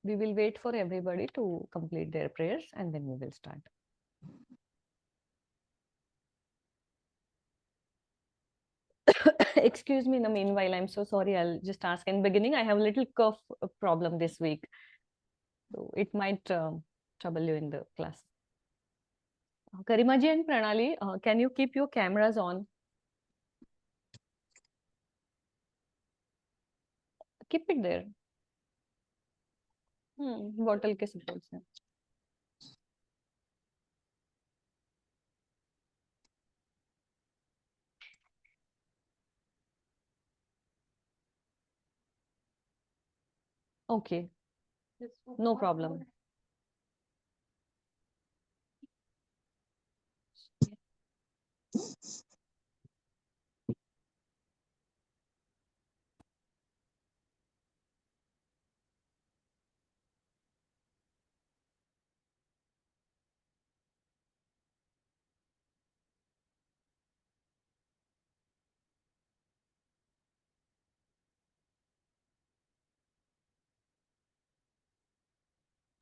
We will wait for everybody to complete their prayers and then we will start. Excuse me in the meanwhile, I'm so sorry. I'll just ask in beginning. I have a little cough problem this week, so it might trouble you in the class. Garima ji and Pranali, can you keep your cameras on? Keep it there. Bottle के support से. Okay, no problem.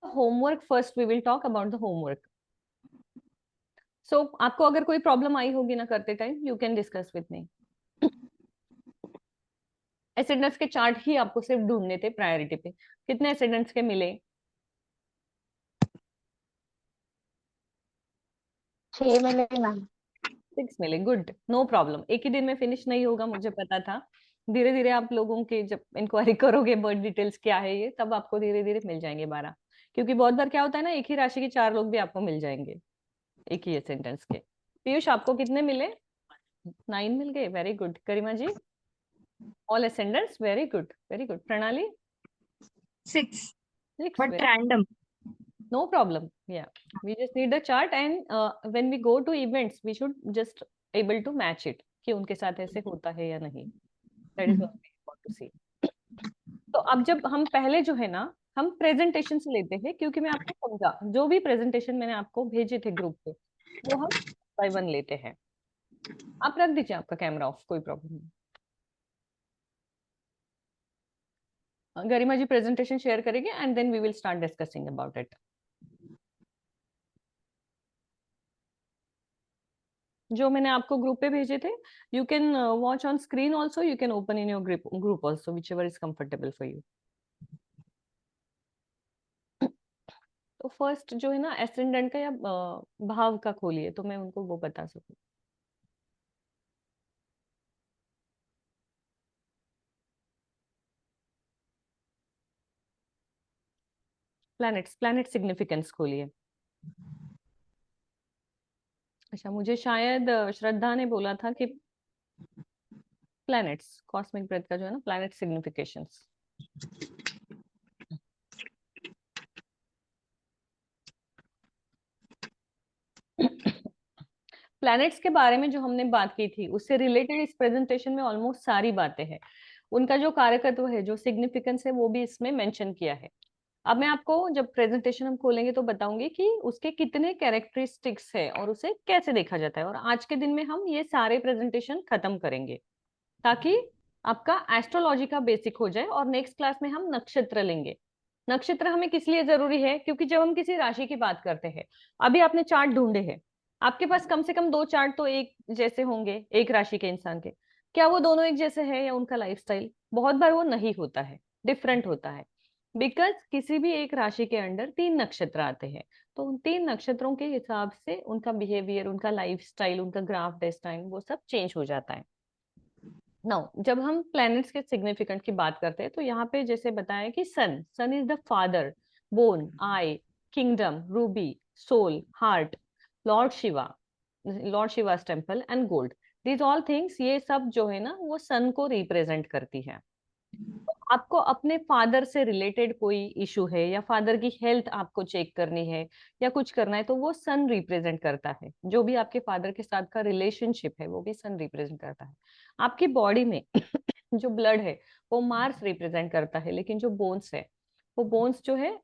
Homework first, we will talk about the homework. So आपको अगर कोई problem आई होगी ना करते time, you can discuss with me. Ascendants के chart ही आपको सिर्फ ढूंढने थे प्रायोरिटी पे. कितने एसिडेंट्स के मिले? 6 मिले मैम. 6 मिले. Good, no problem. एक ही दिन में फिनिश नहीं होगा, मुझे पता था. धीरे धीरे आप लोगों के जब इंक्वायरी करोगे बर्थ डिटेल्स क्या है ये, तब आपको धीरे धीरे मिल जाएंगे 12. क्योंकि बहुत बार क्या होता है ना, एक ही राशि के 4 लोग भी आपको मिल जाएंगे एक ही सेंटेंस के. पीयूष, आपको कितने मिले? 9 मिल गए. Very good. Karima ji? All ascendants. Very good, very good. Pranali? 6 6. but random. No problem. Yeah, we just need the chart and when we go to events we should just able to match it कि उनके साथ ऐसे होता है या नहीं. That is what we want to see. तो अब जब हम पहले जो है ना, हम प्रेजेंटेशन से लेते हैं, क्योंकि मैं आपको समझा जो भी प्रेजेंटेशन मैंने आपको भेजे थे ग्रुप पे वो हम बाय वन लेते हैं. आप रख दीजिए आपका कैमरा ऑफ, कोई प्रॉब्लम नहीं. गरिमा जी प्रेजेंटेशन शेयर करेंगे and then we will start discussing about it. जो मैंने आपको ग्रुप पे भेजे थे, you can watch on screen also, you can open in your group also, whichever is comfortable for you. तो first जो है ना एसेंडेंट का या भाव का खोलिए तो मैं उनको वो बता सकूं. प्लैनेट्स, प्लैनेट सिग्निफिकेंस खोलिए. अच्छा, मुझे शायद श्रद्धा ने बोला था कि प्लैनेट्स कॉस्मिक ब्रेथ का जो है ना प्लैनेट सिग्निफिकेशंस. प्लैनेट्स के बारे में जो हमने बात की थी उससे रिलेटेड इस प्रेजेंटेशन में ऑलमोस्ट सारी बातें हैं. उनका जो कारकत्व है, जो सिग्निफिकेंस है, वो भी इसमें मेंशन किया है. अब मैं आपको जब प्रेजेंटेशन हम खोलेंगे तो बताऊंगी कि उसके कितने कैरेक्टरिस्टिक्स है और उसे कैसे देखा जाता है. और आज के दिन में हम ये सारे प्रेजेंटेशन खत्म करेंगे ताकि आपका एस्ट्रोलॉजी का बेसिक हो जाए. और नेक्स्ट क्लास में हम नक्षत्र लेंगे. नक्षत्र हमें किस लिए जरूरी है? क्योंकि जब हम किसी राशि की बात करते हैं, अभी आपने चार्ट ढूंढे हैं, आपके पास कम से कम 2 चार्ट तो एक जैसे होंगे एक राशि के इंसान के. क्या वो दोनों एक जैसे है? या उनका लाइफस्टाइल बहुत बार वो नहीं होता है, डिफरेंट होता है. बिकॉज किसी भी एक राशि के अंडर 3 नक्षत्र आते हैं, तो उन 3 नक्षत्रों के हिसाब से उनका बिहेवियर, उनका लाइफस्टाइल, उनका ग्राफ डेस्टाइन वो सब चेंज हो जाता है. नाउ जब हम प्लैनेट्स के सिग्निफिकेंट की बात करते हैं तो यहाँ पे जैसे बताया कि sun, sun is the father, bone, eye, kingdom, ruby, soul, heart, lord Shiva, lord Shiva's temple and gold. These all things, ये सब जो है ना वो सन को रिप्रेजेंट करती है. आपको अपने फादर से रिलेटेड कोई इशू है या फादर की हेल्थ आपको चेक करनी है या कुछ करना है तो वो सन रिप्रेजेंट करता है. जो भी आपके फादर के साथ का रिलेशनशिप है वो भी सन रिप्रेजेंट करता है. आपकी बॉडी में जो ब्लड है वो मार्स रिप्रेजेंट करता है, लेकिन जो बोन्स है वो बोन्स जो है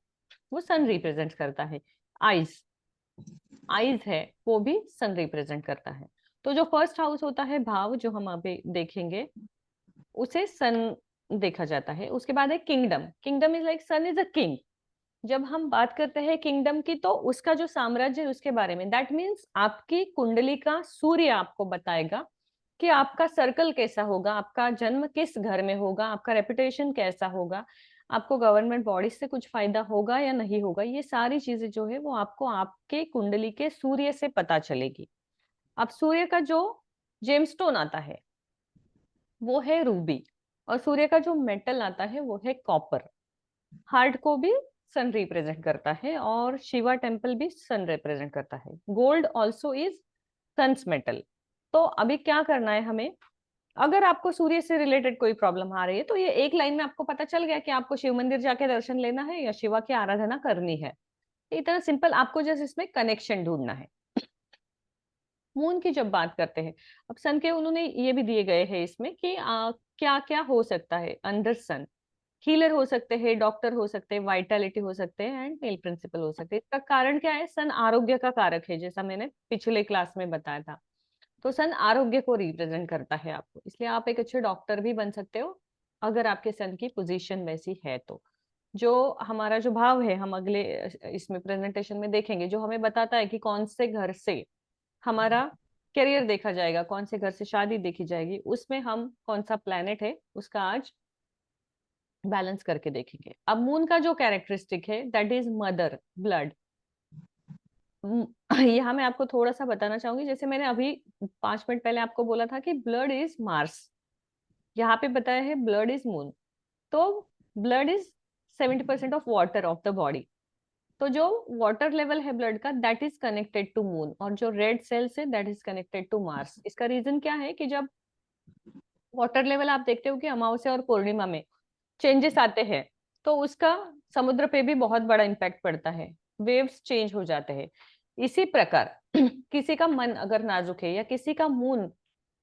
वो सन रिप्रेजेंट करता है. आईज, आईज है वो भी सन रिप्रेजेंट करता है. तो जो फर्स्ट हाउस होता है भाव, जो हम अभी देखेंगे, उसे सन देखा जाता है. उसके बाद है kingdom. Kingdom is like sun is a king. जब हम बात करते हैं किंगडम की, तो उसका जो साम्राज्य है उसके बारे में, दैट मीन्स आपकी कुंडली का सूर्य आपको बताएगा कि आपका सर्कल कैसा होगा, आपका जन्म किस घर में होगा, आपका रेपुटेशन कैसा होगा, आपको गवर्नमेंट बॉडी से कुछ फायदा होगा या नहीं होगा। ये सारी चीजें जो है वो आपको आपके कुंडली के सूर्य से पता चलेगी। अब सूर्य का जो जेमस्टोन आता है वो है रूबी, और सूर्य का जो मेटल आता है वो है कॉपर। हार्ट को भी सन रिप्रेजेंट करता है, और शिवा टेम्पल भी सन रिप्रेजेंट करता है। Gold also is sun's metal. तो अभी क्या करना है हमें, अगर आपको सूर्य से रिलेटेड कोई प्रॉब्लम आ रही है, तो ये एक लाइन में आपको पता चल गया कि आपको शिव मंदिर जाके दर्शन लेना है या शिवा की आराधना करनी है। इतना सिंपल, आपको जस्ट इसमें कनेक्शन ढूंढना है। मून की जब बात करते हैं, अब सन के उन्होंने ये भी दिए गए हैं इसमें कि क्या क्या हो सकता है अंडर सन। हीलर हो सकते हैं, डॉक्टर हो सकते हैं, वाइटलिटी हो सकते हैं, एंड मेल प्रिंसिपल हो सकते हैं। इसका कारण क्या है, सन आरोग्य का कारक है, जैसा मैंने पिछले क्लास में बताया था। तो सन आरोग्य को रिप्रेजेंट करता है आपको, इसलिए आप एक अच्छे डॉक्टर भी बन सकते हो अगर आपके सन की पोजीशन वैसी है तो। जो हमारा जो भाव है, हम अगले इसमें प्रेजेंटेशन में देखेंगे, जो हमें बताता है कि कौन से घर से हमारा करियर देखा जाएगा, कौन से घर से शादी देखी जाएगी, उसमें हम कौन सा प्लेनेट है उसका आज बैलेंस करके देखेंगे। अब मून का जो कैरेक्टरिस्टिक है दैट इज मदर ब्लड। यहाँ मैं आपको थोड़ा सा बताना चाहूंगी, जैसे मैंने अभी 5 मिनट पहले आपको बोला था कि ब्लड इज मार्स, यहाँ पे बताया है ब्लड इज मून। तो blood is 70% of water of the body. तो जो वाटर लेवल है ब्लड का that is connected to moon, और जो रेड सेल्स है that is connected to Mars. इसका रीजन क्या है कि जब वाटर लेवल आप देखते हो कि अमावस्या और पूर्णिमा में चेंजेस आते हैं, तो उसका समुद्र पे भी बहुत बड़ा इम्पैक्ट पड़ता है, वेव्स चेंज हो जाते हैं। इसी प्रकार किसी का मन अगर नाजुक है या किसी का मून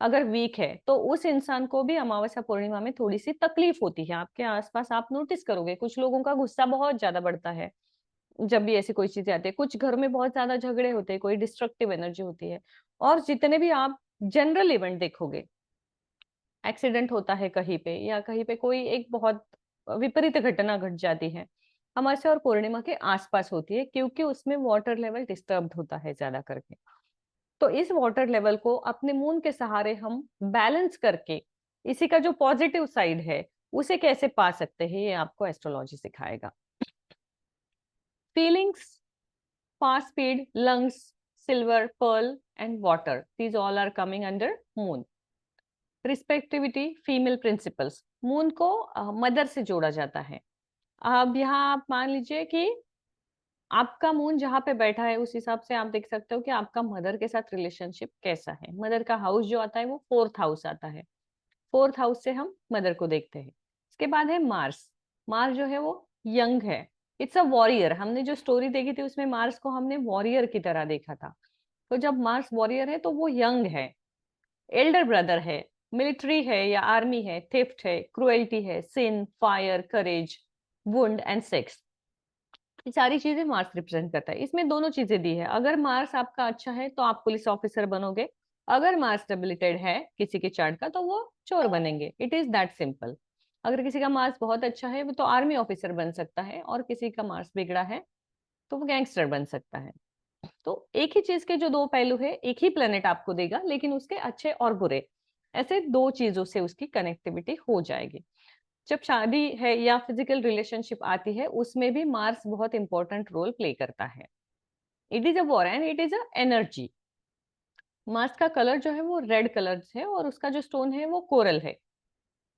अगर वीक है, तो उस इंसान को भी अमावस्या पूर्णिमा में थोड़ी सी तकलीफ होती है। आपके आसपास आप नोटिस करोगे कुछ लोगों का गुस्सा बहुत ज्यादा बढ़ता है जब भी ऐसी कोई चीजें आती है, कुछ घर में बहुत ज्यादा झगड़े होते हैं, कोई डिस्ट्रक्टिव एनर्जी होती है। और जितने भी आप जनरल इवेंट देखोगे, एक्सीडेंट होता है कहीं पे या कहीं पे कोई एक बहुत विपरीत घटना घट जाती है, अमावस्या और पूर्णिमा के आसपास होती है, क्योंकि उसमें वाटर लेवल डिस्टर्ब होता है ज्यादा करके। तो इस वाटर लेवल को अपने मून के सहारे हम बैलेंस करके इसी का जो पॉजिटिव साइड है उसे कैसे पा सकते हैं, ये आपको एस्ट्रोलॉजी सिखाएगा। Feelings, fast speed, lungs, silver, pearl and water, these all are coming under moon. Respectivity, female principles, moon को मदर से जोड़ा जाता है। अब यहाँ आप मान लीजिए कि आपका मून जहाँ पे बैठा है उस हिसाब से आप देख सकते हो कि आपका मदर के साथ रिलेशनशिप कैसा है। मदर का हाउस जो आता है वो 4th हाउस आता है, 4th हाउस से हम मदर को देखते हैं। इसके बाद है मार्स। मार्स जो है वो यंग है, इट्स अ वॉरियर। हमने जो स्टोरी देखी थी उसमें मार्स को हमने वॉरियर की तरह देखा था। तो जब मार्स वॉरियर है तो वो यंग है, एल्डर ब्रदर है, मिलिट्री है या आर्मी है, थेफ्ट है, क्रुएल्टी है, sin, fire, courage, wound and sex. ये सारी चीजें मार्स रिप्रेजेंट करता है। इसमें दोनों चीजें दी है, अगर मार्स आपका अच्छा है तो आप पुलिस ऑफिसर बनोगे, अगर मार्स डेबिलिटेड है किसी के चार्ट का तो वो चोर बनेंगे। It is that simple. अगर किसी का मार्स बहुत अच्छा है वो तो आर्मी ऑफिसर बन सकता है, और किसी का मार्स बिगड़ा है तो वो गैंगस्टर बन सकता है। तो एक ही चीज के जो दो पहलू है एक ही प्लेनेट आपको देगा, लेकिन उसके अच्छे और बुरे, ऐसे दो चीजों से उसकी कनेक्टिविटी हो जाएगी। जब शादी है या फिजिकल रिलेशनशिप आती है उसमें भी मार्स बहुत इंपॉर्टेंट रोल प्ले करता है। It is a war and it is a energy. Mars का कलर जो है वो रेड कलर है, और उसका जो स्टोन है वो कोरल है,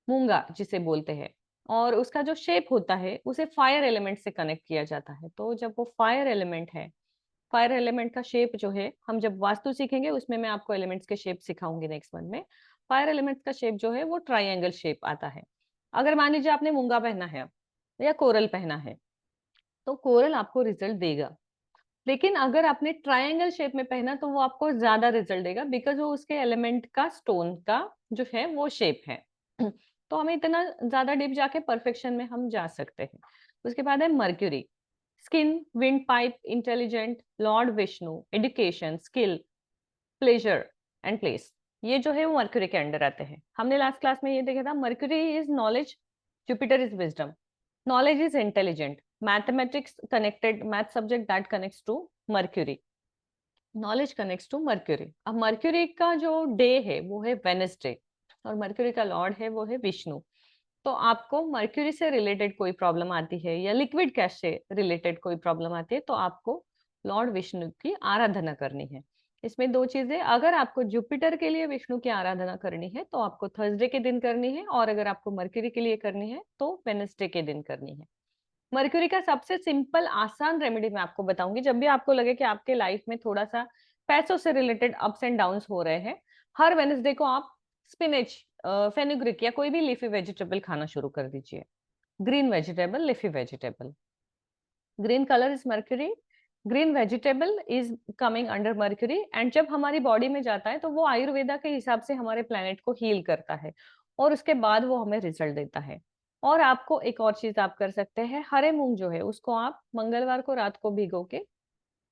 मूंगा जिसे बोलते हैं। और उसका जो शेप होता है उसे फायर एलिमेंट से कनेक्ट किया जाता है। तो जब वो फायर एलिमेंट है, फायर एलिमेंट का शेप जो है, हम जब वास्तु सीखेंगे उसमें मैं आपको एलिमेंट्स के शेप सिखाऊंगी नेक्स्ट वन में। फायर एलिमेंट्स का शेप जो है वो ट्राइंगल शेप आता है। अगर मान लीजिए आपने मूंगा पहना है या कोरल पहना है, तो कोरल आपको रिजल्ट देगा। लेकिन अगर आपने ट्रायंगल शेप में पहना तो वो आपको ज्यादा रिजल्ट देगा, बिकॉज वो उसके एलिमेंट का स्टोन का जो है वो शेप है। तो हमें इतना ज्यादा डीप जाके परफेक्शन में हम जा सकते हैं। उसके बाद है mercury. Skin, wind pipe, intelligent, Lord Vishnu, education, skill, pleasure and place, ये जो है वो मर्क्यूरी के अंडर आते हैं। हमने लास्ट क्लास में ये देखा था, Mercury is knowledge, Jupiter is wisdom. Knowledge is intelligent, mathematics connected, math subject that connects to Mercury, knowledge connects to Mercury. अब मर्क्यूरी का जो डे है वो है वेनसडे, और मर्क्यूरी का लॉर्ड है वो है विष्णु। तो आपको मर्क्यूरी से रिलेटेड कोई प्रॉब्लम आती है या लिक्विड गैस से रिलेटेड कोई प्रॉब्लम आती है, तो आपको लॉर्ड विष्णु की आराधना करनी है। इसमें दो चीजें, अगर आपको जुपिटर के लिए विष्णु की आराधना करनी है तो आपको थर्सडे के दिन करनी है, और अगर आपको मर्क्यूरी के लिए करनी है तो वेनसडे के दिन करनी है। मर्क्यूरी का सबसे सिंपल आसान रेमेडी मैं आपको बताऊंगी। जब भी आपको लगे कि आपके लाइफ में थोड़ा सा पैसों से रिलेटेड अप्स एंड डाउन्स हो रहे हैं, हर वेनसडे को आप स्पिनच, फेनुग्रिक या कोई भी लीफी वेजिटेबल खाना शुरू कर दीजिए। Green vegetable, leafy vegetable. Green colour is mercury, green vegetable is coming under mercury, and जब हमारी बॉडी में जाता है तो वो आयुर्वेदा के हिसाब से हमारे प्लेनेट को हील करता है, और उसके बाद वो हमें रिजल्ट देता है। और आपको एक और चीज आप कर सकते हैं, हरे मूंग जो है उसको आप मंगलवार को रात को भिगो के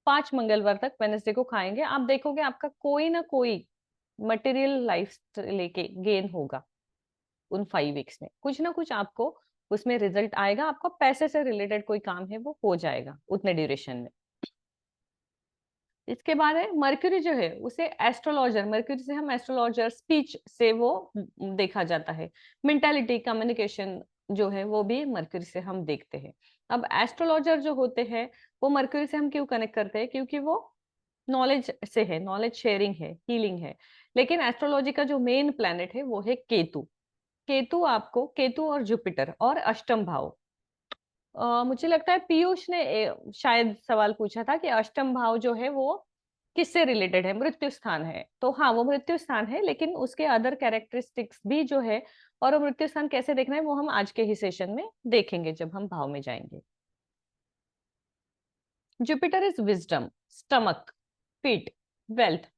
5 मंगलवार तक, वेनेसडे को खाएंगे, आप देखोगे आपका कोई ना कोई मटेरियल लाइफ लेके गेन होगा। उन 5 वीक्स में कुछ ना कुछ आपको उसमें रिजल्ट आएगा, आपको पैसे से रिलेटेड कोई काम है वो हो जाएगा उतने ड्यूरेशन में। इसके बाद है मर्क्यूरी जो है उसे एस्ट्रोलॉजर, मर्क्यूरी से हम एस्ट्रोलॉजर, स्पीच से वो देखा जाता है, मेंटालिटी, कम्युनिकेशन जो है वो भी मर्क्यूरी से हम देखते हैं। अब एस्ट्रोलॉजर जो होते हैं वो मर्क्यूरी से हम क्यों कनेक्ट करते हैं, क्योंकि वो नॉलेज से है, नॉलेज शेयरिंग है, हीलिंग है। लेकिन एस्ट्रोलॉजी का जो मेन प्लैनेट है वो है केतु। केतु आपको, केतु और जुपिटर और अष्टम भाव, मुझे लगता है पीयूष ने शायद सवाल पूछा था कि अष्टम भाव जो है वो किससे रिलेटेड है, मृत्यु स्थान है। तो हाँ, वो मृत्यु स्थान है, लेकिन उसके अदर कैरेक्टरिस्टिक्स भी जो है, और वो मृत्यु स्थान कैसे देखना है वो हम आज के ही सेशन में देखेंगे जब हम भाव में जाएंगे। Jupiter is wisdom, stomach, feet, wealth,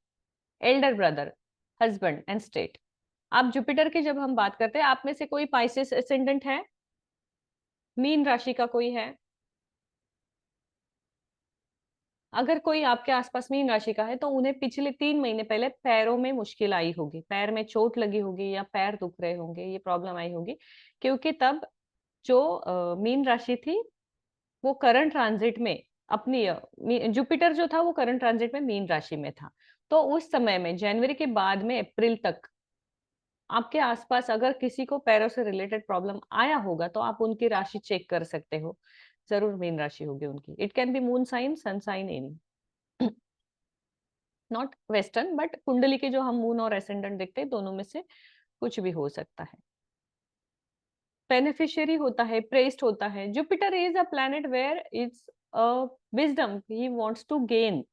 Elder brother, husband and state. आप जुपिटर की जब हम बात करते हैं, आप में से कोई पाइसेस एसेंडेंट है, मीन राशि का कोई है? अगर कोई आपके आसपास मीन राशि का है तो उन्हें पिछले 3 महीने पहले पैरों में मुश्किल आई होगी, पैर में चोट लगी होगी या पैर दुख रहे होंगे, ये प्रॉब्लम आई होगी, क्योंकि तब जो मीन राशि थी वो करंट ट्रांजिट में अपनी जुपिटर जो था वो करंट ट्रांजिट में मीन राशि में था। तो उस समय में जनवरी के बाद में अप्रैल तक आपके आसपास अगर किसी को पैरों से रिलेटेड प्रॉब्लम आया होगा तो आप उनकी राशि चेक कर सकते हो, जरूर मीन राशि होगी उनकी। It can be moon sign, sun sign, any, not western, but कुंडली के जो हम मून और एसेंडेंट देखते हैं दोनों में से कुछ भी हो सकता है। बेनिफिशियरी होता है, प्रेस्ड होता है। Jupiter is a planet where it's wisdom, he wants to gain.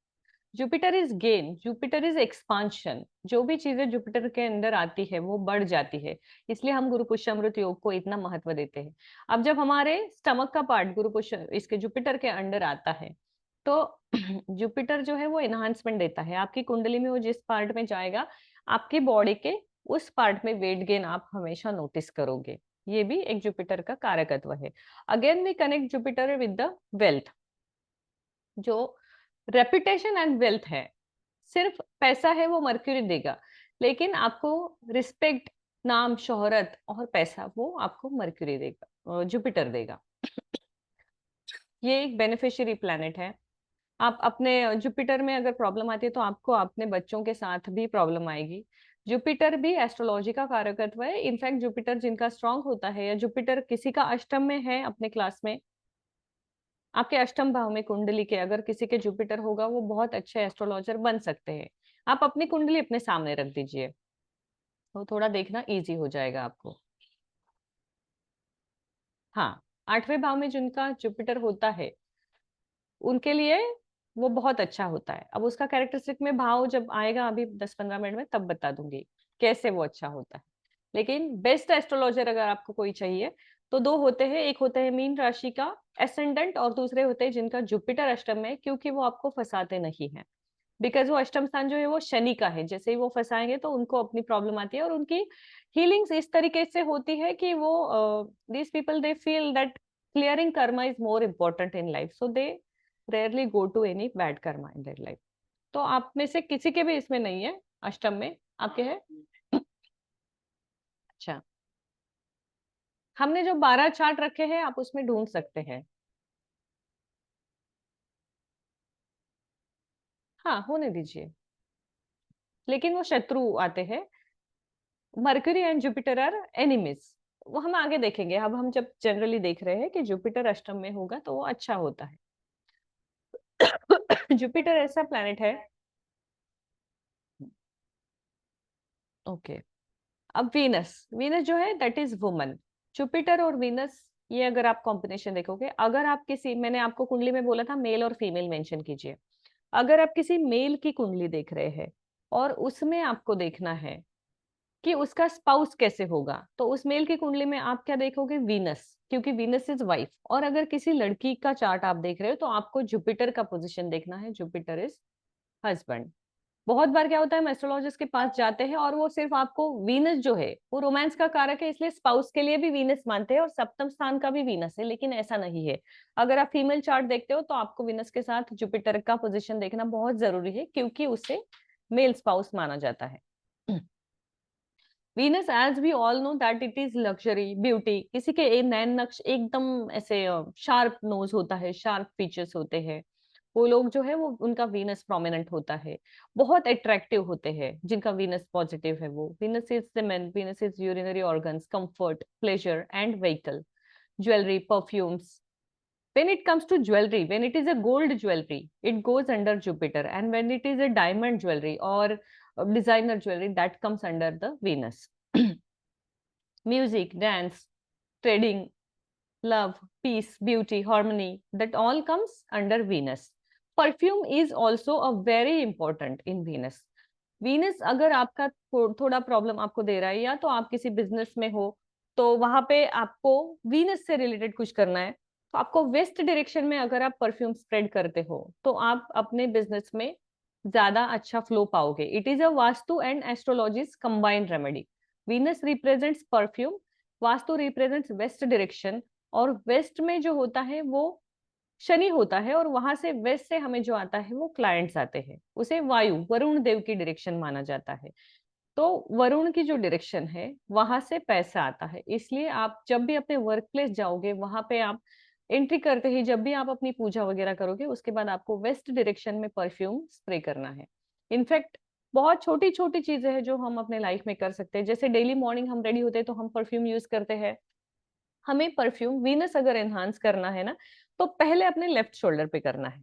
Jupiter is gain, Jupiter is expansion. जो भी चीजें जुपिटर के अंदर आती है वो बढ़ जाती है, इसलिए हम गुरु पुष्यमृत योग को इतना महत्व देते हैं। अब जब हमारे स्टमक का पार्ट गुरु पुष्य इसके जुपिटर के अंडर आता है तो जुपिटर जो है वो एनहांसमेंट देता है आपकी कुंडली में, वो जिस पार्ट में जाएगा आपकी बॉडी के उस पार्ट में वेट गेन आप हमेशा नोटिस करोगे। ये भी एक जुपिटर का कारकत्व है। Again we connect Jupiter with the wealth. जो रेपुटेशन एंड वेल्थ है, सिर्फ पैसा है वो मर्क्यूरी देगा, लेकिन आपको रिस्पेक्ट, नाम, शोहरत और पैसा वो आपको मर्क्यूरी देगा, जुपिटर देगा। ये एक बेनिफिशियरी प्लैनेट है। आप अपने जुपिटर में अगर प्रॉब्लम आती है तो आपको अपने बच्चों के साथ भी प्रॉब्लम आएगी। जुपिटर भी एस्ट्रोलॉजी का कारकत्व है। इनफैक्ट जुपिटर जिनका स्ट्रांग होता है, या जुपिटर किसी का अष्टम में है अपने क्लास में, आपके अष्टम भाव में कुंडली के अगर किसी के जुपिटर होगा वो बहुत अच्छे एस्ट्रोलॉजर बन सकते हैं। आप अपनी कुंडली अपने सामने रख दीजिए, तो थोड़ा देखना इजी हो जाएगा आपको। हाँ, 8वें भाव में जिनका जुपिटर होता है उनके लिए वो बहुत अच्छा होता है। अब उसका कैरेक्टरिस्टिक में भाव जब आएगा अभी 10-15 मिनट में तब बता दूंगी कैसे वो अच्छा होता है। लेकिन बेस्ट एस्ट्रोलॉजर अगर आपको कोई चाहिए तो दो होते हैं, एक होते हैं मीन राशि का एसेंडेंट और दूसरे होते हैं जिनका जुपिटर अष्टम में, क्योंकि वो आपको फंसाते नहीं है। बिकॉज वो अष्टम स्थान जो है वो शनि का है, जैसे ही वो फंसाएंगे तो उनको अपनी प्रॉब्लम आती है, और उनकी हीलिंग्स इस तरीके से होती है कि वो these people they feel that clearing karma is more important in life, so they rarely go to any bad karma in their life. तो आप में से किसी के भी इसमें नहीं है अष्टम में, आपके है? अच्छा, हमने जो 12 चार्ट रखे हैं आप उसमें ढूंढ सकते हैं। हाँ होने दीजिए, लेकिन वो शत्रु आते हैं। Mercury and Jupiter are enemies, वो हम आगे देखेंगे। अब हम जब जनरली देख रहे हैं कि जुपिटर अष्टम में होगा तो वो अच्छा होता है। जुपिटर ऐसा प्लैनेट है। ओके, अब वीनस, वीनस जो है दैट इज वुमन। जुपिटर और वीनस, ये अगर आप कॉम्बिनेशन देखोगे, अगर आप किसी, मैंने आपको कुंडली में बोला था मेल और फीमेल मेंशन कीजिए। अगर आप किसी मेल की कुंडली देख रहे हैं और उसमें आपको देखना है कि उसका स्पाउस कैसे होगा, तो उस मेल की कुंडली में आप क्या देखोगे? वीनस, क्योंकि वीनस इज वाइफ। और अगर किसी लड़की का चार्ट आप देख रहे हो तो आपको जुपिटर का पोजीशन देखना है, जुपिटर इज हस्बैंड। बहुत बार क्या होता है, हम एस्ट्रोलॉजिस्ट के पास जाते हैं और वो सिर्फ आपको वीनस जो है वो रोमांस का कारक है, इसलिए स्पाउस के लिए भी वीनस मानते हैं और सप्तम स्थान का भी वीनस है, लेकिन ऐसा नहीं है। अगर आप फीमेल चार्ट देखते हो तो आपको वीनस के साथ जुपिटर का पोजीशन देखना बहुत जरूरी है, क्योंकि उसे मेल स्पाउस माना जाता है। Venus, as we all know that it is luxury, beauty. किसी के नैन नक्श एकदम ऐसे शार्प नोज होता है, शार्प फीचर्स होते हैं, वो लोग जो है वो उनका वीनस प्रोमिनेंट होता है। बहुत अट्रैक्टिव होते हैं जिनका वीनस पॉजिटिव है। वो Venus is semen, Venus is urinary organs, comfort, pleasure and vehicle, jewellery, perfumes. When it comes to jewelry, when it is a gold jewelry, it goes under Jupiter, and when it is a diamond jewelry or designer jewelry, that comes under the Venus. Music, dance, trading, love, peace, beauty, harmony, that all comes under Venus. Perfume is also a very important in Venus. Venus अगर आपका थोड़ा problem आपको दे रहा है, या तो आप किसी बिजनेस में हो तो वहां पे आपको वीनस से रिलेटेड कुछ करना है, तो आपको वेस्ट डायरेक्शन में अगर आप परफ्यूम स्प्रेड करते हो तो आप अपने बिजनेस में ज्यादा अच्छा फ्लो पाओगे। It is a vastu and astrology's combined remedy. Venus represents perfume, vastu represents west direction, और वेस्ट में जो होता है वो शनि होता है, और वहां से वेस्ट से हमें जो आता है वो क्लाइंट्स आते हैं। उसे वायु, वरुण देव की डायरेक्शन माना जाता है। तो वरुण की जो डायरेक्शन है वहां से पैसा आता है, इसलिए आप जब भी अपने वर्क प्लेस जाओगे वहां पे आप एंट्री करते ही, जब भी आप अपनी पूजा वगैरह करोगे उसके बाद आपको वेस्ट डायरेक्शन में परफ्यूम स्प्रे करना है। इनफैक्ट बहुत छोटी छोटी चीजें हैं जो हम अपने लाइफ में कर सकते हैं, जैसे डेली मॉर्निंग हम रेडी होते हैं तो हम परफ्यूम यूज करते हैं। हमें परफ्यूम वीनस अगर एनहांस करना है ना, तो पहले अपने लेफ्ट शोल्डर पे करना है,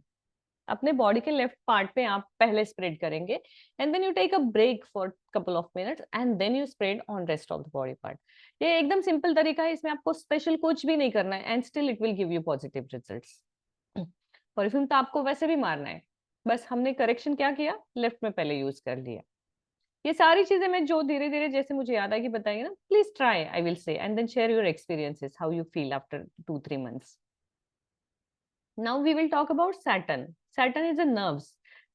अपने बॉडी के लेफ्ट पार्ट पे आप पहले स्प्रेड करेंगे, and then you take a break for couple of minutes and then you spread on rest of the body part. ये एकदम सिंपल तरीका है, इसमें आपको स्पेशल कुछ भी नहीं करना है, and still it will give you positive results. Perfume तो आपको वैसे भी मारना है, बस हमने करेक्शन क्या किया, लेफ्ट में पहले यूज कर लिया। ये सारी चीजें मैं जो धीरे धीरे जैसे मुझे याद आएगी बताएंगे ना, please try, I will say, and then share your experiences, how you feel after 2-3 months. Now we will talk about Saturn. Saturn is a nerves.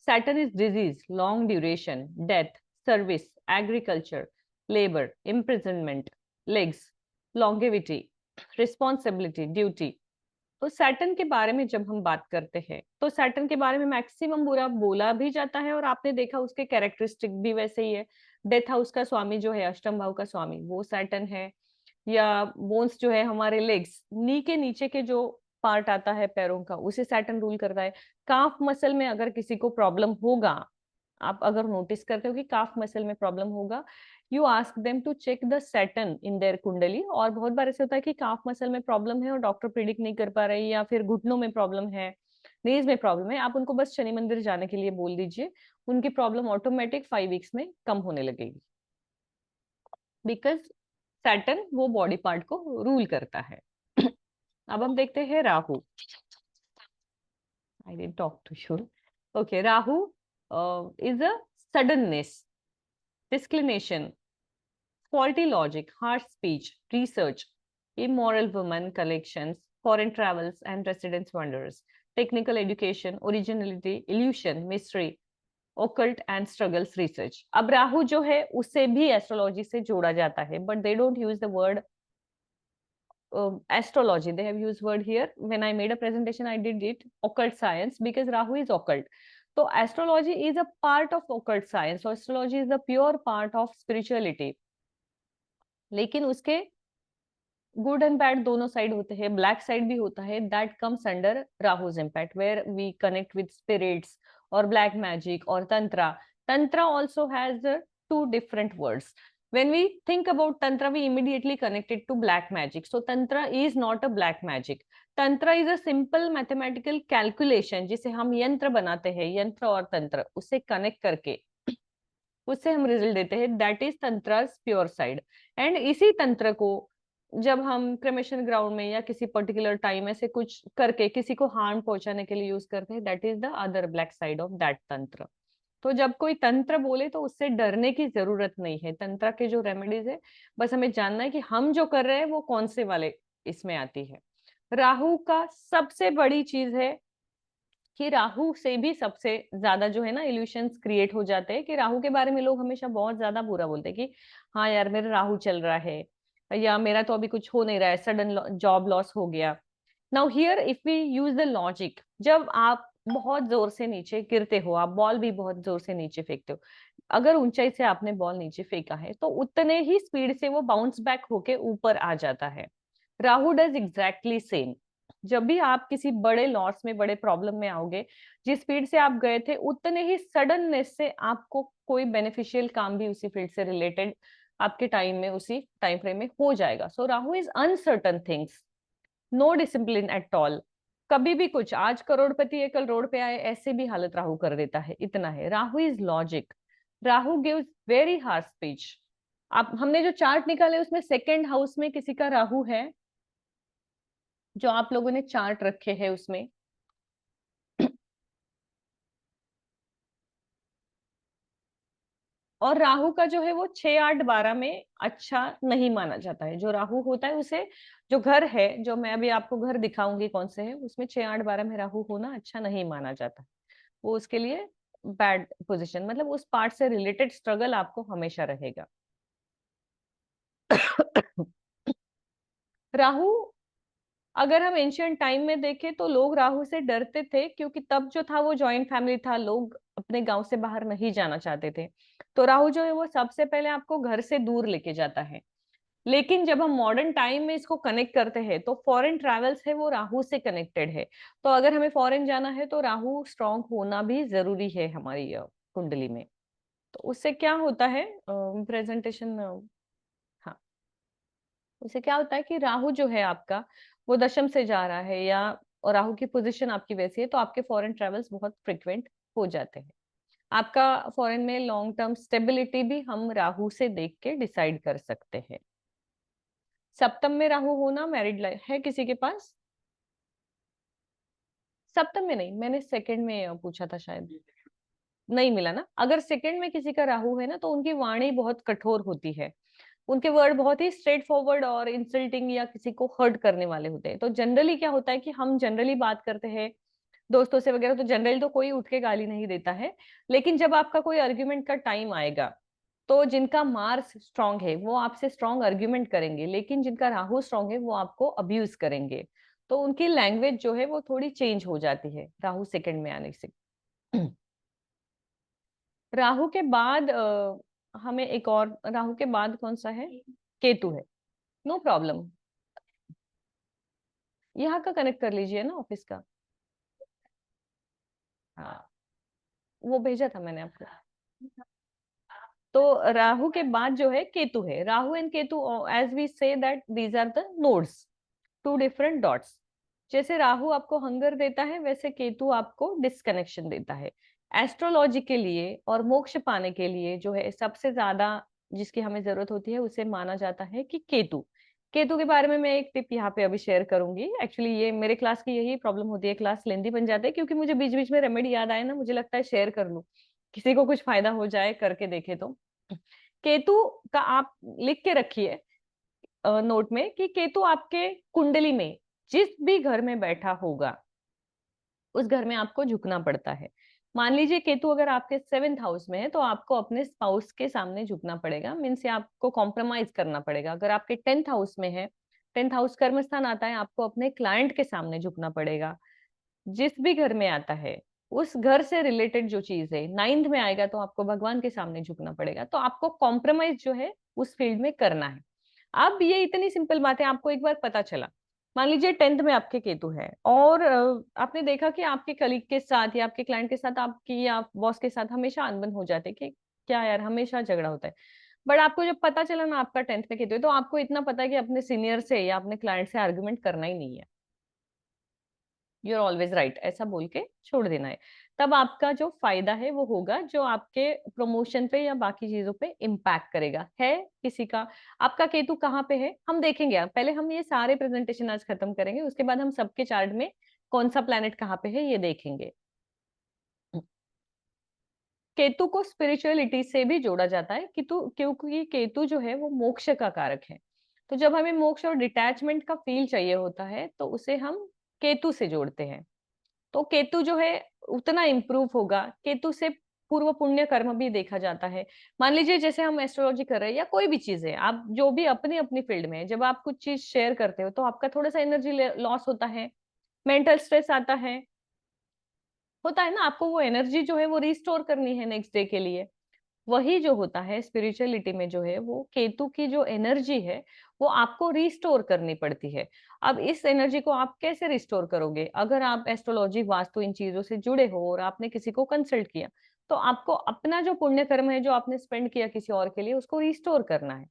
Saturn is disease, long duration, death, service, agriculture, labor, imprisonment, legs, longevity, responsibility, duty. तो Saturn के बारे में जब हम बात करते हैं तो सैटर्न के बारे में मैक्सिमम बुरा बोला भी जाता है, और आपने देखा उसके कैरेक्टरिस्टिक भी वैसे ही है। डेथ हाउस का स्वामी जो है, अष्टम भाव का स्वामी, वो सैटर्न है। या बोन्स जो है हमारे लेग्स, नी के नीचे के जो पार्ट आता है पैरों का, उसे सैटर्न रूल करता है। काफ मसल में अगर किसी को प्रॉब्लम होगा, आप अगर नोटिस करते हो कि काफ मसल में प्रॉब्लम होगा, you ask them to check the Saturn in their कुंडली। और बहुत बार ऐसा होता है कि काफ मसल में प्रॉब्लम है और डॉक्टर प्रिडिक्ट नहीं कर पा रहे, या फिर घुटनों में प्रॉब्लम है, नीज में प्रॉब्लम है, आप उनको बस शनि मंदिर जाने के लिए बोल दीजिए, उनकी प्रॉब्लम ऑटोमेटिक 5 weeks में कम होने लगेगी, बिकॉज सैटर्न वो बॉडी पार्ट को रूल करता है। अब हम देखते हैं Rahu. I did talk to you. Okay, Rahu is a suddenness, disclination, faulty logic, harsh speech, research, immoral women collections, foreign travels and residence wonders, technical education, originality, illusion, mystery, occult and struggles research. अब राहु जो है उससे भी astrology से जोड़ा जाता है, but they don't use the word astrology. They have used word here. When I made a presentation, I did it occult science because Rahu is occult. So astrology is a part of occult science. So astrology is the pure part of spirituality. लेकिन उसके good and bad दोनों side होते हैं, black side भी होता है, that comes under Rahu's impact, where we connect with spirits, और black magic और tantra. Tantra also has two different words. When we think about Tantra, we immediately connect it to black magic. So Tantra is not a black magic. Tantra is a simple mathematical calculation जिसे हम यंत्र बनाते हैं, यंत्र और तंत्र उससे connect करके उससे हम रिजल्ट देते हैं. That is tantra's pure side. And इसी तंत्र को जब हम क्रेमेशन ग्राउंड में या किसी पर्टिकुलर टाइम ऐसे कुछ करके किसी को हार्म पहुंचाने के लिए यूज करते हैं, that is the other black side of that तंत्र. तो जब कोई तंत्र बोले तो उससे डरने की जरूरत नहीं है. तंत्र के जो रेमेडीज है बस हमें जानना है कि हम जो कर रहे हैं वो कौन से वाले इसमें आती है. राहु का सबसे बड़ी चीज है कि राहु से भी सबसे ज्यादा जो है ना इल्यूशंस क्रिएट हो जाते हैं. कि राहु के बारे में लोग हमेशा बहुत ज्यादा बुरा बोलते हैं कि हाँ यार मेरा राहु चल रहा है, या मेरा तो अभी कुछ हो नहीं रहा है, सडन जॉब लॉस हो गया. Now here if we use the logic, जब आप बहुत जोर से नीचे गिरते हो, आप बॉल भी बहुत जोर से नीचे फेंकते हो, अगर ऊंचाई से आपने बॉल नीचे फेंका है तो उतने ही स्पीड से वो बाउंस बैक होके ऊपर आ जाता है. Rahu does exactly same. जब भी आप किसी बड़े लॉस में, बड़े प्रॉब्लम में आओगे, जिस स्पीड से आप गए थे उतने ही सडननेस से आपको कोई बेनिफिशियल काम भी उसी फील्ड से रिलेटेड आपके टाइम में, उसी टाइम फ्रेम में हो जाएगा. So Rahu is uncertain things, no discipline at all. कभी भी कुछ, आज करोड़पति है कल रोड पे आए, ऐसे भी हालत राहु कर देता है. इतना है. Rahu is logic. Rahu gives very harsh speech. आप, हमने जो चार्ट निकाले उसमें सेकेंड हाउस में किसी का राहु है, जो आप लोगों ने चार्ट रखे हैं उसमें और राहु का जो है वो 6, 8, 12 में अच्छा नहीं माना जाता है. जो राहु होता है उसे, जो घर है, जो मैं अभी आपको घर दिखाऊंगी कौन से है, उसमें 6, 8, 12 में राहु होना अच्छा नहीं माना जाता. वो उसके लिए बैड पोजीशन, मतलब उस पार्ट से रिलेटेड स्ट्रगल आपको हमेशा रहेगा. राहु, अगर हम एंशियंट टाइम में देखें तो लोग राहु से डरते थे क्योंकि तब जो था वो जॉइंट फैमिली था, लोग अपने गांव से बाहर नहीं जाना चाहते थे. तो राहु जो है वो सबसे पहले आपको घर से दूर लेके जाता है. लेकिन जब हम मॉडर्न टाइम में इसको कनेक्ट करते हैं तो फॉरेन ट्रैवल्स है वो राहु से कनेक्टेड है. तो अगर हमें फॉरेन जाना है तो राहु स्ट्रांग होना भी जरूरी है हमारी कुंडली में. तो उससे क्या होता है, प्रेजेंटेशन, हाँ, उससे क्या होता है कि राहु जो है आपका वो दशम से जा रहा है, या और राहु की पोजीशन आपकी वैसी है तो आपके फॉरेन ट्रेवल्स बहुत फ्रिक्वेंट हो जाते हैं. आपका फॉरेन में लॉन्ग टर्म स्टेबिलिटी भी हम राहु से देख के डिसाइड कर सकते हैं. सप्तम में राहु होना, मैरिड लाइफ है किसी के पास? सप्तम में नहीं, मैंने सेकंड में पूछा था, शायद नहीं मिला ना. अगर सेकंड में किसी का राहु है ना तो उनकी वाणी बहुत कठोर होती है. उनके वर्ड बहुत ही स्ट्रेट फॉरवर्ड और इंसल्टिंग या किसी को हर्ट करने वाले होते हैं. तो जनरली क्या होता है कि हम जनरली बात करते हैं दोस्तों से वगैरह, तो जनरली तो कोई उठ के गाली नहीं देता है. लेकिन जब आपका कोई आर्ग्यूमेंट का टाइम आएगा तो जिनका मार्स स्ट्रांग है वो आपसे स्ट्रांग आर्ग्यूमेंट करेंगे, लेकिन जिनका राहु स्ट्रांग है वो आपको अब्यूज करेंगे. तो उनकी लैंग्वेज जो है वो थोड़ी चेंज हो जाती है राहु सेकंड में आने से. राहु के बाद हमें एक और, राहु के बाद कौन सा है? केतु है. नो प्रॉब्लम, यहाँ का कनेक्ट कर लीजिए ना, ऑफिस का. हाँ, वो भेजा था मैंने आपको. तो राहु के बाद जो है केतु है. Rahu and Ketu, as we say that these are the nodes, two different dots. जैसे राहु आपको हंगर देता है वैसे केतु आपको डिस्कनेक्शन देता है. एस्ट्रोलॉजी के लिए और मोक्ष पाने के लिए जो है सबसे ज्यादा जिसकी हमें जरूरत होती है उसे माना जाता है कि केतु. केतु के बारे में मैं एक टिप यहाँ पे अभी शेयर करूंगी. एक्चुअली ये मेरे क्लास की यही प्रॉब्लम होती है, क्लास लेंदी बन जाते हैं क्योंकि मुझे बीच बीच में रेमेडी याद आए ना, मुझे लगता है शेयर कर लूं, किसी को कुछ फायदा हो जाए, करके देखे तो. केतु का आप लिख के रखिए नोट में कि केतु आपके कुंडली में जिस भी घर में बैठा होगा उस घर में आपको झुकना पड़ता है. मान लीजिए केतु अगर आपके 7th हाउस में है तो आपको अपने स्पाउस के सामने झुकना पड़ेगा, मीन्स आपको कॉम्प्रोमाइज करना पड़ेगा. अगर आपके 10th हाउस में है, 10th हाउस कर्म स्थान आता है, आपको अपने क्लाइंट के सामने झुकना पड़ेगा. जिस भी घर में आता है उस घर से रिलेटेड जो चीज है, 9th में आएगा तो आपको भगवान के सामने झुकना पड़ेगा. तो आपको कॉम्प्रोमाइज जो है उस फील्ड में करना है. अब ये इतनी सिंपल बात है, आपको एक बार पता चला मान लीजिए 10th में आपके केतु है, और आपने देखा कि आपके कलीग के साथ या आपके क्लाइंट के साथ, आपकी या बॉस के साथ हमेशा अनबन हो जाते कि क्या यार हमेशा झगड़ा होता है। बट आपको जब पता चला ना आपका 10th में केतु है, तो आपको इतना पता है कि अपने सीनियर से या अपने क्लाइंट से आर्ग्यूमेंट करना ही नहीं है। यू आर ऑलवेज राइट ऐसा बोल के छोड़ देना है। तब आपका जो फायदा है वो होगा, जो आपके प्रमोशन पे या बाकी चीजों पे इम्पैक्ट करेगा। है किसी का, आपका केतु कहाँ पे है हम देखेंगे। पहले हम ये सारे प्रेजेंटेशन आज खत्म करेंगे, उसके बाद हम सबके चार्ट में कौन सा प्लैनेट कहाँ पे है ये देखेंगे। केतु को स्पिरिचुअलिटी से भी जोड़ा जाता है क्योंकि केतु जो है वो मोक्ष का कारक है। तो जब हमें मोक्ष और डिटैचमेंट का फील चाहिए होता है तो उसे हम केतु से जोड़ते हैं। तो केतु जो है उतना इम्प्रूव होगा। केतु से पूर्व पुण्य कर्म भी देखा जाता है। मान लीजिए जैसे हम एस्ट्रोलॉजी कर रहे हैं या कोई भी चीज है, आप जो भी अपनी अपनी फील्ड में है, जब आप कुछ चीज शेयर करते हो तो आपका थोड़ा सा एनर्जी लॉस होता है, मेंटल स्ट्रेस आता है, होता है ना। आपको वो एनर्जी जो है वो रिस्टोर करनी है नेक्स्ट डे के लिए। वही जो होता है स्पिरिचुअलिटी में जो है, वो केतु की जो एनर्जी है वो आपको रिस्टोर करनी पड़ती है। अब इस एनर्जी को आप कैसे रिस्टोर करोगे? अगर आप एस्ट्रोलॉजी वास्तु इन चीजों से जुड़े हो और आपने किसी को कंसल्ट किया, तो आपको अपना जो पुण्य कर्म है जो आपने स्पेंड किया किसी और के लिए, उसको रिस्टोर करना है।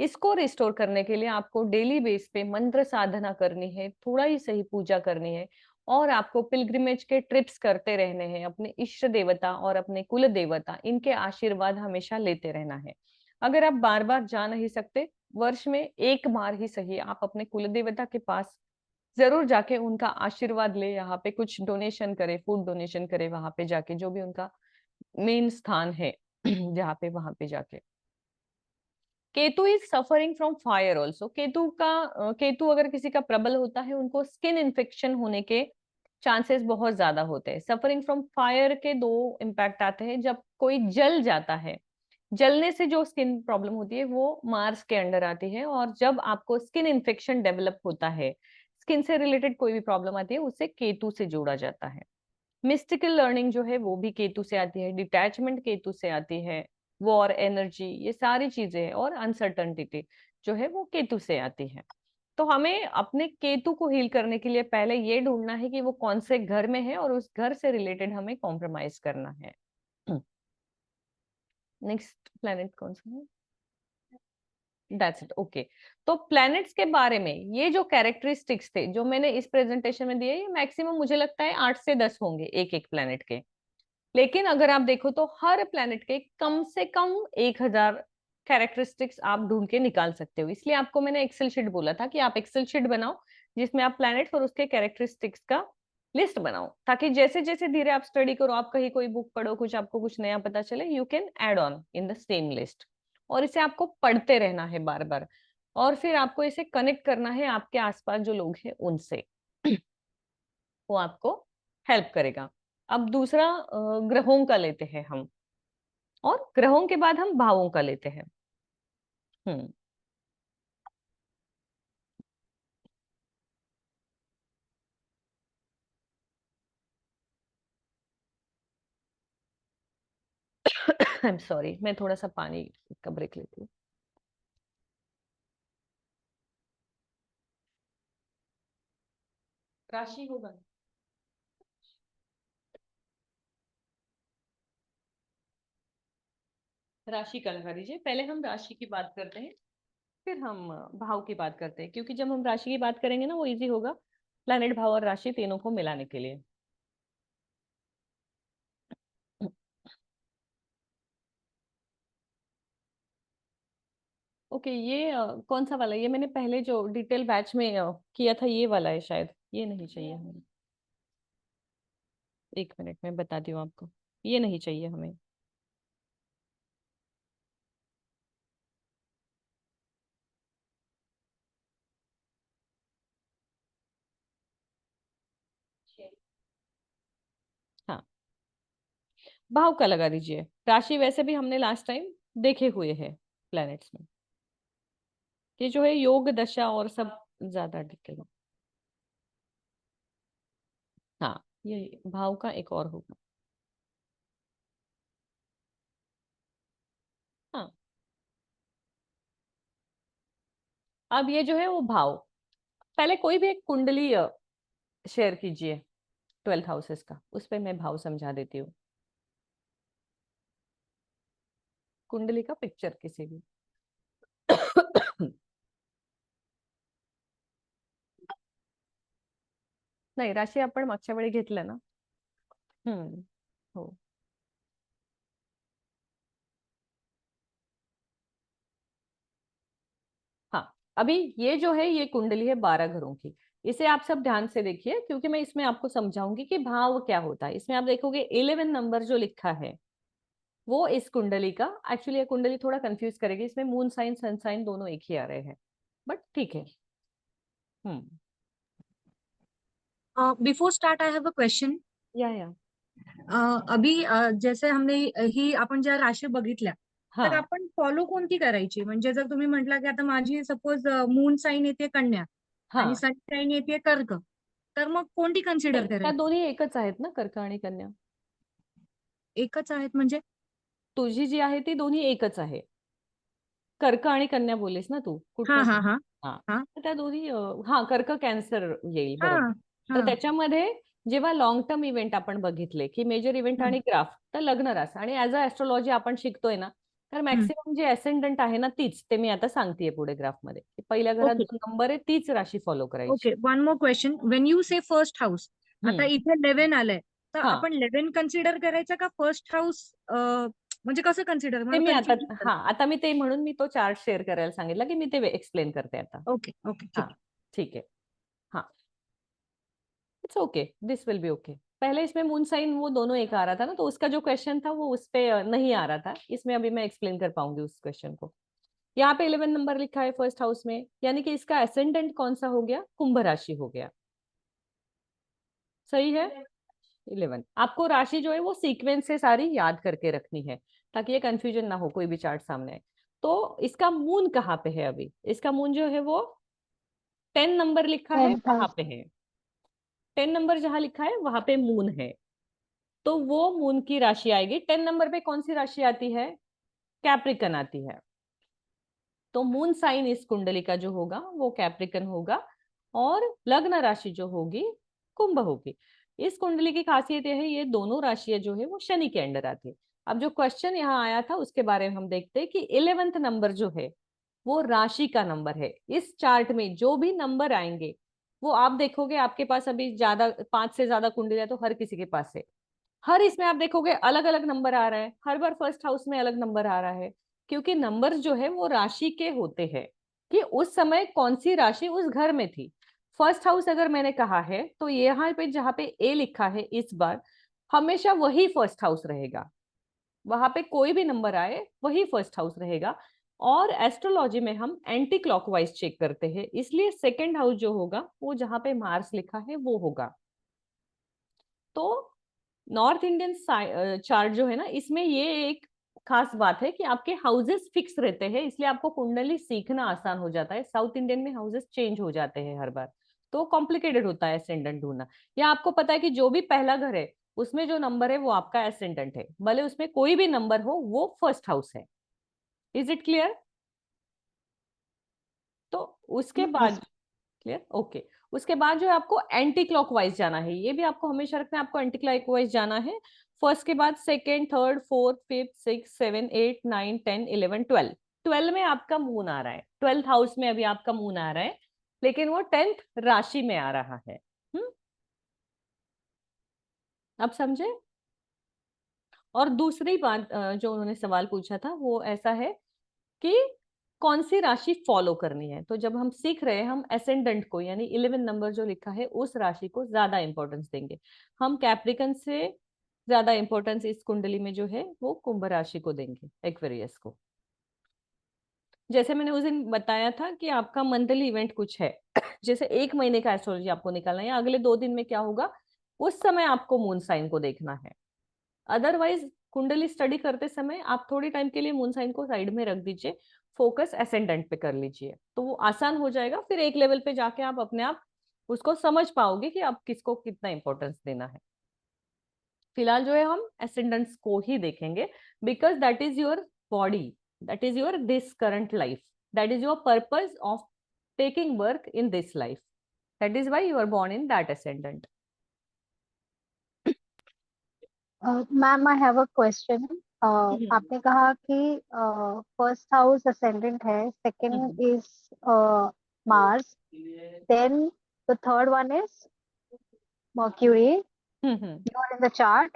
इसको रिस्टोर करने के लिए आपको डेली बेस पे मंत्र साधना करनी है, थोड़ा ही सही पूजा करनी है, और आपको पिलग्रिमेज के ट्रिप्स करते रहने हैं। अपने इष्ट देवता और अपने कुल देवता इनके आशीर्वाद हमेशा लेते रहना है। अगर आप बार बार जा नहीं सकते, वर्ष में एक बार ही सही आप अपने कुल देवता के पास जरूर जाके उनका आशीर्वाद ले। यहाँ पे कुछ डोनेशन करे, फूड डोनेशन करे, वहां पे जाके जो भी उनका मेन स्थान है जहाँ पे, वहां पे जाके। Ketu is suffering from fire also. Ketu अगर किसी का प्रबल होता है, उनको स्किन इन्फेक्शन होने के चांसेस बहुत ज्यादा होते हैं। सफरिंग फ्रॉम फायर के दो इम्पैक्ट आते हैं। जब कोई जल जाता है, जलने से जो स्किन प्रॉब्लम होती है वो मार्स के अंडर आती है। और जब आपको स्किन इन्फेक्शन डेवलप होता है, स्किन से रिलेटेड कोई भी प्रॉब्लम आती है, उसे केतु से जोड़ा जाता है। मिस्टिकल लर्निंग जो है वो भी केतु से आती है, डिटैचमेंट केतु से आती है, वॉर एनर्जी, ये सारी चीजें हैं, और अनसर्टनिटी जो है वो केतु से आती है। तो हमें अपने केतु को हील करने के लिए पहले ये ढूंढना है कि वो कौन से घर में है, और उस घर से रिलेटेड हमें कॉम्प्रोमाइज करना है। नेक्स्ट प्लेनेट कौन सा है? That's it, okay. तो प्लैनेट्स के बारे में ये जो कैरेक्टरिस्टिक्स थे जो मैंने इस प्रेजेंटेशन में दिए, ये मैक्सिमम मुझे लगता है 8 से 10 होंगे एक एक प्लैनेट के। लेकिन अगर आप देखो तो हर प्लैनेट के कम से कम 1000 कैरेक्टरिस्टिक्स आप ढूंढ के निकाल सकते हो। इसलिए आपको मैंने एक्सेल शीट बोला था कि आप एक्सेल शीट बनाओ जिसमें आप प्लैनेट्स और उसके कैरेक्टरिस्टिक्स का लिस्ट बनाओ, ताकि जैसे जैसे धीरे आप स्टडी करो, आप कहीं कोई बुक पढ़ो, कुछ आपको कुछ नया पता चले, you can add on in the same list. और इसे आपको पढ़ते रहना है बार बार, और फिर आपको इसे कनेक्ट करना है आपके आसपास जो लोग हैं उनसे। वो आपको हेल्प करेगा। अब दूसरा ग्रहों का लेते हैं हम, और ग्रहों के बाद हम भावों का लेते हैं। हम्म। आई एम सॉरी, मैं थोड़ा सा पानी का ब्रेक लेती हूँ। राशि होगा, राशि का लगा दीजिए। पहले हम राशि की बात करते हैं, फिर हम भाव की बात करते हैं, क्योंकि जब हम राशि की बात करेंगे ना वो इजी होगा प्लैनेट, भाव और राशि तीनों को मिलाने के लिए। ओके, ये कौन सा वाला? ये मैंने पहले जो डिटेल बैच में किया था ये वाला है शायद। ये नहीं चाहिए हमें, एक मिनट में बताती हूँ आपको। ये नहीं चाहिए हमें। हाँ, भाव का लगा दीजिए। राशि वैसे भी हमने लास्ट टाइम देखे हुए हैं प्लैनेट्स में। ये जो है योग दशा और सब ज्यादा डिटेल। हाँ, ये भाव का एक और होगा। हाँ, अब ये जो है वो भाव, पहले कोई भी एक कुंडली शेयर कीजिए 12 हाउसेस का, उस पे मैं भाव समझा देती हूँ। कुंडली का पिक्चर किसी भी नाही, राशी आपण मागच्या वेळी घेतल्या ना. हो. हाँ, अभी ये जो है ये कुंडली है 12 घरों की। इसे आप सब ध्यान से देखिए, क्योंकि मैं इसमें आपको समझाऊंगी कि भाव क्या होता है। इसमें आप देखोगे 11 नंबर जो लिखा है वो इस कुंडली का, एक्चुअली ये कुंडली थोड़ा कंफ्यूज करेगी, इसमें मून साइन सन साइन दोनों एक ही आ रहे हैं, बट ठीक है। Before start I have a question. या अभी जैसे हमने ही आपण ज्या राशी बघितल्या तर हाँ आपण फॉलो कोणती करायची? म्हणजे जर तुम्ही म्हटलं की आता माझी सपोज मून साइन येते कन्या आणि हाँ, सन साइन येते कर्क, तर मग कोणती कन्सिडर त्या करायची? दोन्ही एकच आहेत ना, कर्क आणि कन्या. एकच आहेत म्हणजे? तुझी जी आहे ती दोन्ही एकच आहे. कर्क आणि कन्या बोललीस ना तू, हा कुठलं हा पण. हा हा, हा तर त्या दोन्ही हा कर्क कॅन्सर येईल, हा बरोबर. तर हा त्याच्यामध्ये जेव्हा लॉंग टर्म इव्हेंट आपण बघितले की मेजर इव्हेंट आणि ग्राफ, तर लग्न रास आणि ऍज अ ऍस्ट्रोलॉजी आपण शिकतोय ना, तर मॅक्सिमम जे असेंडंट आहे ना तीच, ते मी आता सांगतेय पुढे ग्राफ मध्ये, की पहिल्या घरात ओके जो नंबर आहे तीच राशी फॉलो करायची. Okay. One more question. When you से फर्स्ट हाऊस, आता हम्म. इथे 11 आलंय, तर हा, आपण 11 कन्सिडर करायचं का फर्स्ट हाऊस? म्हणजे कसं कन्सिडर? ते मला मी आता, कन्फ्युजन झालं. हा आता मी ते म्हणून मी तो चार्ट शेअर करायला सांगितलं, की मी ते एक्सप्लेन करते आता. ओके ओके हा, ठीक आहे. ठीक है. हाँ, it's okay, this will be okay. पहले इसमें मून साइन वो दोनों एक आ रहा था ना, तो उसका जो क्वेश्चन था वो उस पे नहीं आ रहा था, इसमें अभी मैं एक्सप्लेन कर पाऊंगी उस क्वेश्चन को. यहाँ पे 11 नंबर लिखा है फर्स्ट हाउस में, यानी कि इसका असेंडेंट कौन सा हो गया, कुंभ राशि हो गया. सही है. 11, आपको राशि जो है वो सीक्वेंस से सारी याद करके रखनी है, ताकि ये कंफ्यूजन ना हो कोई भी चार्ट सामने आए. तो इसका मून कहाँ पे है? अभी इसका मून जो है वो 10 नंबर लिखा है, 10th वहां हाउस. पे है. 10 नंबर जहां लिखा है वहां पे मून है, तो वो मून की राशि आएगी. 10 नंबर पे कौन सी राशि आती है? कैप्रिकन आती है. तो मून साइन इस कुंडली का जो होगा वो कैप्रिकन होगा, और लग्न राशि जो होगी कुंभ होगी. इस कुंडली की खासियत यह है, ये दोनों राशियां जो है वो शनि के अंडर आती है. अब जो क्वेश्चन यहाँ आया था उसके बारे में हम देखते हैं कि 11th नंबर जो है वो राशि का नंबर है. इस चार्ट में जो भी नंबर आएंगे वो आप देखोगे, आपके पास अभी ज्यादा 5 से ज्यादा कुंडलियां तो हर किसी के पास है, हर इसमें आप देखोगे अलग अलग नंबर आ रहा है, हर बार फर्स्ट हाउस में अलग नंबर आ रहा है, क्योंकि नंबर जो है वो राशि के होते हैं, कि उस समय कौन सी राशि उस घर में थी. फर्स्ट हाउस अगर मैंने कहा है तो यहाँ पे जहाँ पे ए लिखा है इस बार, हमेशा वही फर्स्ट हाउस रहेगा, वहां पे कोई भी नंबर आए वही फर्स्ट हाउस रहेगा. और एस्ट्रोलॉजी में हम एंटी क्लॉकवाइज चेक करते हैं, इसलिए सेकेंड हाउस जो होगा वो जहां पे मार्स लिखा है वो होगा. तो नॉर्थ इंडियन चार्ट जो है ना, इसमें ये एक खास बात है कि आपके हाउसेस फिक्स रहते हैं, इसलिए आपको कुंडली सीखना आसान हो जाता है. साउथ इंडियन में हाउसेस चेंज हो जाते हैं हर बार, तो कॉम्प्लिकेटेड होता है एसेंडेंट ढूंढना. या आपको पता है कि जो भी पहला घर है उसमें जो नंबर है वो आपका एसेंडेंट है, भले उसमें कोई भी नंबर हो, वो फर्स्ट हाउस है. Is it clear? तो उसके बाद, क्लियर, ओके. उसके बाद जो है आपको एंटी क्लॉकवाइज जाना है, ये भी आपको हमेशा रखना है, आपको एंटी क्लॉकवाइज जाना है. फर्स्ट के बाद second, third, fourth, fifth, six, seven, 8, 9, 10, 11, 12. 12 में आपका मून आ रहा है, 12th हाउस में अभी आपका मून आ रहा है, लेकिन वो 10th राशि में आ रहा है. अब समझे? और दूसरी बात जो उन्होंने सवाल पूछा था वो ऐसा है कि कौन सी राशि फॉलो करनी है. तो जब हम सीख रहे हैं, हम एसेंडेंट को, यानी 11 नंबर जो लिखा है उस राशि को ज्यादा इंपॉर्टेंस देंगे. हम कैप्रिकन से ज्यादा इंपॉर्टेंस इस कुंडली में जो है वो कुंभ राशि को देंगे, एक्वेरियस को. जैसे मैंने उस दिन बताया था कि आपका मंथली इवेंट कुछ है, जैसे एक महीने का एस्ट्रोलॉजी आपको निकालना है, या अगले 2 दिन में क्या होगा उस समय आपको मून साइन को देखना है. अदरवाइज कुंडली स्टडी करते समय आप थोड़ी टाइम के लिए मून साइन को साइड में रख दीजिए, फोकस एसेंडेंट पे कर लीजिए, तो वो आसान हो जाएगा. फिर एक लेवल पे जाके आप अपने आप उसको समझ पाओगे कि आप किसको कितना इंपॉर्टेंस देना है. फिलहाल जो है हम एसेंडेंट्स को ही देखेंगे, because that is your body, that is your this current life, that is your purpose of taking work in this life. That is why you are born in that ascendant. Ma'am I have a question. आपने कहा कि first house ascendant है, second is Mars, then the third one is Mercury. You are in the chart,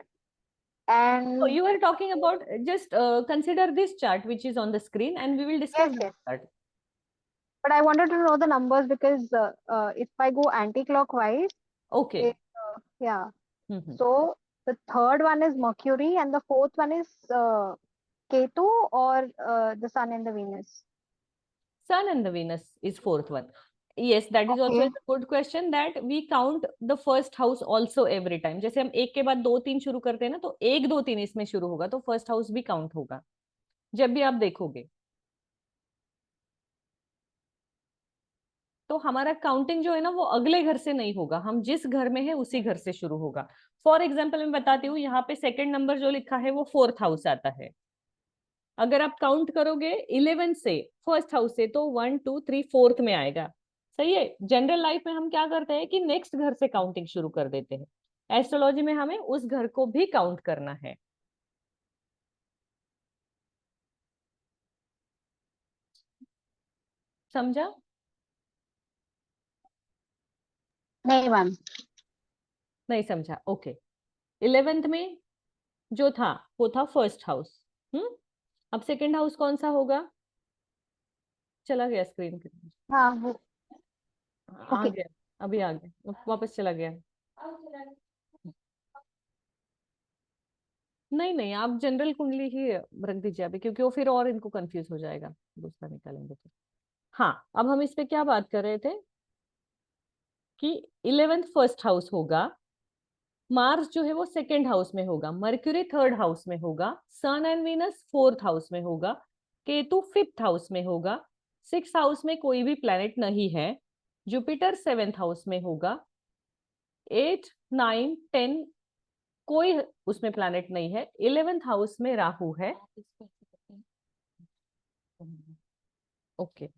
and So you are talking about, just consider this chart which is on the screen and we will discuss yes, that yes. chart. But I wanted to know the numbers because if I go anti-clockwise, Okay. yeah. So the third one is Mercury and the fourth one is Ketu, or the Sun and the Venus. Sun and the Venus is fourth one. Yes, that is also a good question, that we count the first house also every time. जैसे हम एक के बाद दो तीन शुरू करते हैं ना, तो एक दो तीन इसमें शुरू होगा, तो फर्स्ट हाउस भी काउंट होगा जब भी आप देखोगे. तो हमारा काउंटिंग जो है ना, वो अगले घर से नहीं होगा, हम जिस घर में है उसी घर से शुरू होगा. फॉर एग्जाम्पल मैं बताती हूँ, यहाँ पे सेकंड नंबर जो लिखा है वो फोर्थ हाउस आता है. अगर आप काउंट करोगे 11 से, फर्स्ट हाउस से, तो 1 2 3 फोर्थ में आएगा. सही है. जनरल लाइफ में हम क्या करते हैं कि नेक्स्ट घर से काउंटिंग शुरू कर देते हैं. एस्ट्रोलॉजी में हमें उस घर को भी काउंट करना है. समझा? नहीं मैम. नहीं समझा. ओके. 11th में जो था वो था फर्स्ट हाउस. अब सेकंड हाउस कौन सा होगा? चला गया स्क्रीन पे. हाँ वो आ गया. अभी आ गया, वापस चला गया. नहीं नहीं, आप जनरल कुंडली ही रख दीजिए अभी, क्योंकि वो फिर और इनको कंफ्यूज हो जाएगा दूसरा निकालेंगे तो. हाँ, अब हम इस पे क्या बात कर रहे थे कि 11th फर्स्ट हाउस होगा, मार्स जो है वो सेकंड हाउस में होगा, मर्क्यूरी थर्ड हाउस में होगा, सन एंड वीनस फोर्थ हाउस में होगा, केतु फिफ्थ हाउस में होगा, सिक्स हाउस में कोई भी प्लैनेट नहीं है, जुपिटर सेवेंथ हाउस में होगा, 8 9 10 कोई उसमें प्लैनेट नहीं है, 11th हाउस में राहु है. ओके,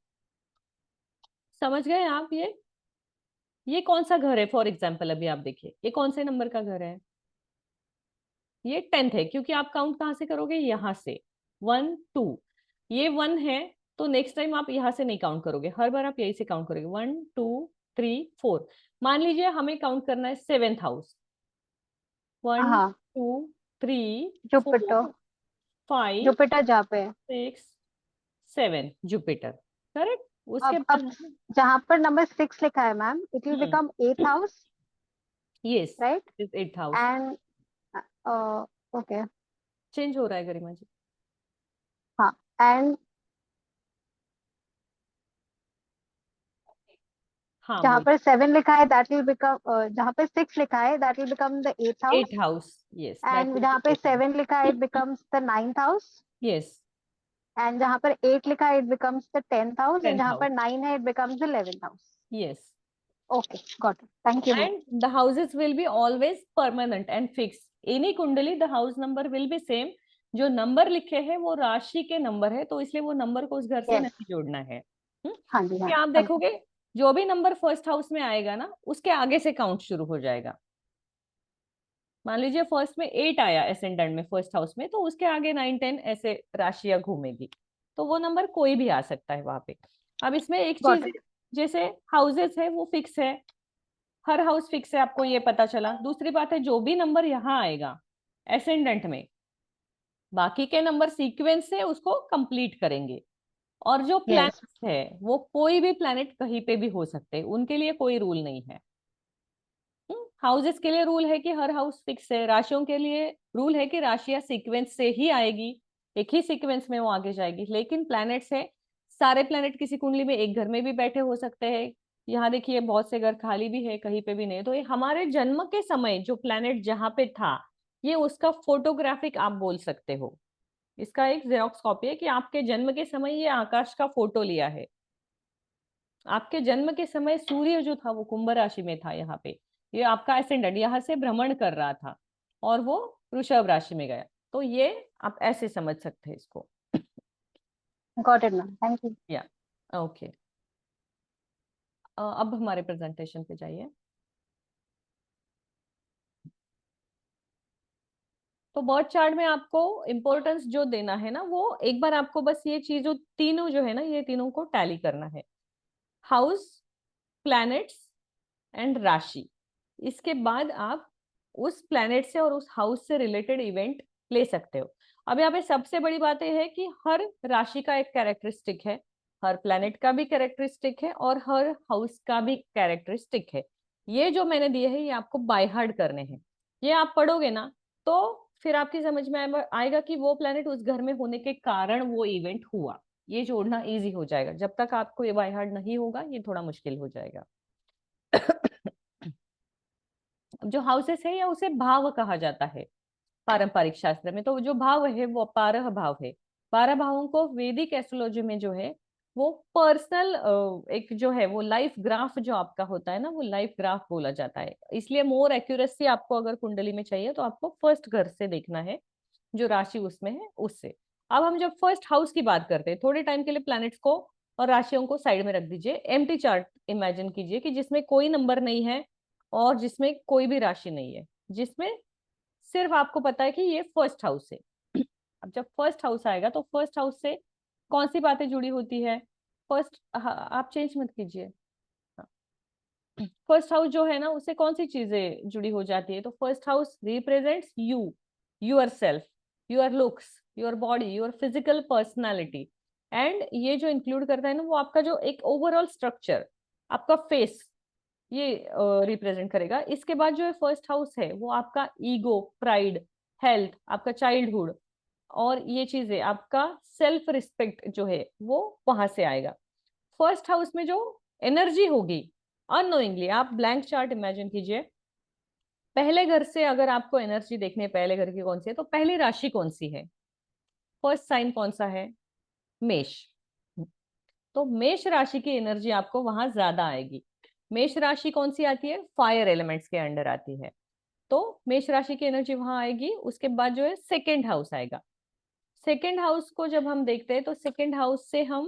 समझ गए आप? ये कौन सा घर है? फॉर एग्जाम्पल अभी आप देखिए, ये कौन से नंबर का घर है? ये 10th है, क्योंकि आप काउंट कहाँ से करोगे? यहाँ से 1 2. ये 1 है, तो नेक्स्ट टाइम आप यहाँ से नहीं काउंट करोगे, हर बार आप यही से काउंट करोगे. 1 2 3 4. मान लीजिए हमें काउंट करना है सेवेंथ हाउस. 1 हाँ 2 3 जुपिटर. 4 5 जुपिटर जहाँ पे है. 6 7. जुपिटर. करेक्ट. उसके अब बाद जहाँ पर नंबर 6 लिखा है ma'am, it will become 8th house. Yes, right. Is 8th house. And okay. Change हो रहा है गरिमा जी. हाँ. एंड हाँ, जहाँ पर 7 लिखा है दैट विल बिकम, जहाँ पे 6 लिखा है that will become the 8th house. 8th house. Yes, and जहाँ पे 7 लिखा है it becomes the 9th house. Yes, and जहाँ पर 8 लिखा है it becomes the 10th house. And 10th जहाँ पर हाउस. 9 है it becomes the 11th house. Yes. Okay, got it. Thank you, ma'am. And the houses will be always permanent and fixed. Any कुंडली the house number will be same. जो number लिखे हैं वो राशि के नंबर है, तो इसलिए वो नंबर को उस घर से Yes. नहीं जोड़ना है. हाँ जी. कि आप देखोगे जो भी नंबर फर्स्ट हाउस में आएगा ना, उसके आगे से काउंट शुरू हो जाएगा. मान लीजिए फर्स्ट में 8 आया एसेंडेंट में फर्स्ट हाउस में, तो उसके आगे 9 10 ऐसे राशियां घूमेगी, तो वो नंबर कोई भी आ सकता है वहां पे. अब इसमें एक Got चीज, it. जैसे हाउसेस है वो फिक्स है, हर हाउस फिक्स है, आपको ये पता चला. दूसरी बात है, जो भी नंबर यहाँ आएगा एसेंडेंट में, बाकी के नंबर सीक्वेंस से उसको कंप्लीट करेंगे. और जो Yes. प्लैनेट्स है वो कोई भी प्लैनेट कहीं पे भी हो सकते हैं, उनके लिए कोई रूल नहीं है. हाउसेस के लिए रूल है कि हर हाउस फिक्स है. राशियों के लिए रूल है कि राशियां सीक्वेंस से ही आएगी, एक ही सीक्वेंस में वो आगे जाएगी. लेकिन प्लैनेट्स है, सारे प्लैनेट किसी कुंडली में एक घर में भी बैठे हो सकते हैं. यहाँ देखिए बहुत से घर खाली भी है, कहीं पे भी नहीं. तो ये हमारे जन्म के समय जो प्लैनेट जहाँ पे था, ये उसका फोटोग्राफिक आप बोल सकते हो. इसका एक जेरोक्स कॉपी है कि आपके जन्म के समय ये आकाश का फोटो लिया है. आपके जन्म के समय सूर्य जो था वो कुंभ राशि में था, यहाँ पे ये आपका एसेंडेंट यहाँ से भ्रमण कर रहा था और वो वृषभ राशि में गया. तो ये आप ऐसे समझ सकते हैं इसको. Got it, ma'am. Thank you. या ओके. अब हमारे प्रेजेंटेशन पे जाइए। तो बर्थ चार्ट में आपको इम्पोर्टेंस जो देना है ना, वो एक बार आपको बस ये चीजों तीनों जो है ना, ये तीनों को टैली करना है। हाउस, प्लैनेट्स एंड राशि। इसके बाद आप उस प्लैनेट से और उस हाउस से रिलेटेड इवेंट ले सकते हो। अब यहाँ पे सबसे बड़ी बात यह है कि हर राशि का एक कैरेक्टरिस्टिक है, हर प्लैनेट का भी कैरेक्टरिस्टिक है और हर हाउस का भी कैरेक्टरिस्टिक है। ये जो मैंने दिए हैं ये आपको बाय हार्ट करने हैं। ये आप पढ़ोगे ना तो फिर आपकी समझ में आएगा कि वो प्लैनेट उस घर में होने के कारण वो इवेंट हुआ। ये जोड़ना इजी हो जाएगा। जब तक आपको ये बाय हार्ट नहीं होगा ये थोड़ा मुश्किल हो जाएगा। जो हाउसेस है या उसे भाव कहा जाता है पारंपरिक शास्त्र में। तो जो भाव है वो 12 भाव है। 12 भावों को वैदिक एस्ट्रोलॉजी में जो है वो पर्सनल एक जो है वो लाइफ ग्राफ जो आपका होता है ना, वो लाइफ ग्राफ बोला जाता है। इसलिए मोर एक्यूरेसी आपको अगर कुंडली में चाहिए तो आपको फर्स्ट घर से देखना है, जो राशि उसमें है उससे। अब हम जब फर्स्ट हाउस की बात करते हैं, थोड़े टाइम के लिए प्लैनेट्स को और राशियों को साइड में रख दीजिए। एम्प्टी चार्ट इमेजिन कीजिए कि जिसमें कोई नंबर नहीं है और जिसमें कोई भी राशि नहीं है, जिसमें सिर्फ आपको पता है कि ये फर्स्ट हाउस है। अब जब फर्स्ट हाउस आएगा तो फर्स्ट हाउस से कौन सी बातें जुड़ी होती है? फर्स्ट, आप चेंज मत कीजिए। फर्स्ट हाउस जो है ना उससे कौन सी चीजें जुड़ी हो जाती है? तो first house represents you, your self, your looks, your body, your physical personality. And ये जो इंक्लूड करता है ना वो आपका जो एक ओवरऑल स्ट्रक्चर, आपका फेस, ये रिप्रेजेंट करेगा। इसके बाद जो है फर्स्ट हाउस है वो आपका ईगो, प्राइड, हेल्थ, आपका चाइल्डहुड और ये चीजें, आपका सेल्फ रिस्पेक्ट जो है वो वहां से आएगा। फर्स्ट हाउस में जो एनर्जी होगी अननोइंगली, आप ब्लैंक चार्ट इमेजिन कीजिए। पहले घर से अगर आपको एनर्जी देखनी है पहले घर की कौन सी है, तो पहली राशि कौन सी है, फर्स्ट साइन कौन सा है? मेष। तो मेष राशि की एनर्जी आपको वहां ज्यादा आएगी। मेष राशि कौन सी आती है? फायर एलिमेंट्स के अंडर आती है। तो मेष राशि की एनर्जी वहां आएगी। उसके बाद जो है सेकेंड हाउस आएगा। सेकेंड हाउस को जब हम देखते हैं तो सेकेंड हाउस से हम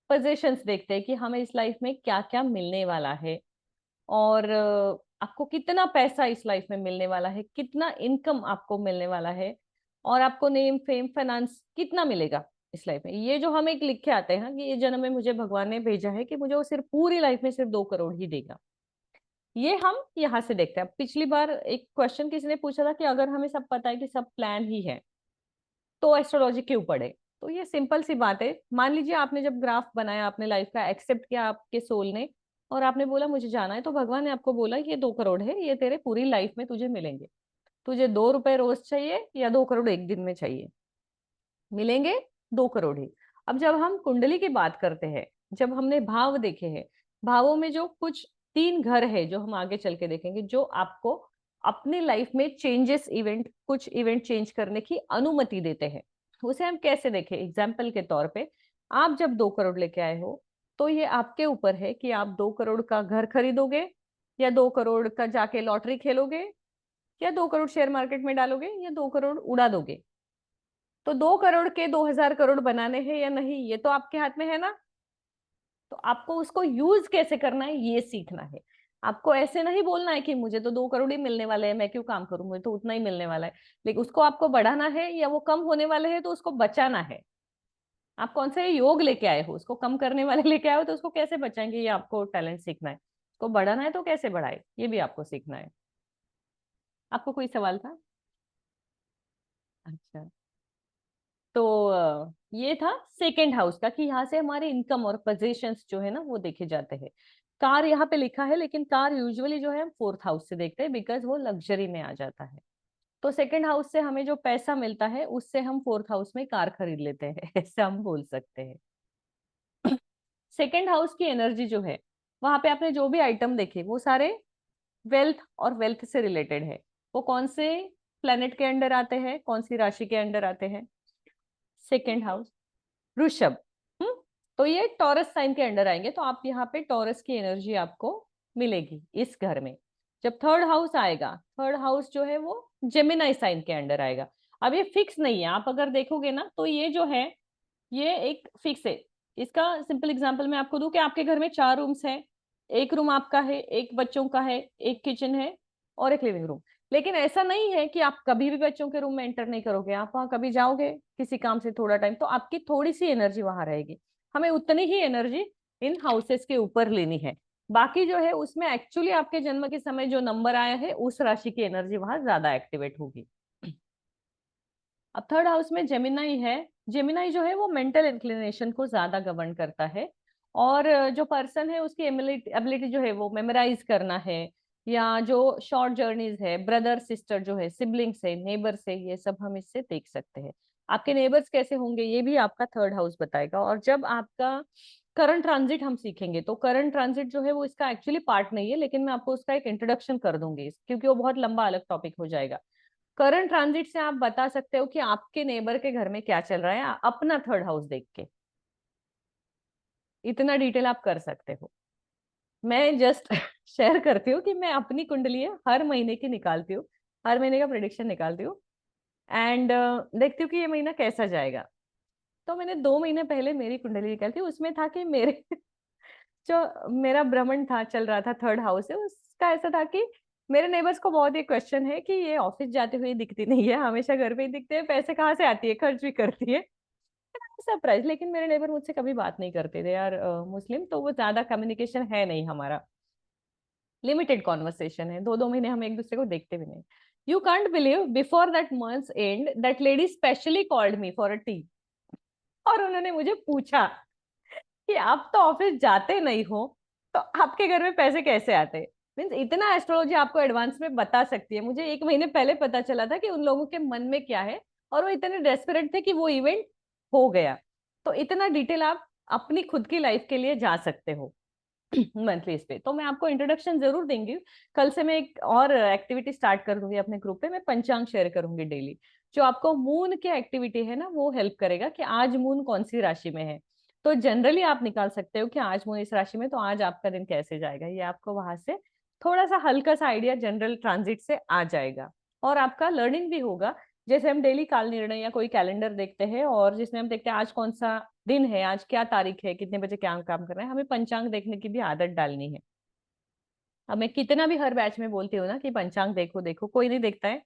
पोजीशंस देखते हैं कि हमें इस लाइफ में क्या क्या मिलने वाला है, और आपको कितना पैसा इस लाइफ में मिलने वाला है, कितना इनकम आपको मिलने वाला है, और आपको नेम, फेम, फाइनेंस कितना मिलेगा इस लाइफ में। ये जो हम एक लिख के आते हैं कि ये जन्म में मुझे भगवान ने भेजा है कि मुझे वो सिर्फ पूरी लाइफ में सिर्फ 2 करोड़ ही देगा, ये हम यहाँ से देखते हैं। पिछली बार एक क्वेश्चन किसी ने पूछा था कि अगर हमें सब पता है कि सब प्लान ही है तो एस्ट्रोलॉजी क्यों पढ़े? तो ये सिंपल सी बात है। मान लीजिए आपने जब ग्राफ बनाया अपने लाइफ का, एक्सेप्ट किया आपके सोल ने, और आपने बोला मुझे जाना है, तो भगवान ने आपको बोला ये 2 करोड़ है, ये तेरे पूरी लाइफ में तुझे मिलेंगे। तुझे 2 रुपए रोज चाहिए या 2 करोड़ एक दिन में चाहिए? मिलेंगे 2 करोड़ ही। अब जब हम कुंडली की बात करते हैं, जब हमने भाव देखे हैं, भावों में जो कुछ 3 घर है जो हम आगे चल के देखेंगे, जो आपको अपनी लाइफ में चेंजेस, इवेंट, कुछ इवेंट चेंज करने की अनुमति देते हैं। उसे हम कैसे देखें? एग्जाम्पल के तौर पे, आप जब 2 करोड़ लेके आए हो तो ये आपके ऊपर है कि आप 2 करोड़ का घर खरीदोगे, या 2 करोड़ का जाके लॉटरी खेलोगे, या 2 करोड़ शेयर मार्केट में डालोगे, या 2 करोड़ उड़ा दोगे। तो 2 करोड़ के 2000 करोड़ बनाने हैं या नहीं, ये तो आपके हाथ में है ना। तो आपको उसको यूज कैसे करना है ये सीखना है। आपको ऐसे नहीं बोलना है कि मुझे तो 2 करोड़ ही मिलने वाले हैं, मैं क्यों काम करूं, मुझे तो उतना ही मिलने वाला है। लेकिन उसको आपको बढ़ाना है, या वो कम होने वाले हैं तो उसको बचाना है। आप कौन से योग लेके आए हो, उसको कम करने वाले लेके आए हो तो उसको कैसे बचाएंगे, ये आपको टैलेंट सीखना है। उसको बढ़ाना है तो कैसे बढ़ाए, ये भी आपको सीखना है। आपको कोई सवाल था? अच्छा, तो ये था सेकेंड हाउस का, कि यहाँ से हमारे इनकम और पोजीशंस जो है ना वो देखे जाते हैं। कार यहाँ पे लिखा है, लेकिन कार यूजुअली जो है हम फोर्थ हाउस से देखते हैं, बिकॉज वो लग्जरी में आ जाता है। तो सेकेंड हाउस से हमें जो पैसा मिलता है उससे हम फोर्थ हाउस में कार खरीद लेते हैं ऐसे हम बोल सकते हैं। सेकेंड हाउस की एनर्जी जो है, वहां पे आपने जो भी आइटम देखे वो सारे वेल्थ और वेल्थ से रिलेटेड है। वो कौन से प्लेनेट के अंडर आते हैं, कौन सी राशि के अंडर आते हैं? सेकेंड हाउस वृषभ। तो ये टॉरस साइन के अंडर आएंगे। तो आप यहाँ पे टॉरस की एनर्जी आपको मिलेगी इस घर में। जब थर्ड हाउस आएगा, थर्ड हाउस जो है वो जेमिनाई साइन के अंडर आएगा। अब ये फिक्स नहीं है, आप अगर देखोगे ना तो ये जो है ये एक फिक्स है। इसका सिंपल एग्जांपल मैं आपको दूं कि आपके घर में 4 रूम्स है, एक रूम आपका है, एक बच्चों का है, एक किचन है और एक लिविंग रूम। लेकिन ऐसा नहीं है कि आप कभी भी बच्चों के रूम में एंटर नहीं करोगे, आप वहां कभी जाओगे किसी काम से थोड़ा टाइम, तो आपकी थोड़ी सी एनर्जी वहां रहेगी। हमें उतनी ही एनर्जी इन हाउसेस के ऊपर लेनी है। बाकी जो है उसमें एक्चुअली आपके जन्म के समय जो नंबर आया है उस राशि की एनर्जी वहां ज्यादा एक्टिवेट होगी। अब थर्ड हाउस में जेमिनाई है। जेमिनाई जो है वो मेंटल इंक्लिनेशन को ज्यादा गवर्न करता है, और जो पर्सन है उसकी एबिलिटी जो है वो मेमोराइज करना है, या जो शॉर्ट जर्नीज है, ब्रदर सिस्टर जो है, सिबलिंग्स है, नेबर्स है, ये सब हम इससे देख सकते हैं। आपके नेबर्स कैसे होंगे ये भी आपका थर्ड हाउस बताएगा। और जब आपका करंट ट्रांजिट हम सीखेंगे, तो करंट ट्रांजिट जो है वो इसका एक्चुअली पार्ट नहीं है, लेकिन मैं आपको उसका एक इंट्रोडक्शन कर दूंगी क्योंकि वो बहुत लंबा अलग टॉपिक हो जाएगा। करंट ट्रांजिट से आप बता सकते हो कि आपके नेबर के घर में क्या चल रहा है अपना थर्ड हाउस देख के, इतना डिटेल आप कर सकते हो। मैं जस्ट शेयर करती हूँ कि मैं अपनी कुंडली हर महीने की निकालती हूँ, हर महीने का प्रेडिक्शन निकालती हूँ, एंड देखती हूँ कि ये महीना कैसा जाएगा। तो मैंने 2 महीने पहले मेरी कुंडली निकाली थी, उसमें था कि मेरे जो मेरा भ्रमण था चल रहा था थर्ड हाउस है उसका, ऐसा था कि मेरे नेबर्स को बहुत ही क्वेश्चन है कि ये ऑफिस जाते हुए दिखती नहीं है, हमेशा घर पे ही दिखते हैं, पैसे कहाँ से आती है, खर्च भी करती है। सरप्राइज, लेकिन मेरे नेबर मुझसे कभी बात नहीं करते थे यार, मुस्लिम, तो वो ज्यादा कम्युनिकेशन है नहीं हमारा, लिमिटेड कॉन्वर्सेशन है, 2-2 महीने हम एक दूसरे को देखते भी नहीं। You can't believe before that months and that lady specially called me for a T, और उन्होंने मुझे पूछा कि आप तो ऑफिस जाते नहीं हो, तो आपके घर में पैसे कैसे आते। मीन्स इतना एस्ट्रोलॉजी आपको एडवांस में बता सकती है। मुझे 1 महीने पहले पता चला था कि उन लोगों के मन में क्या है, और वो इतने डेस्परेट थे कि वो इवेंट हो गया। तो इतना डिटेल आप अपनी खुद की लाइफ के लिए जा सकते हो मंथली इस पे। तो मैं आपको इंट्रोडक्शन जरूर देंगी। कल से मैं एक और एक्टिविटी स्टार्ट कर दूंगी अपने ग्रुप पे, मैं पंचांग शेयर करूंगी डेली, जो आपको मून की एक्टिविटी है ना वो हेल्प करेगा कि आज मून कौन सी राशि में है। तो जनरली आप निकाल सकते हो कि आज मून इस राशि में, तो आज आपका दिन कैसे जाएगा, ये आपको वहां से थोड़ा सा हल्का सा आइडिया जनरल ट्रांजिट से आ जाएगा। और आपका लर्निंग भी होगा। जैसे हम डेली काल निर्णय या कोई कैलेंडर देखते हैं, और जिसमें हम देखते हैं आज कौन सा दिन है, आज क्या तारीख है, कितने बजे क्या काम कर रहे हैं, हमें पंचांग देखने की भी आदत डालनी है। अब मैं कितना भी हर बैच में बोलती हूँ ना कि पंचांग देखो देखो, कोई नहीं देखता है,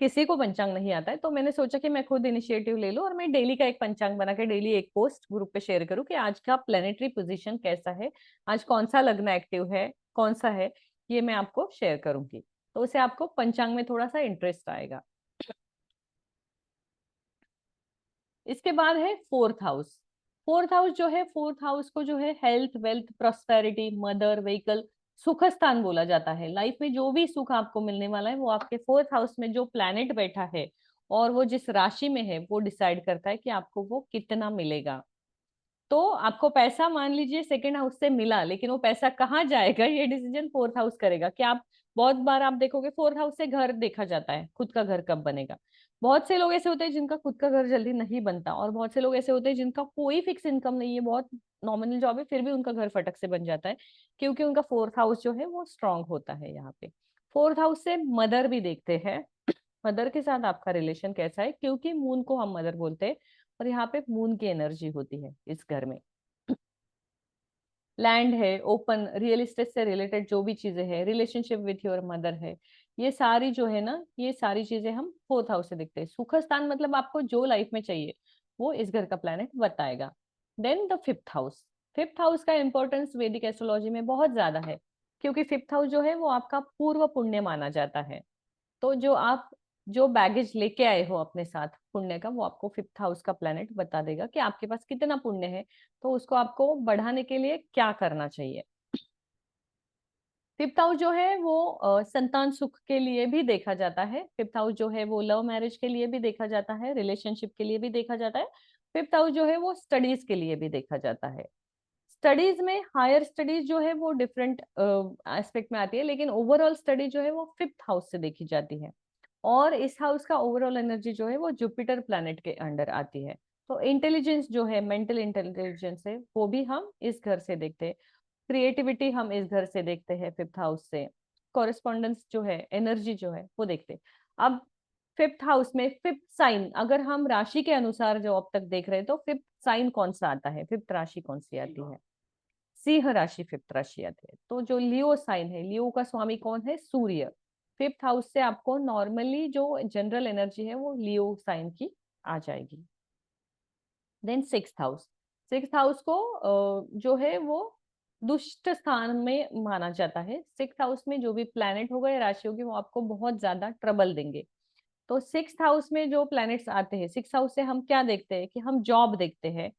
किसी को पंचांग नहीं आता है। तो मैंने सोचा कि मैं खुद इनिशिएटिव ले लूं, और मैं डेली का एक पंचांग बना के डेली एक पोस्ट ग्रुप पे शेयर करूं कि आज का प्लेनेटरी पोजीशन कैसा है, आज कौन सा लग्न एक्टिव है, कौन सा है, ये मैं आपको शेयर करूंगी। तो उससे आपको पंचांग में थोड़ा सा इंटरेस्ट आएगा। इसके बाद है फोर्थ हाउस। फोर्थ हाउस जो है, फोर्थ हाउस को जो है health, wealth, prosperity, mother, vehicle, सुख स्थान बोला जाता है। लाइफ में जो भी सुख आपको मिलने वाला है वो आपके फोर्थ हाउस में जो प्लैनेट बैठा है और वो जिस राशि में है वो डिसाइड करता है कि आपको वो कितना मिलेगा। तो आपको पैसा मान लीजिए सेकंड हाउस से मिला, लेकिन वो पैसा कहाँ जाएगा ये डिसीजन फोर्थ हाउस करेगा। कि आप बहुत बार आप देखोगे फोर्थ हाउस से घर देखा जाता है, खुद का घर कब बनेगा। बहुत से लोग ऐसे होते हैं जिनका खुद का घर जल्दी नहीं बनता, और बहुत से लोग ऐसे होते हैं जिनका कोई फिक्स इनकम नहीं है, बहुत नॉमिनल जॉब है, फिर भी उनका घर फटक से बन जाता है, क्योंकि उनका फोर्थ हाउस जो है वो स्ट्रांग होता है। यहाँ पे फोर्थ हाउस से मदर भी देखते हैं, मदर के साथ आपका रिलेशन कैसा है, क्योंकि मून को हम मदर बोलते हैं, और यहाँ पे मून की एनर्जी होती है इस घर में। लैंड है, ओपन रियल एस्टेट से रिलेटेड जो भी चीजें हैं, रिलेशनशिप विथ योर मदर है, ये सारी जो है ना, ये सारी चीजें हम फोर्थ हाउस से देखते हैं। सुख स्थान मतलब आपको जो लाइफ में चाहिए वो इस घर का प्लैनेट बताएगा। Then the fifth house. Fifth house का इंपॉर्टेंस वैदिक एस्ट्रोलॉजी में बहुत ज्यादा है, क्योंकि फिफ्थ हाउस जो है वो आपका पूर्व पुण्य माना जाता है। तो जो आप जो बैगेज लेके आए हो अपने साथ पुण्य का, वो आपको फिफ्थ हाउस का प्लेनेट बता देगा कि आपके पास कितना पुण्य है, तो उसको आपको बढ़ाने के लिए क्या करना चाहिए। फिफ्थ हाउस जो है वो संतान सुख के लिए भी देखा जाता है। फिफ्थ हाउस जो है वो लव मैरिज के लिए भी देखा जाता है, रिलेशनशिप के लिए भी देखा जाता है। फिफ्थ हाउस जो है वो स्टडीज के लिए भी देखा जाता है। स्टडीज में हायर स्टडीज जो है वो डिफरेंट एस्पेक्ट में आती है, लेकिन ओवरऑल स्टडी जो है वो फिफ्थ हाउस से देखी जाती है। और इस हाउस का ओवरऑल एनर्जी जो है वो जुपिटर प्लैनेट के अंडर आती है। तो इंटेलिजेंस जो है, मेंटल इंटेलिजेंस है, वो भी हम इस घर से देखते हैं। क्रिएटिविटी हम इस घर से देखते हैं फिफ्थ हाउस से। कॉरेस्पॉन्डेंस जो है, एनर्जी जो है वो देखते हैं। अब फिफ्थ हाउस में फिफ्थ साइन, अगर हम राशि के अनुसार जो अब तक देख रहे हैं, तो फिफ्थ साइन कौन सा आता है, फिफ्थ राशि कौन सी आती है। सिंह राशि 5th राशि आती है। तो जो लियो साइन है, लियो का स्वामी कौन है? सूर्य। 5th हाउस से आपको नॉर्मली जो जनरल एनर्जी है वो लियो साइन की आ जाएगी। Then 6th house, 6th house को जो है वो दुष्ट स्थान में माना जाता है। 6th हाउस में जो भी प्लैनेट होगा या राशि होगी वो आपको बहुत ज्यादा ट्रबल देंगे। तो 6th हाउस में जो प्लैनेट्स आते हैं, 6th हाउस से हम क्या देखते हैं कि हम जॉब देखते हैं।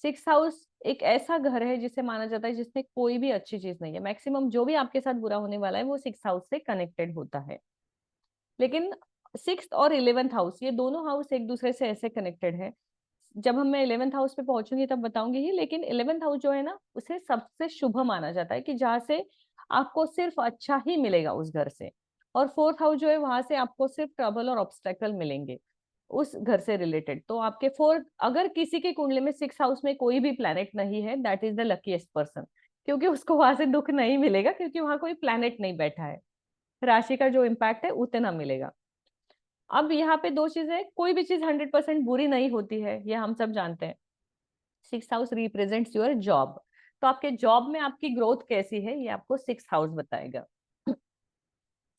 6th हाउस एक ऐसा घर है जिसे माना जाता है जिसमें कोई भी अच्छी चीज नहीं है। मैक्सिमम जो भी आपके साथ बुरा होने वाला है वो 6th हाउस से कनेक्टेड होता है। लेकिन 6th और 11th हाउस, ये दोनों हाउस एक दूसरे से ऐसे कनेक्टेड है। जब हम मैं 11th हाउस पे पहुंचूंगी तब बताऊंगी ही, लेकिन 11th हाउस जो है ना उसे सबसे शुभ माना जाता है कि जहाँ से आपको सिर्फ अच्छा ही मिलेगा उस घर से। और 4th हाउस जो है वहां से आपको सिर्फ ट्रबल और ऑब्स्टेकल मिलेंगे उस घर से रिलेटेड। तो आपके 4th, अगर किसी की कुंडली में 6th हाउस में कोई भी प्लैनेट नहीं है, that is the luckiest person, क्योंकि उसको वहां से दुख नहीं मिलेगा, क्योंकि वहां कोई प्लैनेट नहीं बैठा है। राशि का जो इम्पैक्ट है उतना मिलेगा। अब यहाँ पे दो चीजें, कोई भी चीज 100% बुरी नहीं होती है, ये हम सब जानते हैं। 6th house represents your job. तो आपके जॉब में आपकी ग्रोथ कैसी है ये आपको 6th हाउस बताएगा।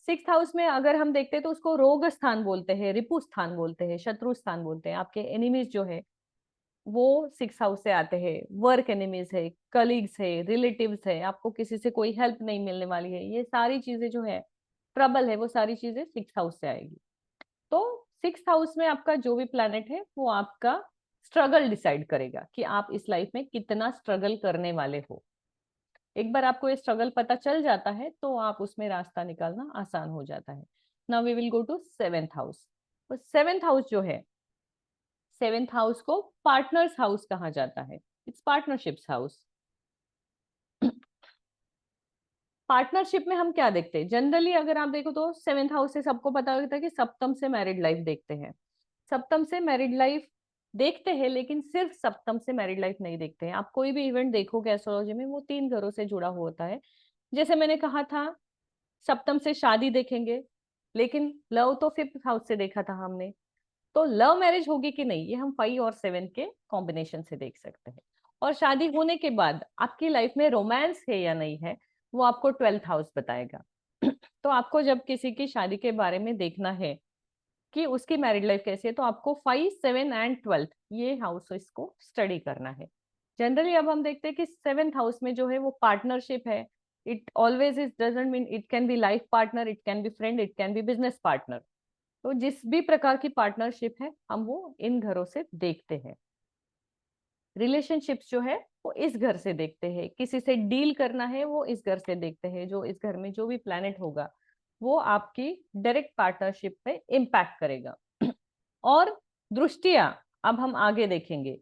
6th हाउस में अगर हम देखते हैं तो उसको रोग स्थान बोलते हैं, रिपु स्थान बोलते हैं, शत्रु स्थान बोलते हैं। आपके एनिमीज जो है वो 6th हाउस से आते हैं। वर्क एनिमीज है, कलीग्स है, रिलेटिव्स है, आपको किसी से कोई हेल्प नहीं मिलने वाली है, ये सारी चीजें जो है ट्रबल है, वो सारी चीजें 6th हाउस से आएगी। तो 6th हाउस में आपका जो भी प्लैनेट है वो आपका स्ट्रगल डिसाइड करेगा कि आप इस लाइफ में कितना स्ट्रगल करने वाले हो। एक बार आपको ये स्ट्रगल पता चल जाता है तो आप उसमें रास्ता निकालना आसान हो जाता है। Now we will go to 7th house. तो 7th हाउस जो है, 7th हाउस को पार्टनर्स हाउस कहा जाता है। It's partnerships house. पार्टनरशिप में हम क्या देखते हैं जनरली, अगर आप देखो तो 7th हाउस से सबको पता होता है कि सप्तम से मैरिड लाइफ देखते हैं। सप्तम से मैरिड लाइफ देखते हैं, लेकिन सिर्फ सप्तम से मैरिड लाइफ नहीं देखते हैं। आप कोई भी इवेंट देखोगे एस्ट्रोलॉजी में वो 3 घरों से जुड़ा हुआ होता है। जैसे मैंने कहा था, सप्तम से शादी देखेंगे, लेकिन लव तो 5th हाउस से देखा था हमने। तो लव मैरिज होगी कि नहीं ये हम 5 और 7 के कॉम्बिनेशन से देख सकते हैं। और शादी होने के बाद आपकी लाइफ में रोमांस है या नहीं है वो आपको 12th हाउस बताएगा। तो आपको जब किसी की शादी के बारे में देखना है कि उसकी मैरिड लाइफ कैसी है, तो आपको 5, 7 एंड 12th ये हाउस इसको स्टडी करना है। जनरली अब हम देखते हैं कि 7th हाउस में जो है वो पार्टनरशिप है। It always is doesn't mean it can B life partner, it can be friend, it can B business partner. तो जिस भी प्रकार की पार्टनरशिप है हम वो इन घरों से देखते हैं। रिलेशनशिप्स जो है वो इस घर से देखते हैं। किसी से डील करना है वो इस घर से देखते हैं। जो इस घर में जो भी प्लैनेट होगा वो आपकी डायरेक्ट पार्टनरशिप पे इम्पैक्ट करेगा। और दृष्टियां, अब हम आगे देखेंगे।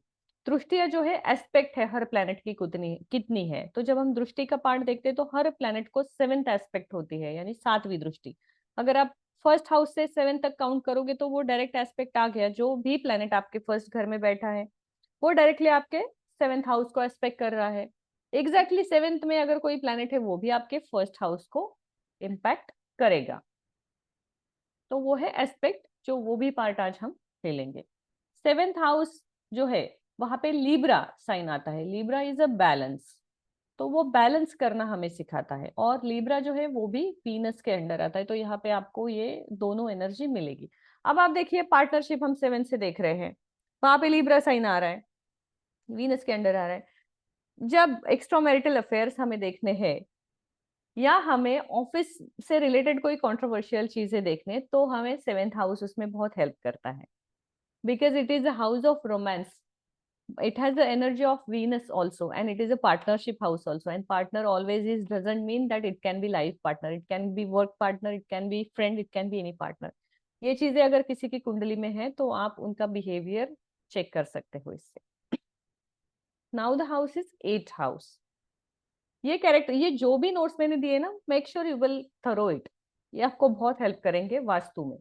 दृष्टियां जो है एस्पेक्ट है हर प्लैनेट की कितनी कितनी है। तो जब हम दृष्टि का पार्ट देखते हैं तो हर प्लैनेट को 7th एस्पेक्ट होती है, यानी 7वीं दृष्टि। अगर आप फर्स्ट हाउस से 7 तक काउंट करोगे तो वो डायरेक्ट एस्पेक्ट आ गया। जो भी प्लैनेट आपके फर्स्ट घर में बैठा है वो डायरेक्टली आपके 7th हाउस को एस्पेक्ट कर रहा है। एग्जैक्टली 7th में अगर कोई प्लैनेट है वो भी आपके फर्स्ट हाउस को इम्पैक्ट करेगा। तो वो है एस्पेक्ट, जो वो भी पार्ट आज हम ले लेंगे। 7th हाउस जो है वहां पे लीब्रा साइन आता है। Libra is a balance. तो वो बैलेंस करना हमें सिखाता है। और लीब्रा जो है वो भी वीनस के अंडर आता है। तो यहाँ पे आपको ये दोनों एनर्जी मिलेगी। अब आप देखिए पार्टनरशिप हम 7 से देख रहे हैं, वहां पे लीब्रा साइन आ रहा है, वीनस के अंडर आ रहा है। जब एक्स्ट्रा मैरिटल अफेयर्स हमें देखने हैं या हमें ऑफिस से रिलेटेड कोई कंट्रोवर्शियल चीजें देखने, तो हमें 7th हाउस उसमें बहुत हेल्प करता है। Because it is a house of romance, it has the energy of Venus also, and it is a partnership house also. And partner always is doesn't mean that it can be life partner, it can be work partner, it can be friend, it can be any partner. ये चीजें अगर किसी की कुंडली में है तो आप उनका बिहेवियर चेक कर सकते हो इससे। Now the house is 8th house. ये कैरेक्टर, ये जो भी नोट्स मैंने दिए ना, make sure you will thorough it. ये आपको बहुत हेल्प करेंगे वास्तु में।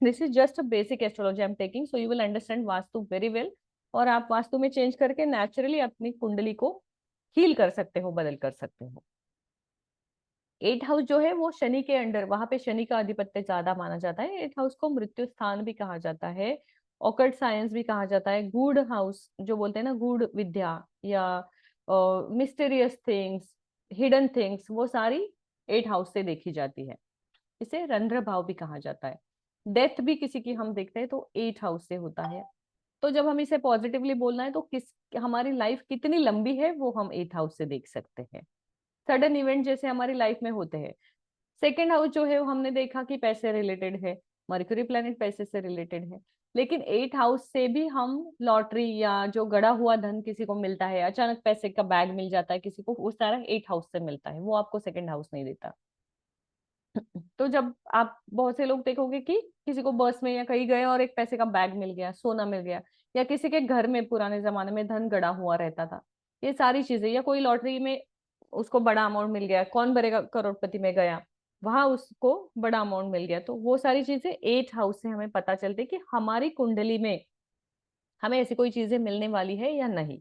This is just a basic astrology I am taking, so you will understand vastu very well. और आप वास्तु में चेंज करके नेचुरली अपनी कुंडली को हील कर सकते हो, बदल कर सकते हो। 8th हाउस जो है वो शनि के अंडर, वहां पे शनि का आधिपत्य ज्यादा माना जाता है। 8th हाउस को मृत्यु स्थान भी कहा जाता है, ऑकल्ट साइंस भी कहा जाता है, गूढ़ हाउस जो बोलते हैं ना, गूढ़ विद्या या मिस्टीरियस थिंग्स, हिडन थिंग्स, वो सारी 8th हाउस से देखी जाती है। इसे रंध्र भाव भी कहा जाता है। डेथ भी किसी की हम देखते हैं तो 8th हाउस से होता है। तो जब हम इसे पॉजिटिवली बोलना है तो किस हमारी लाइफ कितनी लंबी है वो हम 8th हाउस से देख सकते हैं। सडन इवेंट जैसे हमारी लाइफ में होते हैं। सेकेंड हाउस जो है वो हमने देखा कि पैसे रिलेटेड है, मरकरी प्लैनेट पैसे से रिलेटेड है। लेकिन 8th हाउस से भी हम लॉटरी या जो गड़ा हुआ धन किसी को मिलता है, अचानक पैसे का बैग मिल जाता है किसी को, वो सारा 8th हाउस से मिलता है, वो आपको सेकेंड हाउस नहीं देता। तो जब आप बहुत से लोग देखोगे कि किसी को बस में या कहीं गए और एक पैसे का बैग मिल गया, सोना मिल गया, या किसी के घर में पुराने जमाने में धन गड़ा हुआ रहता था, ये सारी चीजें, या कोई लॉटरी में उसको बड़ा अमाउंट मिल गया, कौन बनेगा करोड़पति में गया, वहां उसको बड़ा अमाउंट मिल गया, तो वो सारी चीजें 8th हाउस से हमें पता चलती कि हमारी कुंडली में हमें ऐसी कोई चीजें मिलने वाली है या नहीं।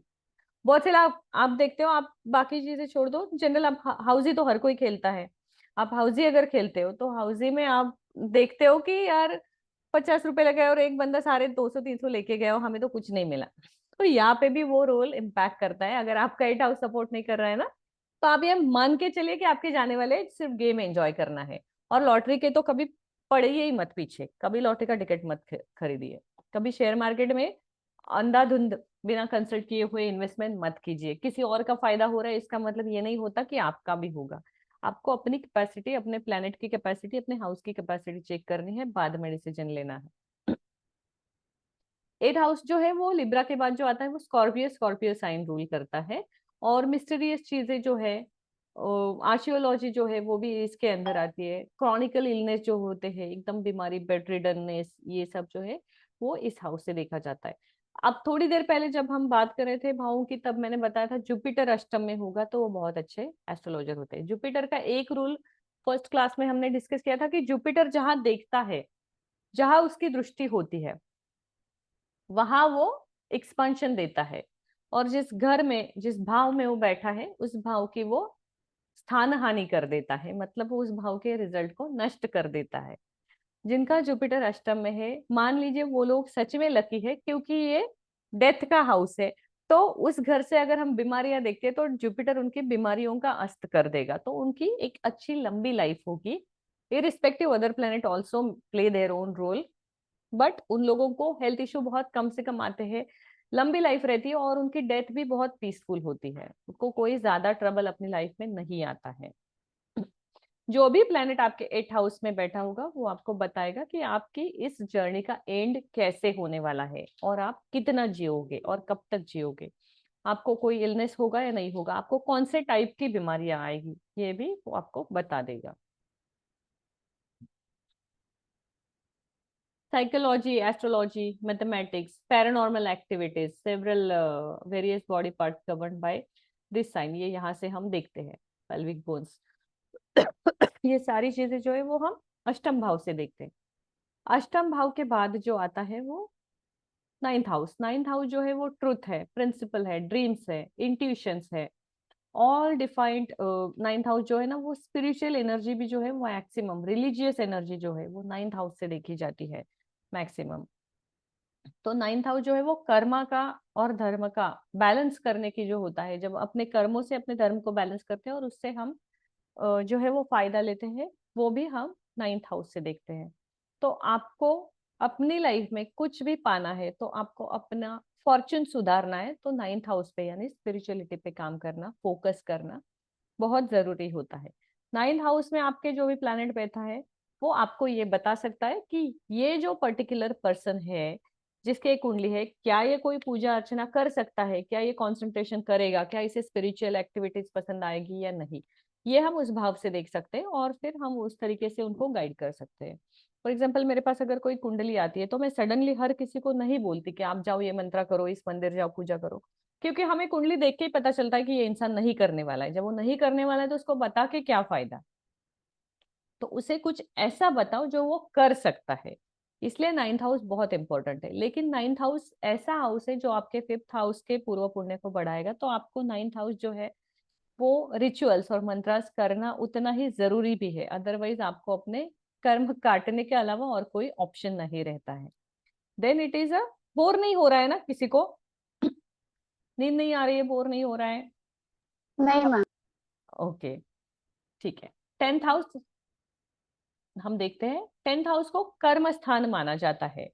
बहुत से लोग आप देखते हो, आप बाकी चीजें छोड़ दो, जनरल आप हाउजी तो हर कोई खेलता है। आप हाउजी अगर खेलते हो तो हाउजी में आप देखते हो कि यार 50 रुपए लगे और एक बंदा सारे 200-300 लेके गया और हमें तो कुछ नहीं मिला। तो यहाँ पे भी वो रोल इम्पैक्ट करता है। अगर आपका 8th हाउस सपोर्ट नहीं कर रहा है ना, तो आप ये मान के चलिए कि आपके जाने वाले सिर्फ गेम एंजॉय करना है। और लॉटरी के तो कभी पड़िए ही मत पीछे, कभी लॉटरी का टिकट मत खरीदिए, कभी शेयर मार्केट में अंधाधुंध बिना कंसल्ट किए हुए इन्वेस्टमेंट मत कीजिए। किसी और का फायदा हो रहा है इसका मतलब ये नहीं होता कि आपका भी होगा। आपको अपनी कैपेसिटी, अपने प्लेनेट की कैपेसिटी, अपने हाउस की कैपेसिटी चेक करनी है, बाद में डिसीजन लेना है। 8th हाउस जो है वो लिब्रा के बाद जो आता है वो स्कॉर्पियो साइन रूल करता है। और मिस्टीरियस चीजें जो है, आर्शियोलॉजी जो है वो भी इसके अंदर आती है। क्रॉनिकल इलनेस जो होते हैं, एकदम बीमारी, बेड रिडननेस, ये सब जो है वो इस हाउस से देखा जाता है। अब थोड़ी देर पहले जब हम बात कर रहे थे भावों की, तब मैंने बताया था जुपिटर अष्टम में होगा तो वो बहुत अच्छे एस्ट्रोलॉजर होते हैं। जुपिटर का एक रूल फर्स्ट क्लास में हमने डिस्कस किया था कि जुपिटर जहां देखता है, जहां उसकी दृष्टि होती है, वहां वो एक्सपांशन देता है। और जिस घर में, जिस भाव में वो बैठा है, उस भाव की वो स्थान हानि कर देता है, मतलब वो उस भाव के रिजल्ट को नष्ट कर देता है। जिनका जुपिटर अष्टम में है, मान लीजिए वो लोग सच में लकी है, क्योंकि ये डेथ का हाउस है। तो उस घर से अगर हम बीमारियां देखते हैं तो जुपिटर उनकी बीमारियों का अस्त कर देगा, तो उनकी एक अच्छी लंबी लाइफ होगी। Irrespective other planet also play their own role, but उन लोगों को हेल्थ इश्यू बहुत कम से कम आते हैं, लंबी लाइफ रहती है, और उनकी डेथ भी बहुत पीसफुल होती है, उनको कोई ज्यादा ट्रबल अपनी लाइफ में नहीं आता है। जो भी प्लेनेट आपके 8th हाउस में बैठा होगा वो आपको बताएगा कि आपकी इस जर्नी का एंड कैसे होने वाला है, और आप कितना जियोगे और कब तक जियोगे, आपको कोई इलनेस होगा या नहीं होगा, आपको कौन से टाइप की बीमारियां आएगी, ये भी वो आपको बता देगा। Psychology, astrology, mathematics, paranormal activities, several various body parts governed by this sign, ये यहाँ से हम देखते हैं। pelvic bones, ये सारी चीजें जो है वो हम अष्टम भाव से देखते हैं। अष्टम भाव के बाद जो आता है वो 9th हाउस। 9th हाउस जो है वो ट्रुथ है, प्रिंसिपल है, ड्रीम्स है, इंट्यूशंस है, ऑल डिफाइंड। 9th हाउस जो है ना, वो स्पिरिचुअल एनर्जी भी जो है वो मैक्सिमम, रिलीजियस एनर्जी जो है वो 9th हाउस से देखी जाती है मैक्सिमम। तो 9th हाउस जो है वो कर्मा का और धर्म का बैलेंस करने की जो होता है, जब अपने कर्मों से अपने धर्म को बैलेंस करते हैं और उससे हम जो है वो फायदा लेते हैं, वो भी हम 9th हाउस से देखते हैं। तो आपको अपनी लाइफ में कुछ भी पाना है, तो आपको अपना फॉर्चून सुधारना है, तो 9th हाउस पे यानी स्पिरिचुअलिटी पे काम करना, फोकस करना बहुत जरूरी होता है। 9th हाउस में आपके जो भी प्लैनेट बैठा है वो आपको ये बता सकता है कि ये जो पर्टिकुलर पर्सन है, जिसके कुंडली है, क्या ये कोई पूजा अर्चना कर सकता है, क्या ये कंसंट्रेशन करेगा, क्या इसे स्पिरिचुअल एक्टिविटीज पसंद आएगी या नहीं। ये हम उस भाव से देख सकते हैं और फिर हम उस तरीके से उनको गाइड कर सकते हैं। फॉर एग्जाम्पल, मेरे पास अगर कोई कुंडली आती है तो मैं सडनली हर किसी को नहीं बोलती कि आप जाओ ये मंत्रा करो, इस मंदिर जाओ, पूजा करो, क्योंकि हमें कुंडली देख के ही पता चलता है कि ये इंसान नहीं करने वाला है। जब वो नहीं करने वाला है तो उसको बता के क्या फायदा। तो उसे कुछ ऐसा बताओ जो वो कर सकता है। इसलिए 9th हाउस बहुत इंपॉर्टेंट है। लेकिन 9th हाउस ऐसा हाउस है जो आपके 5th हाउस के पूर्व पुण्य को बढ़ाएगा, तो आपको 9th हाउस जो है वो रिचुअल्स और मंत्रास करना उतना ही जरूरी भी है, अदरवाइज आपको अपने कर्म काटने के अलावा और कोई ऑप्शन नहीं रहता है। Then it is a, bore नहीं हो रहा है ना किसी को, नींद नहीं आ रही है, बोर नहीं हो रहा है, नहीं मैम। ओके, ठीक है। 10th हाउस हम देखते हैं, 10th हाउस को कर्म स्थान माना जाता है।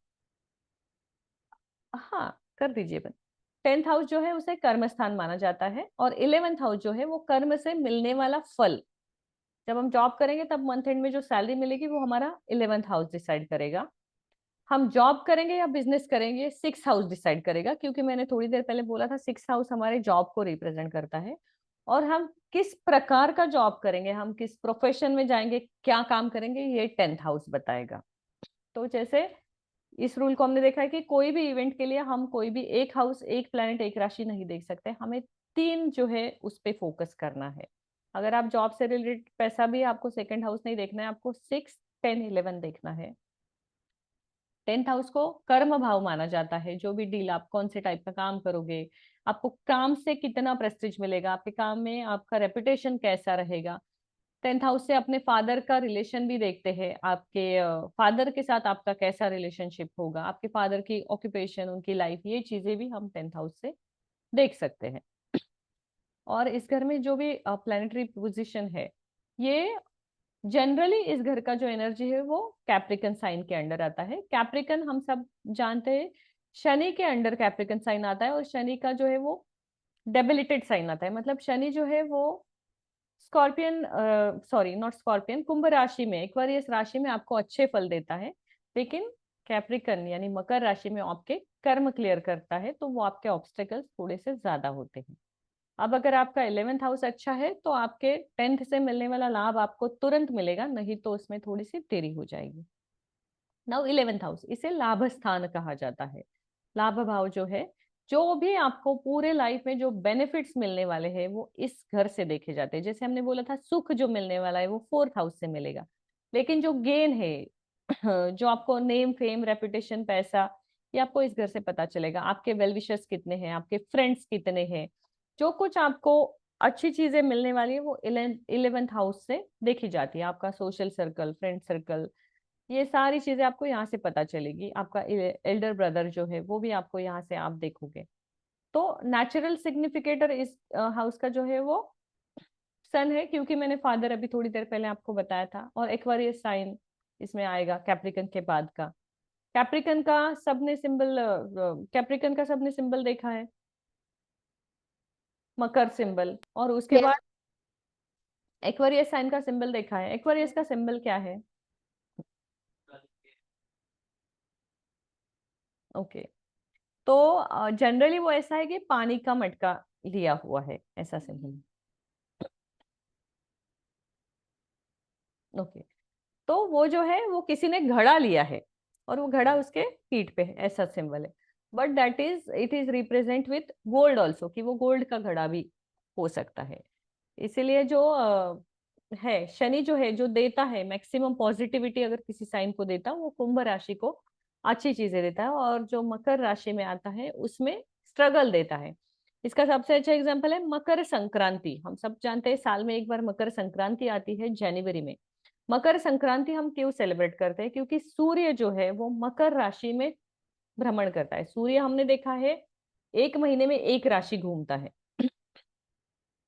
हाँ, कर दीजिए बंद। 10th हाउस जो है उसे कर्म स्थान माना जाता है, और 11th हाउस जो है वो कर्म से मिलने वाला फल। जब हम जॉब करेंगे तब मंथ एंड में जो सैलरी मिलेगी वो हमारा 11th हाउस डिसाइड करेगा। हम जॉब करेंगे या बिजनेस करेंगे 6th हाउस डिसाइड करेगा, क्योंकि मैंने थोड़ी देर पहले बोला था 6th हाउस हमारे जॉब को रिप्रेजेंट करता है। और हम किस प्रकार का जॉब करेंगे, हम किस प्रोफेशन में जाएंगे, क्या काम करेंगे, ये 10th हाउस बताएगा। तो जैसे इस रूल को हमने देखा है कि कोई भी इवेंट के लिए हम कोई भी एक हाउस, एक प्लेनेट, एक राशि नहीं देख सकते, हमें 3 जो है उस पे फोकस करना है। अगर आप जॉब से रिलेटेड पैसा भी, आपको सेकंड हाउस नहीं देखना है, आपको 6, 10, 11 देखना है। 10th हाउस को कर्म भाव माना जाता है। जो भी डील, आप कौन से टाइप का काम करोगे, आपको काम से कितना प्रेस्टीज मिलेगा, आपके काम में आपका रेपुटेशन कैसा रहेगा। 10th हाउस से अपने फादर का रिलेशन भी देखते हैं, आपके फादर के साथ आपका कैसा रिलेशनशिप होगा, आपके फादर की ऑक्यूपेशन, उनकी लाइफ, ये चीजें भी हम 10th हाउस से देख सकते हैं। और इस घर में जो भी प्लैनेटरी पोजीशन है, ये जनरली इस घर का जो एनर्जी है वो कैप्रिकन साइन के अंडर आता है। कैप्रिकन हम सब जानते हैं, शनि के अंडर कैप्रिकन साइन आता है, और शनि का जो है वो डेबिलिटेड साइन आता है। मतलब शनि जो है वो स्कॉर्पियन, सॉरी नॉट स्कॉर्पियन, कुंभ राशि में, एक्वेरियस राशि में आपको अच्छे फल देता है, लेकिन कैप्रिकन यानी मकर राशि में आपके कर्म क्लियर करता है, तो वो आपके ऑब्स्टेकल्स थोड़े से ज्यादा होते हैं। अब अगर आपका 11th हाउस अच्छा है तो आपके 10th से मिलने वाला लाभ आपको तुरंत मिलेगा, नहीं तो उसमें थोड़ी सी देरी हो जाएगी। नाउ 11th हाउस, इसे लाभ स्थान कहा जाता है। लाभ भाव जो है, जो भी आपको पूरे लाइफ में जो बेनिफिट्स मिलने वाले हैं वो इस घर से देखे जाते हैं। जैसे हमने बोला था सुख जो मिलने वाला है वो 4th हाउस से मिलेगा, लेकिन जो गेन है जो आपको नेम, फेम, रेपुटेशन, पैसा, ये आपको इस घर से पता चलेगा। आपके वेल विशर्स कितने हैं, आपके फ्रेंड्स कितने हैं, जो कुछ आपको अच्छी चीजें मिलने वाली है वो 11th हाउस से देखी जाती है। आपका सोशल सर्कल, फ्रेंड सर्कल, ये सारी चीजें आपको यहाँ से पता चलेगी। आपका एल्डर ब्रदर जो है वो भी आपको यहाँ से आप देखोगे। तो नेचुरल सिग्निफिकेटर इस हाउस का जो है वो सन है, क्योंकि मैंने फादर अभी थोड़ी देर पहले आपको बताया था। और एक्वेरियस साइन इसमें आएगा कैप्रिकन के बाद का। कैप्रिकन का सबने सिंबल देखा है, मकर सिंबल, और उसके यस। बाद एक्वेरियस साइन का सिंबल देखा है। एक्वेरियस का सिंबल क्या है? ओके, तो जनरली वो ऐसा है कि पानी का मटका लिया हुआ है, ऐसा सिंबल। ओके, तो वो जो है वो किसी ने घड़ा लिया है, और वो घड़ा उसके पीठ पे है, ऐसा सिंबल है। But that is, it is represent with gold also, कि वो गोल्ड का घड़ा भी हो सकता है। इसीलिए जो है शनि जो है, जो देता है मैक्सिमम पॉजिटिविटी, अगर किसी साइन को देता है वो कुंभ राशि को अच्छी चीजें देता है, और जो मकर राशि में आता है उसमें स्ट्रगल देता है। इसका सबसे अच्छा एग्जांपल है मकर संक्रांति। हम सब जानते हैं साल में एक बार मकर संक्रांति आती है जनवरी में। मकर संक्रांति हम क्यों सेलिब्रेट करते हैं? क्योंकि सूर्य जो है वो मकर राशि में भ्रमण करता है। सूर्य हमने देखा है एक महीने में एक राशि घूमता है।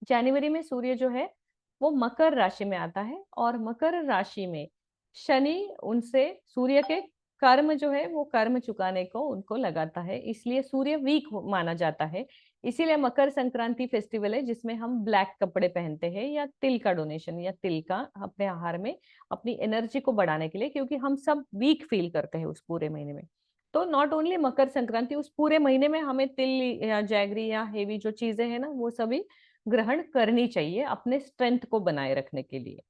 जनवरी में सूर्य जो है वो मकर राशि में आता है, और मकर राशि में शनि उनसे सूर्य के कर्म जो है वो कर्म चुकाने को उनको लगाता है, इसलिए सूर्य वीक माना जाता है। इसीलिए मकर संक्रांति फेस्टिवल है जिसमें हम ब्लैक कपड़े पहनते हैं, या तिल का डोनेशन या तिल का अपने आहार में अपनी एनर्जी को बढ़ाने के लिए, क्योंकि हम सब वीक फील करते हैं उस पूरे महीने में। तो नॉट ओनली मकर संक्रांति, उस पूरे महीने में हमें तिल या जैगरी या हेवी जो चीजें हैं ना वो सभी ग्रहण करनी चाहिए अपने स्ट्रेंथ को बनाए रखने के लिए।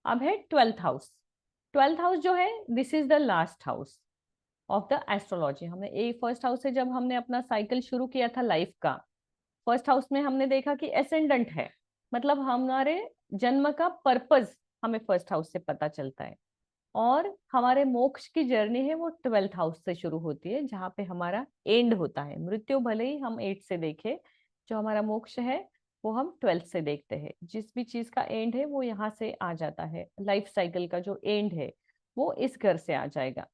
अब है 12th हाउस। 12th हाउस जो है this is the last house of the astrology. हमने एक फर्स्ट हाउस से जब हमने अपना साइकिल शुरू किया था लाइफ का, फर्स्ट हाउस में हमने देखा कि एसेंडेंट है, मतलब हमारे जन्म का पर्पस हमें फर्स्ट हाउस से पता चलता है। और हमारे मोक्ष की जर्नी है वो 12th हाउस से शुरू होती है, जहाँ पे हमारा एंड होता है। मृत्यु भले ही हम 8 से देखे, जो हमारा मोक्ष है वो हम 12th से देखते हैं। जिस भी चीज का एंड है वो यहाँ से आ जाता है। लाइफ साइकिल का जो एंड है वो इस घर से आ जाएगा,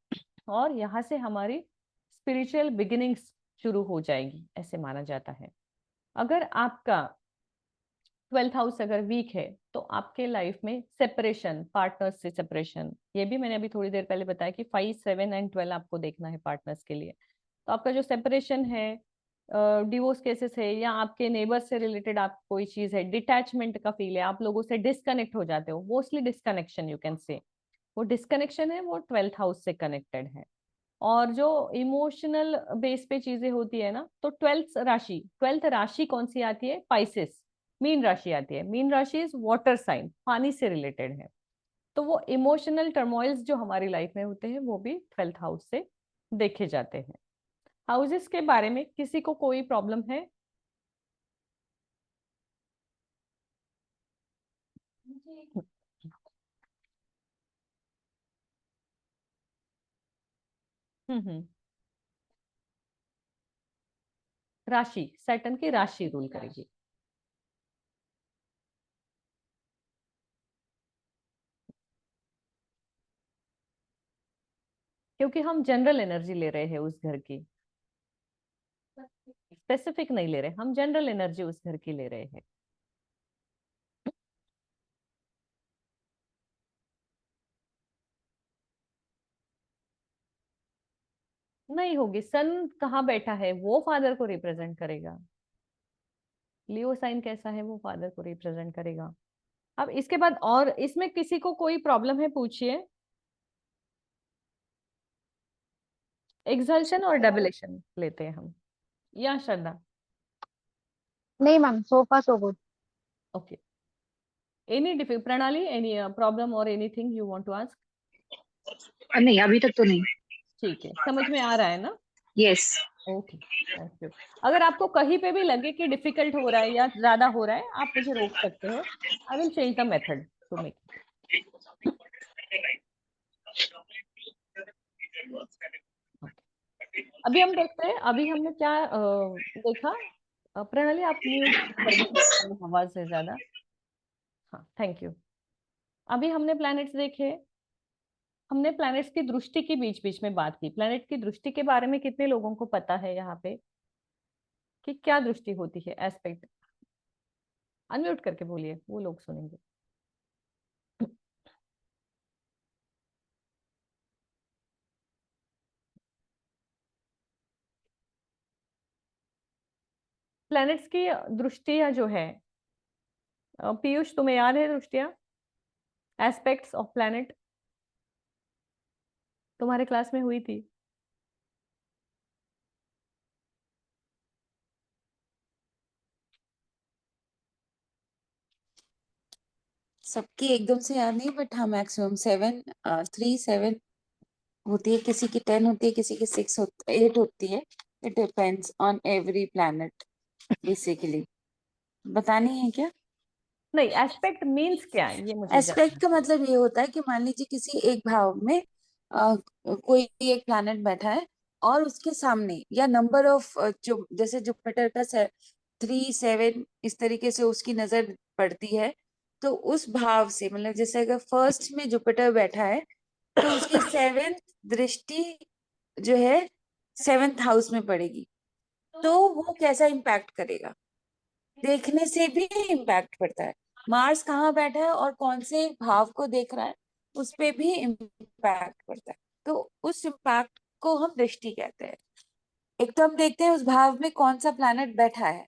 और यहाँ से हमारी स्पिरिचुअल बिगिनिंग्स शुरू हो जाएगी, ऐसे माना जाता है। अगर आपका 12th हाउस अगर वीक है तो आपके लाइफ में सेपरेशन, पार्टनर्स से सेपरेशन, ये भी मैंने अभी थोड़ी देर पहले बताया कि 5, 7 एंड 12 आपको देखना है पार्टनर्स के लिए। तो आपका जो सेपरेशन है, डिवोर्स केसेस है, या आपके नेबर से रिलेटेड आप कोई चीज है, डिटैचमेंट का फील है, आप लोगों से डिस्कनेक्ट हो जाते हो, mostly disconnection you can say, वो डिस्कनेक्शन है, वो 12th हाउस से कनेक्टेड है। और जो इमोशनल बेस पे चीजें होती है ना, तो 12th राशि कौन सी आती है? पाइसेस, मीन राशि आती है। मीन राशि इज वाटर साइन, पानी से रिलेटेड है। तो वो इमोशनल टर्मोइल्स जो हमारी लाइफ में होते हैं वो भी 12th हाउस से देखे जाते हैं। हाउसेस के बारे में किसी को कोई प्रॉब्लम है? हम्म। राशि, सैटर्न की राशि रूल करेगी। क्योंकि हम जनरल एनर्जी ले रहे हैं उस घर की, स्पेसिफिक नहीं ले रहे, हम जनरल एनर्जी उस घर की ले रहे हैं। नहीं होगी। सन कहाँ बैठा है? वो फादर को रिप्रेजेंट करेगा। लियो साइन कैसा है? वो फादर को रिप्रेजेंट करेगा। अब इसके बाद और इसमें किसी को कोई प्रॉब्लम है? पूछिए। एक्सल्शन और डबलेशन लेते हैं हम, या श्रद्धा? नहीं ma'am, so far so good. Okay. Any difficulty, any problem और anything you want to ask? नहीं, अभी तक तो नहीं। ठीक है, समझ में आ रहा है ना? यस। Okay, thank you. अगर आपको कहीं पे भी लगे कि डिफिकल्ट हो रहा है या ज्यादा हो रहा है, आप मुझे रोक सकते हो। I will change the method to make. अभी हम देखते हैं, अभी हमने क्या देखा। प्रणाली आप म्यूट कर दीजिए आवाज से ज्यादा। हाँ, थैंक यू। अभी हमने प्लैनेट्स देखे, हमने प्लैनेट्स की दृष्टि की बीच बीच में बात की। प्लैनेट की दृष्टि के बारे में कितने लोगों को पता है यहाँ पे कि क्या दृष्टि होती है? एस्पेक्ट अनम्यूट करके बोलिए, वो लोग सुनेंगे। प्लैनेट्स की दृष्टियां जो है, पीयूष तुम्हें याद है दृष्टियां, एस्पेक्ट्स ऑफ प्लैनेट? तुम्हारे क्लास में हुई थी? सबकी एकदम से याद नहीं, बट हाँ मैक्सिमम 7, 3, 7 होती है, किसी की 10 होती है, किसी की 6 8 होती है। It depends on every planet basically. बतानी है क्या? नहीं, एस्पेक्ट मीन्स क्या है ये मुझे जानना एस्पेक्ट का मतलब ये होता है कि मान लीजिए किसी एक भाव में कोई एक प्लैनेट बैठा है और उसके सामने या नंबर ऑफ जो जैसे जुपिटर का 3, 7 इस तरीके से उसकी नजर पड़ती है, तो उस भाव से मतलब जैसे अगर फर्स्ट में जुपिटर बैठा है तो उसकी 7th दृष्टि जो है 7th हाउस में पड़ेगी, तो वो कैसा इम्पैक्ट करेगा? देखने से भी इम्पैक्ट पड़ता है। मार्स कहाँ बैठा है और कौन से भाव को देख रहा है, उस पे भी इम्पैक्ट पड़ता है। तो उस इम्पैक्ट को हम दृष्टि कहते हैं। एक तो हम देखते हैं उस भाव में कौन सा प्लैनेट बैठा है,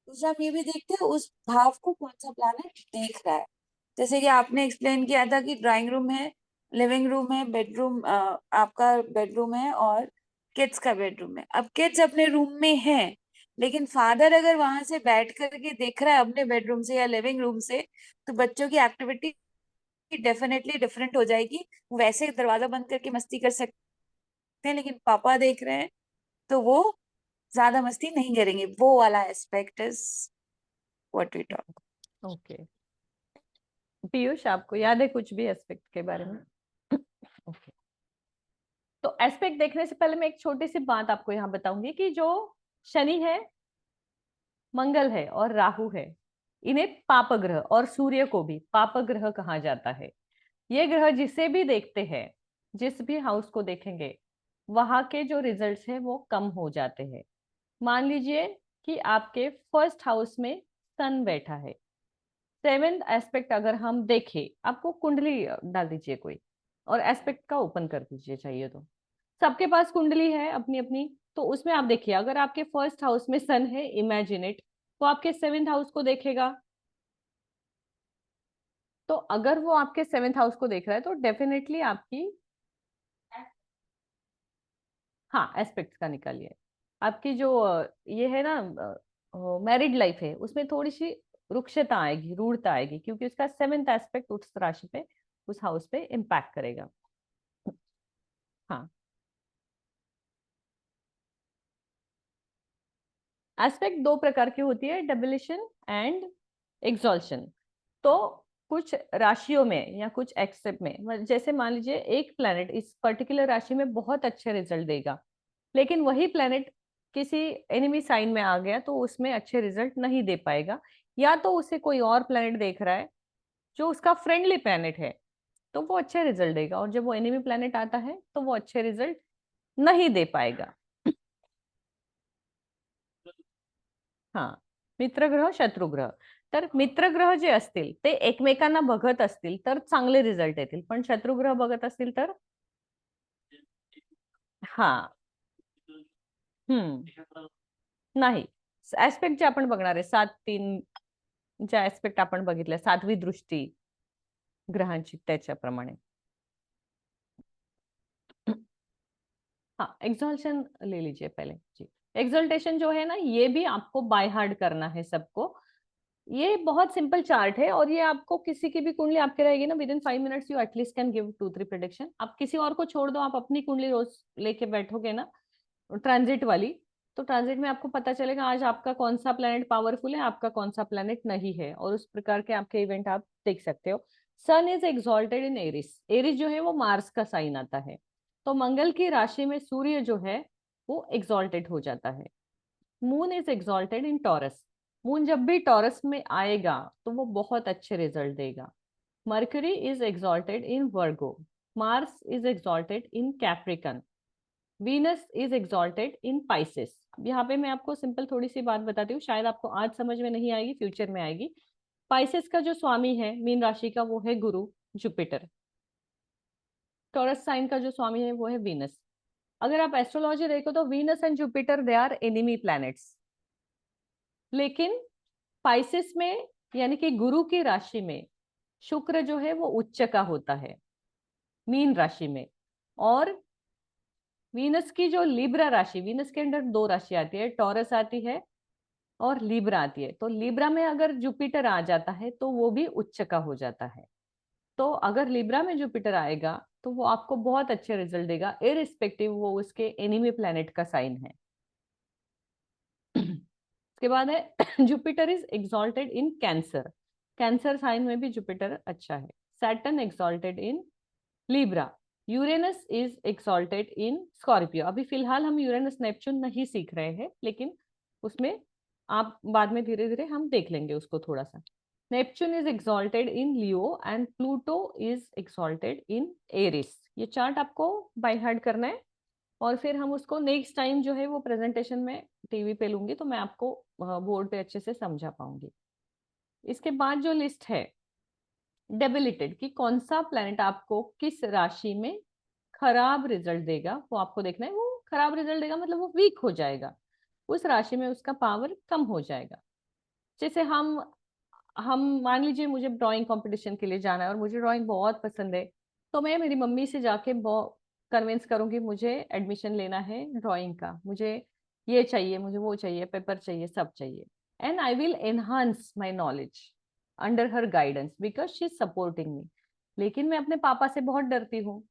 दूसरा हम ये भी देखते हैं उस भाव को कौन सा प्लैनेट देख रहा है। जैसे कि आपने एक्सप्लेन किया था कि ड्राइंग रूम है, लिविंग रूम है, बेडरूम आपका बेडरूम है और किड्स का बेडरूम है। अब किड्स अपने रूम में हैं, लेकिन फादर अगर वहां से बैठ करके देख रहा है अपने बेडरूम से या लिविंग रूम से, तो बच्चों की एक्टिविटी डेफिनेटली डिफरेंट हो जाएगी। वो वैसे दरवाजा बंद करके मस्ती कर सकते हैं, लेकिन पापा देख रहे हैं तो वो ज्यादा मस्ती नहीं करेंगे। वो वाला aspect is what we talk. Okay. Piyush, आपको याद है कुछ भी एस्पेक्ट के बारे में? ओके। तो एस्पेक्ट देखने से पहले मैं एक छोटी सी बात आपको यहाँ बताऊंगी कि जो शनि है, मंगल है और राहु है, इन्हें पाप ग्रह, और सूर्य को भी पाप ग्रह कहा जाता है। ये ग्रह जिसे भी देखते हैं, जिस भी हाउस को देखेंगे, वहां के जो रिजल्ट्स है वो कम हो जाते हैं। मान लीजिए कि आपके फर्स्ट हाउस में सन बैठा है। सेवेंथ एस्पेक्ट अगर हम देखें, आपको कुंडली डाल दीजिए कोई, और एस्पेक्ट का ओपन कर दीजिए चाहिए तो। सबके पास कुंडली है अपनी अपनी, तो उसमें आप देखिए अगर आपके फर्स्ट हाउस में सन है, इमेजिन इट, तो आपके सेवेंथ हाउस को देखेगा। तो अगर वो आपके सेवेंथ हाउस को देख रहा है तो डेफिनेटली आपकी, हाँ, एस्पेक्ट्स का निकालिए। आपकी जो ये है ना मैरिड लाइफ है, उसमें थोड़ी सी रुक्षता आएगी, रूढ़ता आएगी, क्योंकि उसका सेवेंथ एस्पेक्ट उस राशि पे, उस हाउस पे इम्पैक्ट करेगा। हाँ, एस्पेक्ट दो प्रकार की होती है, डबलेशन एंड एक्सॉल्शन। तो कुछ राशियों में या कुछ एक्सेप्ट में, जैसे मान लीजिए एक प्लैनेट इस पर्टिकुलर राशि में बहुत अच्छे रिजल्ट देगा, लेकिन वही प्लैनेट किसी एनिमी साइन में आ गया तो उसमें अच्छे रिजल्ट नहीं दे पाएगा, या तो उसे कोई और प्लैनेट देख रहा है जो उसका फ्रेंडली प्लैनेट है तो वो अच्छे रिजल्ट देगा, और जब वो एनिमी प्लैनेट आता है तो वो अच्छे रिजल्ट नहीं दे पाएगा। हा, मित्र ग्रह, शत्रू ग्रह, तर मित्र ग्रह जे असतील ते एकमेकांना बघत असतील तर चांगले रिझल्ट येतील, पण शत्रू ग्रह बघत असतील तर हा, नाही, ऍस्पेक्ट जे आपण बघणार आहे 7-3 ज्या ऍस्पेक्ट आपण बघितल्या, 7वी दृष्टी ग्रहांची, त्याच्याप्रमाणे। हाँ, एक्सॉल्शन ले लीजिए पहले जी। एक्सल्टेशन जो है ना, ये भी आपको बाय हार्ड करना है सबको। ये बहुत सिंपल चार्ट है, और ये आपको किसी की भी कुंडली आपके रहेगी ना, with in 5 minutes you at least can give 2-3 prediction. आप किसी और को छोड़ दो, आप अपनी कुंडली रोज लेके बैठोगे ना ट्रांजिट वाली, तो ट्रांजिट में आपको पता चलेगा आज आपका कौन सा प्लेनेट पावरफुल है, आपका कौन सा प्लेनेट नहीं है, और उस प्रकार के आपके इवेंट आप देख सकते हो। Sun is exalted in Aries. Aries जो है वो मार्स का साइन आता है, तो मंगल की राशि में सूर्य जो है वो एक्सॉल्टेड हो जाता है। Moon is exalted in taurus. Moon जब भी टॉरस में आएगा तो वो बहुत अच्छे रिजल्ट देगा। Mercury is exalted in Virgo. Mars is exalted in Capricorn. Venus is exalted in Pisces. यहाँ पे मैं आपको सिंपल थोड़ी सी बात बताती हूँ, शायद आपको आज समझ में नहीं आएगी, फ्यूचर में आएगी। पाइसेस का जो स्वामी है मीन राशि का, वो है गुरु, जुपिटर। टॉरस साइन का जो स्वामी है वो है वीनस। अगर आप एस्ट्रोलॉजी देखो तो Venus and Jupiter they are enemy planets, लेकिन पाइसेस में यानी कि गुरु की राशि में शुक्र जो है वो उच्च का होता है मीन राशि में। और वीनस की जो लिब्रा राशि, वीनस के अंदर दो राशि आती है, टॉरस आती है और लिब्रा आती है। तो लिब्रा में अगर जुपिटर आ जाता है तो वो भी उच्च का हो जाता है। तो अगर लिब्रा में जुपिटर आएगा तो वो आपको बहुत अच्छे रिजल्ट देगा, इररिस्पेक्टिव वो उसके एनिमी प्लैनेट का साइन है। उसके बाद है Jupiter is exalted in Cancer. Cancer sign में भी जुपिटर अच्छा है। Saturn exalted in Libra. Uranus is exalted in Scorpio. अभी फिलहाल हम यूरेनस नेपच्यून नहीं सीख रहे हैं, लेकिन उसमें आप बाद में धीरे धीरे हम देख लेंगे उसको थोड़ा सा। Neptune is exalted in Leo and Pluto is exalted in Aries. ये चार्ट आपको बाय हार्ट करना है, और फिर हम उसको नेक्स्ट टाइम जो है वो प्रेजेंटेशन में टीवी पे लूंगी तो मैं आपको बोर्ड पे अच्छे से समझा पाऊंगी। इसके बाद जो लिस्ट है डेबिलिटेड कि कौन सा प्लैनेट आपको किस राशि में खराब रिजल्ट देगा, वो आपको देखना है। वो खराब रिजल्ट देगा मतलब वो वीक हो जाएगा, उस राशि में उसका पावर कम हो जाएगा। जैसे हम मान लीजिए मुझे ड्राइंग कंपटीशन के लिए जाना है और मुझे ड्राइंग बहुत पसंद है, तो मैं मेरी मम्मी से जाके बहुत कन्विंस करूंगी मुझे एडमिशन लेना है ड्राइंग का, मुझे ये चाहिए, मुझे वो चाहिए, पेपर चाहिए, सब चाहिए। And I will enhance my knowledge under her guidance because she is supporting me. लेकिन मैं अपने पापा से बहुत डरती हूँ,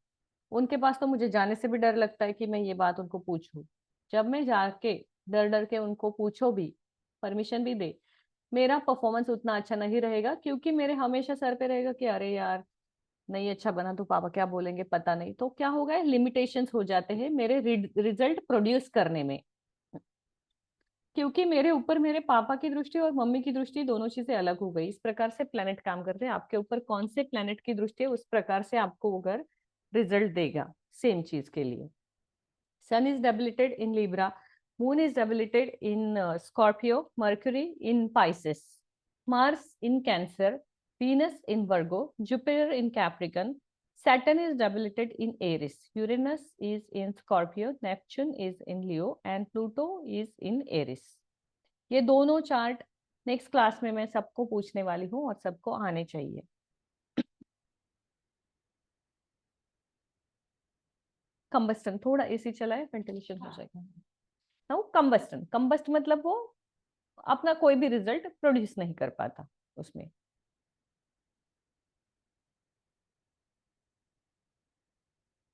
उनके पास तो मुझे जाने से भी डर लगता है कि मैं ये बात उनको पूछूं। जब मैं जाके डर डर के उनको पूछो भी, परमिशन भी दे, मेरा परफॉर्मेंस उतना अच्छा नहीं रहेगा, क्योंकि मेरे हमेशा सर पे रहेगा कि अरे यार नहीं अच्छा बना तो पापा क्या बोलेंगे पता नहीं। तो क्या होगा, लिमिटेशंस हो जाते हैं मेरे रिजल्ट प्रोड्यूस करने में, क्योंकि मेरे ऊपर मेरे पापा की दृष्टि और मम्मी की दृष्टि दोनों चीजें अलग हो गई। इस प्रकार से प्लेनेट काम करते हैं, आपके ऊपर कौन से प्लेनेट की दृष्टि है उस प्रकार से आपको अगर रिजल्ट देगा सेम चीज के लिए। Sun is debilitated in Libra. Moon is double-lated in Scorpio, Mercury in Pisces, Mars in Cancer, Venus in Virgo, Jupiter in Capricorn, Saturn is double-lated in Aries, Uranus is in Scorpio, Neptune is in Leo and Pluto is in Aries. ये दोनों chart next class में मैं सबको पूछने वाली हूँ और सबको आने चाहिए। कंबस्टन, थोड़ा एसी चलाए, वेंटिलेशन हो जाएगा। नाउ कंबस्टन, कंबस्ट मतलब वो अपना कोई भी रिजल्ट प्रोड्यूस नहीं कर पाता उसमें।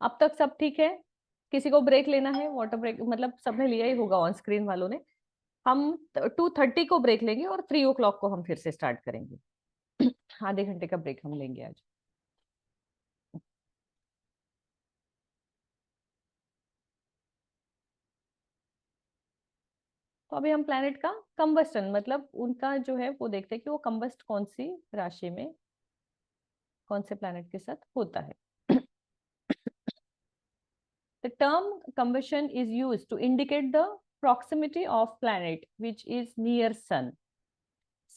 अब तक सब ठीक है? किसी को ब्रेक लेना है? वाटर ब्रेक मतलब सबने लिया ही होगा ऑन स्क्रीन वालों ने। हम 2:30 को ब्रेक लेंगे और 3 o'clock को हम फिर से स्टार्ट करेंगे। आधे घंटे का ब्रेक हम लेंगे आज। तो अभी हम प्लैनेट का कंबस्टन मतलब उनका जो है वो देखते हैं कि वो कंबस्ट कौन सी राशि में कौन से प्लैनेट के साथ होता है। The term combustion is used to indicate the proximity of planet which is near sun.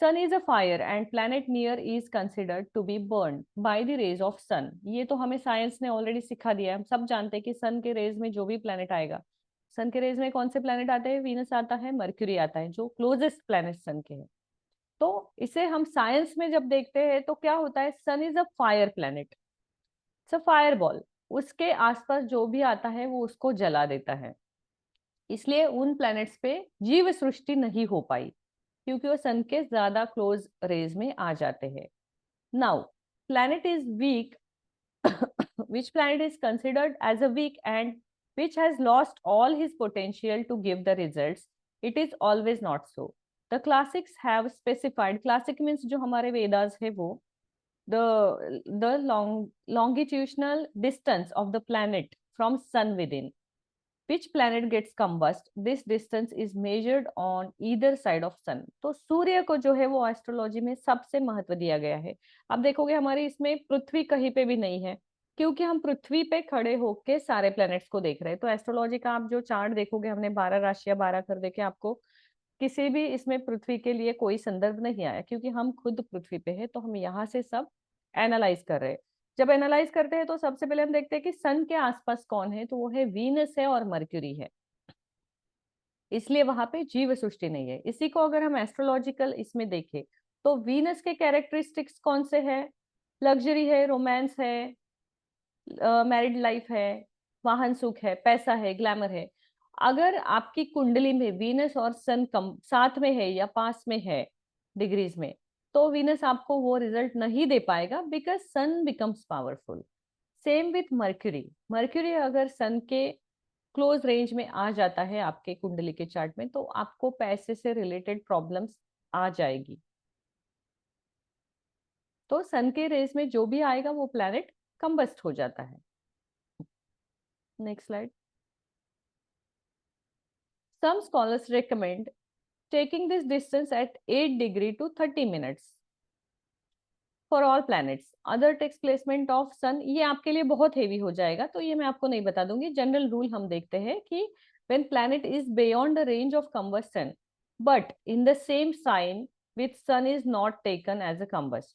Sun is a fire and planet near is considered to be burned by the rays of sun. ये तो हमें science ने already सिखा दिया है। हम सब जानते हैं कि सन के रेज में जो भी प्लैनेट आएगा, सन के रेज में कौन से प्लैनेट आते हैं? वीनस आता है, मर्क्यूरी आता है, जो क्लोजेस्ट प्लैनेट सन के हैं। तो इसे हम साइंस में जब देखते हैं तो क्या होता है? Sun is a fire planet, it's a fire ball. उसके आसपास जो भी आता है वो उसको जला देता है, इसलिए उन प्लैनेट्स पे जीव सृष्टि नहीं हो पाई क्योंकि वो सन के ज्यादा क्लोज रेज में आ जाते हैं। Now planet is weak, which planet is considered as a weak and which has lost all his potential to give the results? It is always not so. The classics have specified, classic means जो हमारे वेदास है वो, the longitudinal distance of the planet from sun within. Which planet gets combust? This distance is measured on either side of sun. तो सूर्य को जो है वो astrology में सबसे महत्व दिया गया है। अब देखोगे हमारे इसमें पृथ्वी कहीं पे भी नहीं है क्योंकि हम पृथ्वी पे खड़े होके सारे प्लैनेट्स को देख रहे हैं। तो एस्ट्रोलॉजी का आप जो चार्ट देखोगे, हमने 12 राशियां 12 कर देखे, आपको किसी भी इसमें पृथ्वी के लिए कोई संदर्भ नहीं आया क्योंकि हम खुद पृथ्वी पे है, तो हम यहाँ से सब एनालाइज कर रहे हैं। जब एनालाइज करते हैं तो सबसे पहले हम देखते हैं कि सन के आसपास कौन है, तो वो है वीनस है और मर्क्यूरी है, इसलिए वहां पे जीव सृष्टि नहीं है। इसी को अगर हम एस्ट्रोलॉजिकल इसमें देखें तो वीनस के कैरेक्टरिस्टिक्स कौन से है? लग्जरी है, रोमांस है, मैरिड लाइफ है, वाहन सुख है, पैसा है, ग्लैमर है। अगर आपकी कुंडली में वीनस और सन कम साथ में है या पास में है डिग्रीज में, तो वीनस आपको वो रिजल्ट नहीं दे पाएगा because sun becomes powerful. Same with Mercury, Mercury अगर सन के क्लोज रेंज में आ जाता है आपके कुंडली के चार्ट में तो आपको पैसे से रिलेटेड प्रॉब्लम्स आ जाएगी। तो सन के रेस में जो भी आएगा वो प्लैनेट कंबस्ट हो जाता है। Next slide. Some scholars recommend taking this distance at 8 degree to 30 minutes for all planets. Other text placement of sun, ये आपके लिए बहुत हेवी हो जाएगा तो ये मैं आपको नहीं बता दूंगी। जनरल रूल हम देखते हैं कि when planet is beyond the range of combustion but in the same sign with sun is not taken as a combust.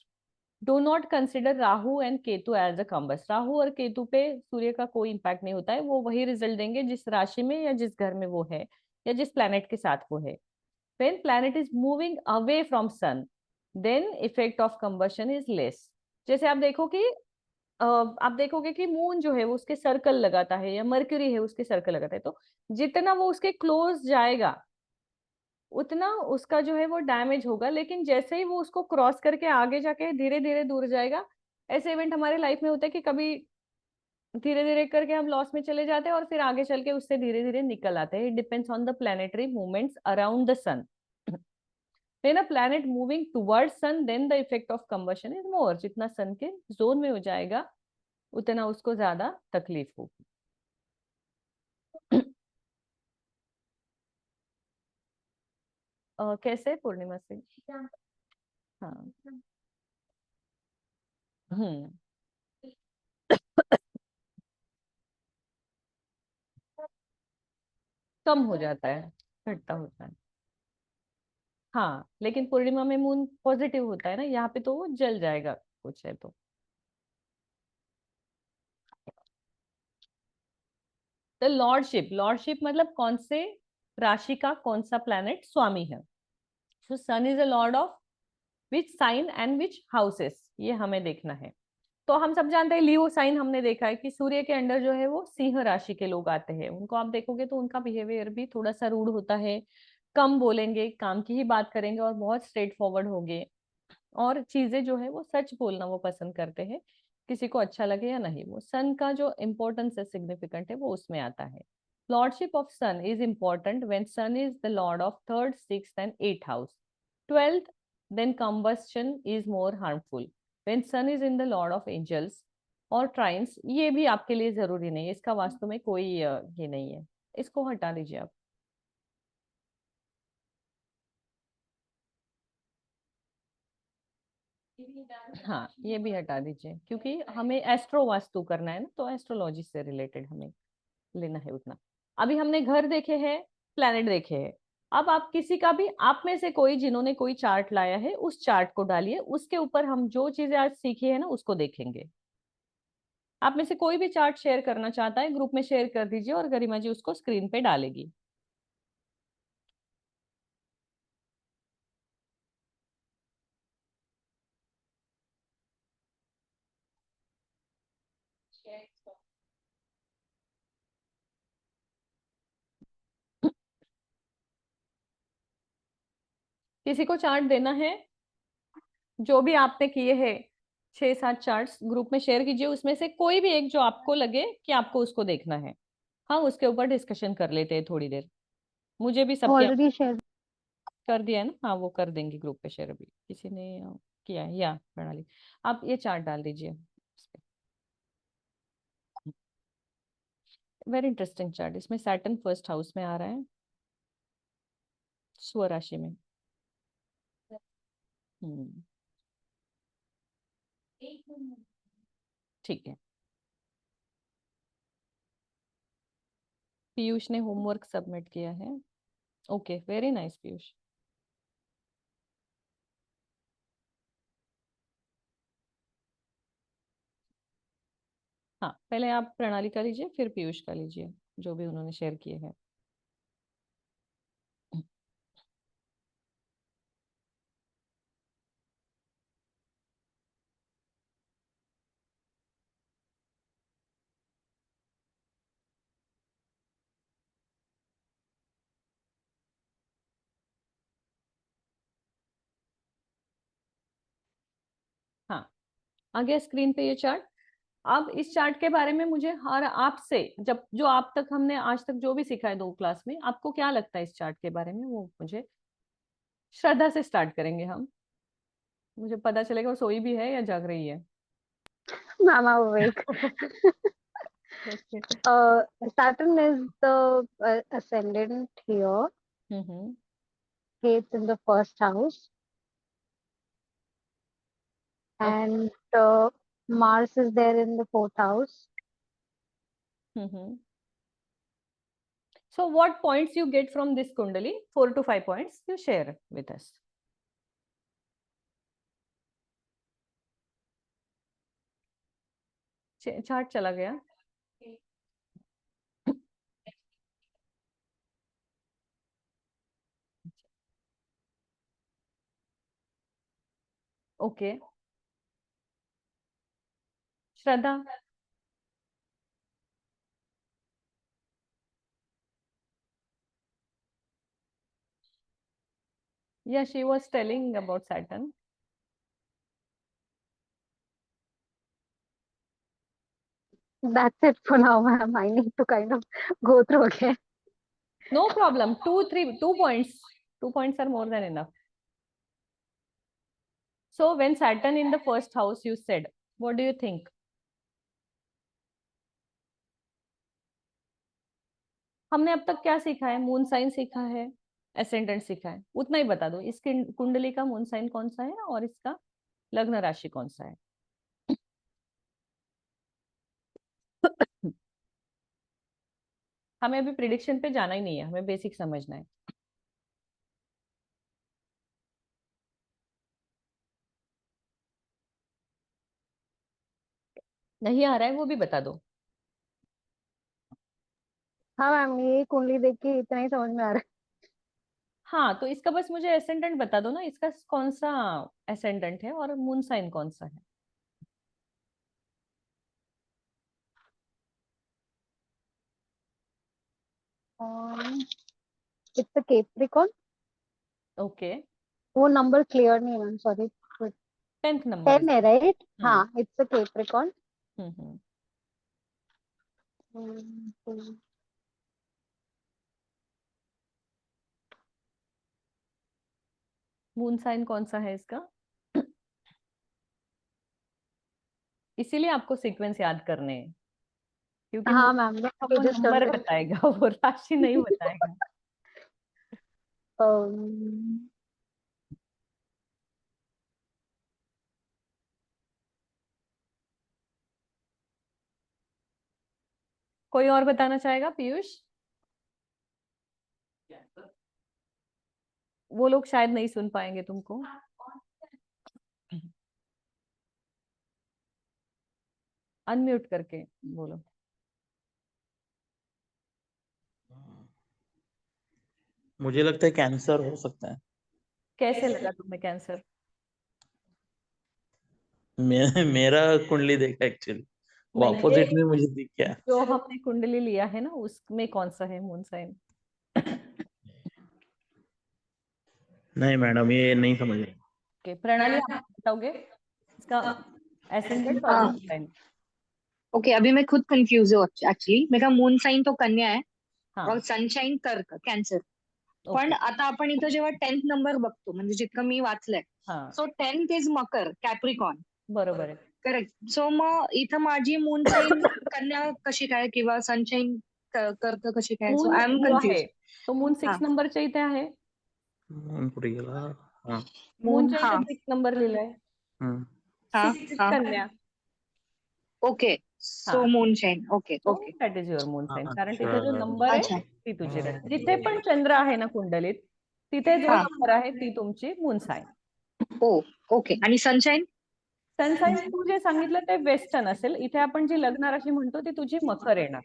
Do not consider Rahu and Ketu as a combust. Rahu और केतु पे सूर्य का कोई इंपैक्ट नहीं होता है, वो वही रिजल्ट देंगे जिस राशि में या जिस घर में वो है या जिस प्लैनेट के साथ वो है। When planet is moving away from sun, then effect of combustion is less. जैसे आप देखोगे कि मून जो है वो उसके सर्कल लगाता है या मर्क्यूरी है उसके सर्कल लगाता है, तो जितना वो उसके क्लोज जाएगा उतना उसका जो है वो डैमेज होगा, लेकिन जैसे ही वो उसको क्रॉस करके आगे जाके धीरे धीरे दूर जाएगा। ऐसे इवेंट हमारे लाइफ में होता है कि कभी धीरे धीरे करके हम लॉस में चले जाते हैं और फिर आगे चल के उससे धीरे धीरे निकल आते हैं। It depends on the planetary movements around the sun. When a planet moving towards sun, then the effect of combustion is more. जितना सन के जोन में हो जाएगा उतना उसको ज्यादा तकलीफ होगी। कैसे पूर्णिमा से? हाँ। हम्म। कम हो जाता है। घटता होता है। हाँ, लेकिन पूर्णिमा में मून पॉजिटिव होता है ना, यहाँ पे तो वो जल जाएगा कुछ है तो। तो लॉर्डशिप, लॉर्डशिप मतलब कौन से राशि का कौन सा प्लैनेट स्वामी है। So sun is a lord of which sign and which houses, ये हमें देखना है। तो हम सब जानते हैं लियो साइन, हमने देखा है कि सूर्य के अंडर जो है वो सिंह राशि के लोग आते हैं। उनको आप देखोगे तो उनका बिहेवियर भी थोड़ा सा रूड होता है, कम बोलेंगे, काम की ही बात करेंगे और बहुत स्ट्रेट फॉरवर्ड होंगे, और चीजें जो है वो सच बोलना वो पसंद करते हैं, किसी को अच्छा लगे या नहीं। वो सन का जो इम्पोर्टेंस है, सिग्निफिकेंट है, वो उसमें आता है। Lordship of sun is important when sun is the lord of third, sixth and eight house. Twelfth, then combustion is more harmful when sun is in the lord of angels और trines. ये भी आपके लिए जरूरी नहीं है, इसका वास्तव में कोई ये नहीं है, इसको हटा दीजिए आप। हाँ, ये भी हटा दीजिए, क्योंकि हमें एस्ट्रो वास्तु करना है ना, तो एस्ट्रोलॉजी से रिलेटेड हमें लेना है उतना। अभी हमने घर देखे हैं, प्लैनेट देखे हैं। अब आप किसी का भी, आप में से कोई जिन्होंने कोई चार्ट लाया है, उस चार्ट को डालिए, उसके ऊपर हम जो चीजें आज सीखी है ना उसको देखेंगे। आप में से कोई भी चार्ट शेयर करना चाहता है, ग्रुप में शेयर कर दीजिए और गरिमा जी उसको स्क्रीन पे डालेगी। किसी को चार्ट देना है, जो भी आपने किए हैं 6-7 चार्ट्स ग्रुप में शेयर कीजिए, उसमें से कोई भी एक जो आपको लगे कि आपको उसको देखना है, हम उसके ऊपर डिस्कशन कर लेते हैं थोड़ी देर। मुझे भी सबके ऑलरेडी शेयर। कर दिया है ना, हाँ वो कर देंगे ग्रुप पे शेयर, अभी किसी ने किया है या प्रणाली। आप ये चार्ट डाल दीजिए। वेरी इंटरेस्टिंग चार्ट, इसमें सैटर्न फर्स्ट हाउस में आ रहा है, स्वराशि में। हम्म, ठीक है। पीयूष ने होमवर्क सबमिट किया है। Okay, very nice Piyush. हाँ, पहले आप प्रणाली का लीजिए, फिर पीयूष का लीजिए, जो भी उन्होंने शेयर किए हैं। हाँ, आ गया स्क्रीन पे ये चार्ट। अब इस चार्ट के बारे में मुझे हर आपसे, जब जो आप तक हमने आज तक जो भी सीखा है 2 क्लास में, आपको क्या लगता है इस चार्ट के बारे में, वो मुझे श्रद्धा से स्टार्ट करेंगे हम। मुझे पता चलेगा वो सोई भी है या जाग रही है। Ma'am, I'm awake. Okay. Saturn is the ascendant here. Hmm It's in the first house, okay. and Mars is there in the fourth house. Hmm So what points you get from this Kundali? 4 to 5 points you share with us. Chart चला गया। Okay, Shraddha. Yeah, she was telling about Saturn. That's it for now, ma'am. I need to kind of go through again. No problem. 2 points. 2 points are more than enough. So when Saturn in the first house, you said, what do you think? हमने अब तक क्या सीखा है? Moon sign सीखा है, ascendant सीखा है, उतना ही बता दो। इस कुंडली का मून साइन कौन सा है और इसका लग्न राशि कौन सा है। हमें अभी प्रिडिक्शन पे जाना ही नहीं है, हमें बेसिक समझना है। नहीं आ रहा है वो भी बता दो। हाँ मैम, ये कुंडली देख के इतना ही समझ में आ रहा हाँ, तो इसका बस मुझे एसेंडेंट बता दो ना, इसका कौन सा एसेंडेंट है और मून साइन कौन सा है। है। It's a Capricorn. ओके। वो नंबर क्लियर नहीं है मैम, सॉरी। 10th नंबर 10 है इसका। राइट? हम्म हाँ, it's a Capricorn. Hmm. Moon sign कौन सा है इसका? इसीलिए आपको सीक्वेंस याद करने हैं, क्योंकि मून हाँ मैम, मैं आपको पेजेस टर्न नंबर कर। बताएगा, वो राशि नहीं बताएगा। अम्म, कोई और बताना चाहेगा? पीयूष? वो लोग शायद नहीं सुन पाएंगे तुमको। अनम्यूट करके बोलो। मुझे लगता है कैंसर हो सकता है। कैसे लगा तुम्हें कैंसर? मेरा कुंडली देखा एक्चुअली, वो नहीं, अपोजिट में मुझे दिख गया। जो हमने कुंडली लिया है ना, उसमें कौन सा है मून साइन? नहीं मैडम, ये नहीं समझ रही। ओके, प्रणाली आप बताओगे इसका एसेंडेंट और हाँ, मून साइन? ओके, अभी मैं खुद कंफ्यूज हूँ एक्चुअली. मेरा मून साइन तो कन्या आहे हाँ। और सनशाईन कर्क कॅन्सर. पण ओके. आता आपण इथं जेव्हा 10th नंबर बघतो, म्हणजे जितकं मी वाचलंय, हाँ, सो 10th इज मकर कॅप्रिकॉन. बरोबर आहे. करेक्ट. सो मग इथं माझी मून साइन कन्या कशी काय किंवा सनशाईन कर्क कशी काय? सो मून आय एम जो आहे कन्फ्युज. तो मून हा, 6 नंबरच्या इथे आहे. म्हणून कुठे गेला? हा. मून, मूनच्या हा इथे 6 नंबर लिहिलाय. हम्म. हा 6 हा, कन्या. ओके. हा, सो मून शाईन, ओके तो okay. That is your moon sign, कारण अच्छा. तिथे जो नंबर आहे अच्छा, ती तुझी राशी. जिथे पण चंद्र आहे ना कुंडलीत, तिथे जो हा, नंबर आहे ती तुमची मून साइन. हो, ओके. आणि सनशाईन? सनसाइन तू जे सांगितलं ते वेस्टर्न असेल. इथे आपण जी लग्न राशी म्हणतो ती तुझी मकर येणार.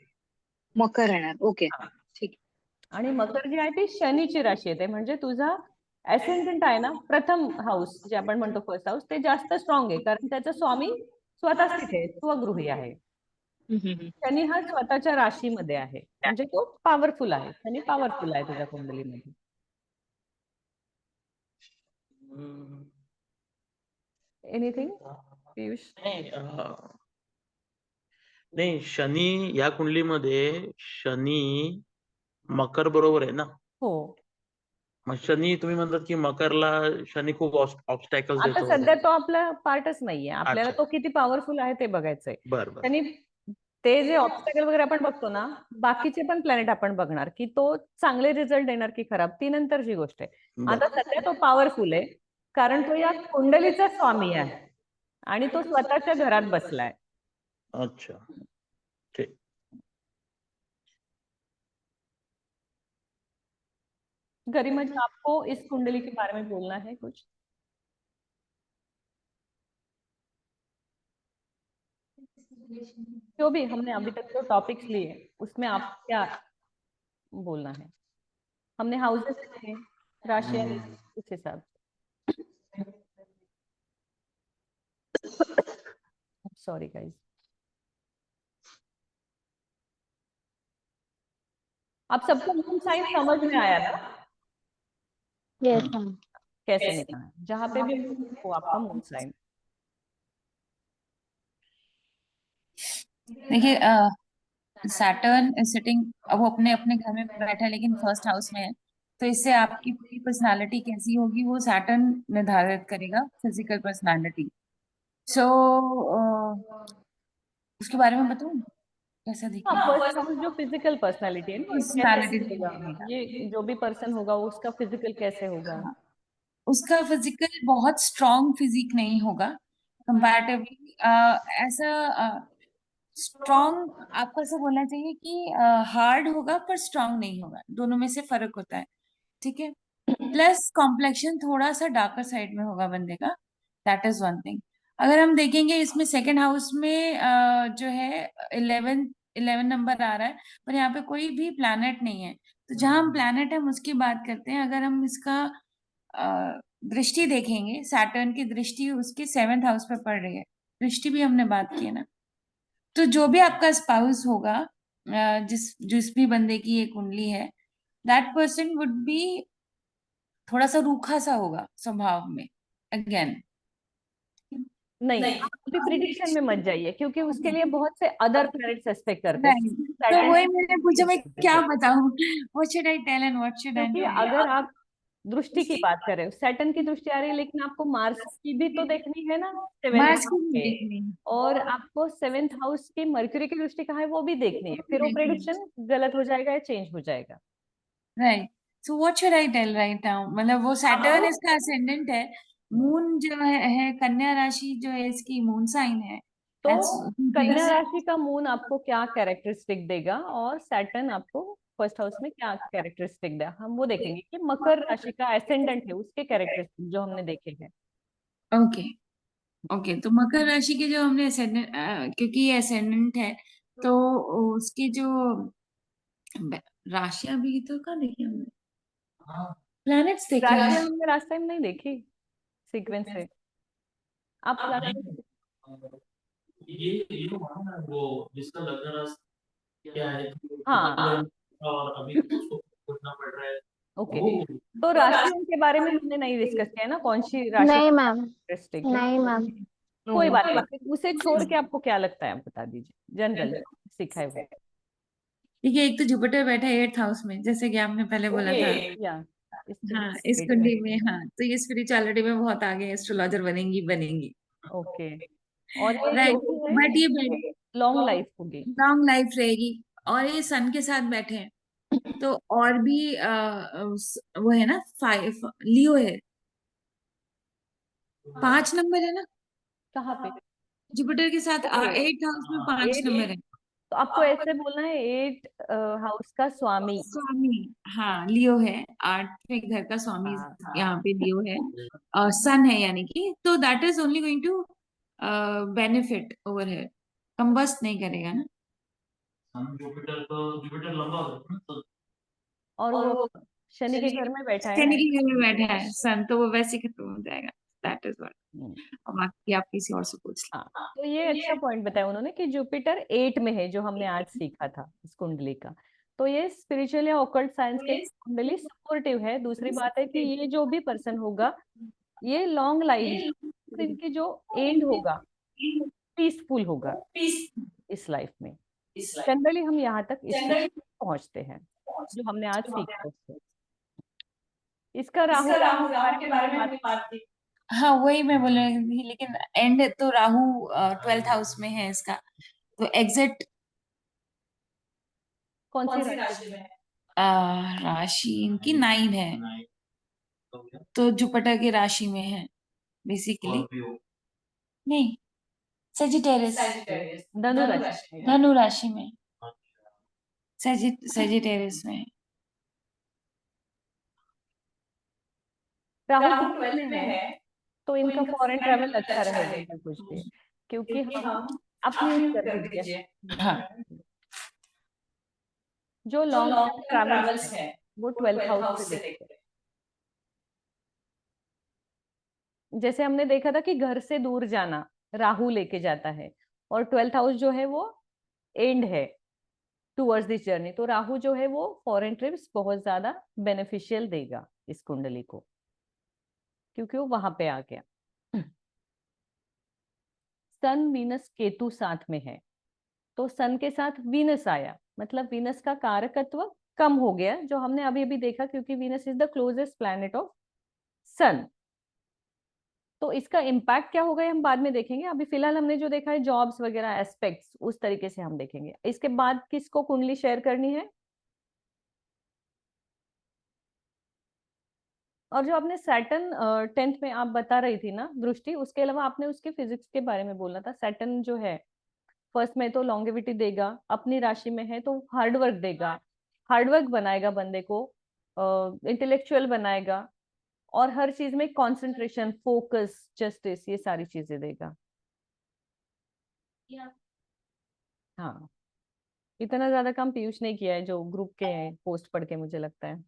मकर येणार, ओके, हा. ठीक. आणि मकर जी आहे ती शनीची राशी आहे, म्हणजे तुझा असेंडंट आहे ना, प्रथम हाऊस जे आपण म्हणतो फर्स्ट हाऊस, ते जास्त स्ट्रॉंग आहे, कारण त्याचा स्वामी स्वतःच तिथे स्वगृही आहे. शनी हा स्वतःच्या राशीमध्ये आहे, म्हणजे तो पॉवरफुल आहे. शनी पॉवरफुल आहे तुझ्या कुंडलीमध्ये. एनिथिंग पियुष? नाही नाही, शनी या कुंडलीमध्ये शनी मकर बरोबर आहे ना? हो. मग शनी तुम्ही म्हणतात की मकरला शनी खूप ऑब्स्टॅकल्स आता देतो. सध्या तो आपला पार्टच नाहीये, आपल्याला अच्छा. तो किती पॉवरफुल आहे ते बघायचंय. बर बर. त्यांनी ते जे ऑब्स्टॅकल वगैरे आपण बघतो ना, बाकीचे पण प्लॅनेट आपण बघणार की तो चांगले रिझल्ट देणार की खराब, ती नंतरची गोष्ट आहे. आता बर. सध्या तो पॉवरफुल आहे, कारण तो या कुंडलीचा स्वामी आहे आणि तो स्वतःच्या घरात बसलाय. अच्छा, ठीक. गरिमा जी, आपको इस कुंडली के बारे में बोलना है कुछ? जो भी हमने अभी तक जो टॉपिक्स लिए उसमें आप क्या बोलना है? हमने हाउसेस लिए, राशियां ली, उस हिसाब से. Sorry guys. आप सबको मून साइन समझ में आया ना? Yes ma'am. कैसे निकालना है? जहां पे भी वो आपका मून साइन. देखिए सैटर्न इज सिटिंग, अब वो अपने अपने घर में बैठा है लेकिन फर्स्ट हाउस में है, तो इससे आपकी पूरी पर्सनालिटी कैसी होगी वो सैटर्न निर्धारित करेगा, फिजिकल पर्सनालिटी. सो उसके बारे में बताऊं कैसा हाँ, दिखेगा? फर्स्ट हाउस जो फिजिकल पर्सनालिटी है ना, वो कैसे पर्सनालिटी दिखेगा? ये जो भी पर्सन होगा उसका फिजिकल कैसे होगा? उसका फिजिकल बहुत स्ट्रॉन्ग फिजिक नहीं होगा कंपैरेटिवली. ऐसा स्ट्रॉन्ग आपको ऐसा बोलना चाहिए कि हार्ड होगा पर स्ट्रॉन्ग नहीं होगा, दोनों में से फर्क होता है. ठीक है. प्लस कॉम्प्लेक्शन थोड़ा सा डार्कर साइड में होगा बंदे का, दैट इज वन थिंग. अगर हम देखेंगे इसमें सेकंड हाउस में जो है 11 नंबर आ रहा है, पर यहाँ पे कोई भी प्लैनेट नहीं है। तो जहां हम प्लैनेट है हम उसकी बात करते हैं। अगर हम इसका दृष्टि देखेंगे, सैटर्न की दृष्टि उसके 7th हाउस पे पड़ रही है, दृष्टि भी हमने बात की है ना। तो जो भी आपका स्पाउस होगा, जिस भी बंदे की ये कुंडली है, दैट पर्सन वुड बी थोड़ा सा रूखा सा होगा स्वभाव में। अगेन नहीं, आप अभी प्रिडिक्शन में मत जाइए, क्योंकि उसके लिए बहुत से अदर प्लैनेट्स एस्पेक्ट करते हैं। नहीं, तो Saturn वही मैंने पूछा मैं क्या बताऊं, what should I tell and what should I क्योंकि नॉट। अगर आप दृष्टि की बात करें, सैटर्न की दृष्टि आ रही है, लेकिन आपको मार्स की भी तो देखनी है ना, 7th मार्स हाउस की पे, देखनी और आपको 7th हाउस की मर्क्यूरी की दृष्टि कहाँ है वो भी देखनी है, फिर वो प्रेडिक्शन गलत हो जाएगा या चेंज हो जाएगा। Right. So what should I tell right now, मतलब वो सैटर्न इसका असेंडेंट है, मून जो है कन्या राशि जो है इसकी मून साइन है। तो And कन्या राशि का मून आपको क्या कैरेक्टरिस्टिक देगा और सैटर्न आपको फर्स्ट हाउस में क्या कैरेक्टरिस्टिक देगा, हम वो देखेंगे कि मकर राशि का एसेंडेंट है उसके कैरेक्टरिस्टिक जो हमने देखे हैं। ओके ओके, तो मकर राशि के जो हमने असेंडेंट, क्योंकि ये असेंडेंट है, तो उसकी जो राशियां भी तो कहाँ देखी हमने, प्लैनेट्स देखे राशि हैं। हमने लास्ट टाइम नहीं देखी सीक्वेंस से, आप ये हुआ ना वो जिसका लग्न राशि क्या है, हाँ और अभी उसको खोजना पड़ रहा है। ओके, तो राशियों के बारे में हमने नहीं डिस्कस किया है ना, कौन सी राशि नहीं मैम, कैरेक्टरिस्टिक है। नहीं मैम। कोई बात नहीं, फिर उसे छोड़ के आपको क्या लगता है आप बता दीजिए, जनरल सीखा है वो। देखिए, एक तो जुपिटर बैठा है 8th हाउस में, जैसे कि आपने पहले बोला था। या हाँ, इस कुंडली में, हाँ, तो ये स्पिरिचुअलिटी में बहुत आगे एस्ट्रोलॉजर बनेंगी बनेंगी। ओके, और ये राइट, जो भी बट ये है लॉन्ग लाइफ होगी। लॉन्ग लाइफ रहेगी, और ये सन के साथ बैठे हैं, तो और भी वो है ना, 5 लियो है, 5 नंबर है ना कहाँ पे? जुपिटर के साथ, 8th हाउस में 5 नंबर है। तो आपको ऐसे बोलना है 8 हाउस का स्वामी। स्वामी, हाँ, लियो है, 8वें घर का स्वामी हाँ, यहाँ पे लियो है, सन है, यानी कि तो that is only going to benefit over है, कंबस्ट नहीं करेगा ना। जुपिटर लंबा होता है ना, और वो शनि के घर में बैठा है ना। शनि के घर में बैठा है सन, तो वो वैसे ही खत्म हो जाएगा। That is what. हम्म, और बाकी आप किसी और से पूछ हाँ, तो ये अच्छा पॉइंट बताया उन्होंने कि जुपिटर 8 में है, जो हमने आज सीखा था इस कुंडली का। तो ये स्पिरिचुअल या ऑकल्ट साइंस के लिए कुंडली सपोर्टिव है। दूसरी बात है कि ये जो भी पर्सन होगा, ये लॉन्ग लाइफ, इनकी जो एंड होगा पीसफुल होगा इस लाइफ में। जनरली हम यहाँ तक इससे पहुंचते हैं जो हमने आज सीखा उससे। इसका राहु के बारे में हमने बात की। हाँ, वही मैं बोल रही थी, लेकिन एंड तो राहु 12th हाउस में है इसका, तो एग्जिट कौन सी राशि में? राशि इनकी 9 है, तो जुपिटर की राशि में है बेसिकली। नहीं, सेजिटेरियस, धनु राशि। धनु राशि में, सेजिटेरियस में है। राहु 12 में है, तो इनका फॉरेन ट्रैवल अच्छा रहेगा मैं पूछती है, क्योंकि हम आप म्यूट कर दीजिए। हाँ, जो लॉन्ग टर्म ट्रैवल्स है वो 12th हाउस से देखते हैं। जैसे हमने देखा था कि घर से दूर जाना राहु लेके जाता है, और 12th हाउस जो है वो एंड है टूवर्ड्स दिस जर्नी, तो राहु जो है वो फॉरेन ट्रिप्स बहुत ज्यादा बेनिफिशियल देगा इस कुंडली को, क्योंकि वो वहां पे आ गया। सन वीनस केतु साथ में है, तो सन के साथ वीनस आया, मतलब वीनस का कारकत्व कम हो गया, जो हमने अभी अभी देखा, क्योंकि Venus is the closest planet of sun. तो इसका इम्पैक्ट क्या होगा ये हम बाद में देखेंगे, अभी फिलहाल हमने जो देखा है जॉब्स वगैरह एस्पेक्ट्स, उस तरीके से हम देखेंगे। इसके बाद किसको कुंडली शेयर करनी है? और जो आपने सैटर्न 10th में आप बता रही थी ना दृष्टि, उसके अलावा आपने उसके फिजिक्स के बारे में बोलना था। सैटर्न जो है फर्स्ट में तो लॉन्गेविटी देगा, अपनी राशि में है तो हार्डवर्क देगा, हार्डवर्क बनाएगा बंदे को, इंटेलेक्चुअल बनाएगा, और हर चीज में कंसंट्रेशन, फोकस, जस्टिस, ये सारी चीजें देगा। हाँ, इतना ज्यादा काम पीयूष ने किया है जो ग्रुप के पोस्ट पढ़ के मुझे लगता है।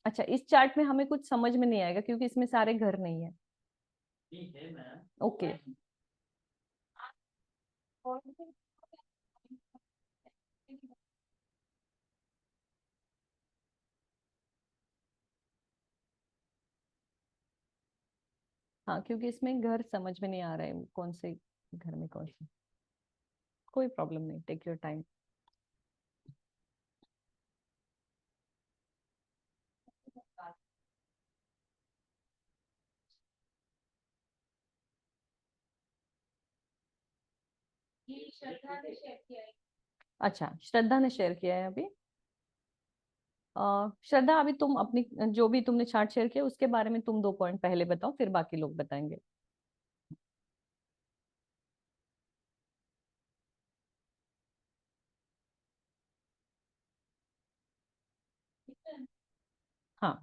अच्छा, इस चार्ट में हमें कुछ समझ में नहीं आएगा क्योंकि इसमें सारे घर नहीं है। ओके। हाँ, क्योंकि इसमें घर समझ में नहीं आ रहा है कौन से घर में कौन से। कोई प्रॉब्लम नहीं, टेक योर टाइम। अच्छा, श्रद्धा ने शेयर किया है अभी। श्रद्धा, अभी तुम अपनी जो भी तुमने चार्ट शेयर किया उसके बारे में तुम 2 पॉइंट पहले बताओ, फिर बाकी लोग बताएंगे। हाँ,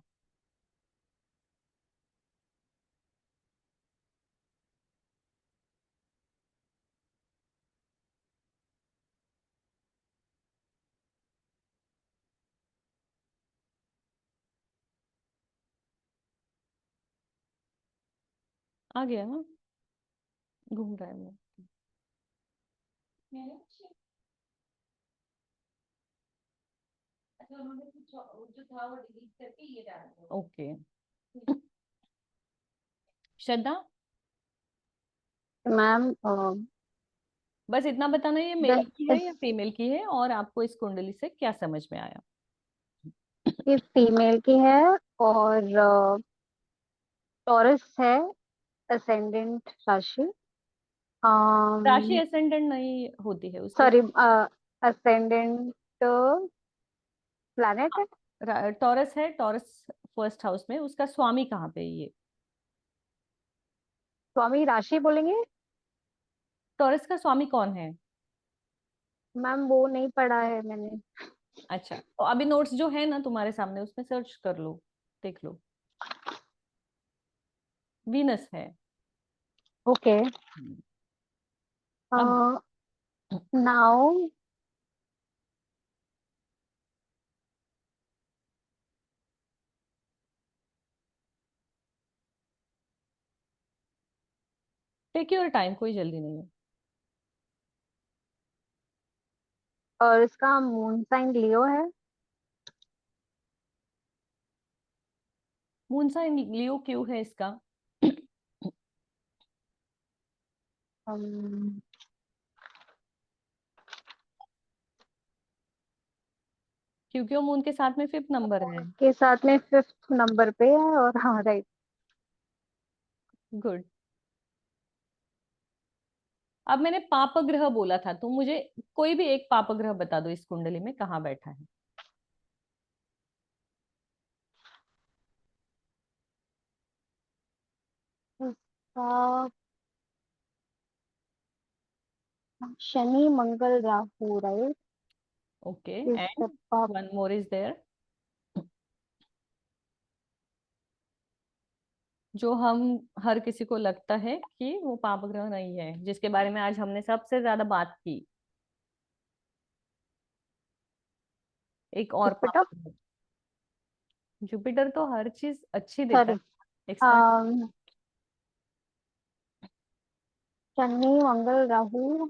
आ गया ना, घूम रहा है वो। ओके। श्रद्धा, मैम बस इतना बताना, ये मेल की है या फीमेल की है और आपको इस कुंडली से क्या समझ में आया। ये फीमेल की है और टॉरस है, असेंडेंट राशि। राशि असेंडेंट नहीं होती है उसके। सॉरी, असेंडेंट प्लैनेट है। टॉरस है, टॉरस फर्स्ट हाउस में, उसका स्वामी कहाँ पे है ये। स्वामी राशि बोलेंगे। टॉरस का स्वामी कौन है। मैम वो नहीं पढ़ा है मैंने। अच्छा, तो अभी नोट्स जो है ना तुम्हारे सामने उसमें सर्च कर लो, देख लो। वीनस है। ओके। अब नाउ टेक योर टाइम, कोई जल्दी नहीं है। और इसका मून साइन लियो है। मून साइन लियो क्यों है इसका। um, क्योंकि वो मून के साथ में 5th नंबर है। के साथ में 5th नंबर पे है, और हाँ राइट। गुड। अब मैंने पाप ग्रह बोला था, तो मुझे कोई भी एक पाप ग्रह बता दो इस कुंडली में कहाँ बैठा है। इसका शनि मंगल राहु, राइट। ओके, इसका and one more is there, जो हम हर किसी को लगता है कि वो पाप ग्रह नहीं है, जिसके बारे में आज हमने सबसे ज्यादा बात की। एक और पाप जुपिटर। ग्रह। जुपिटर तो हर चीज अच्छी देता सॉरी, है, एक्स्ट्रा। शनि मंगल राहु।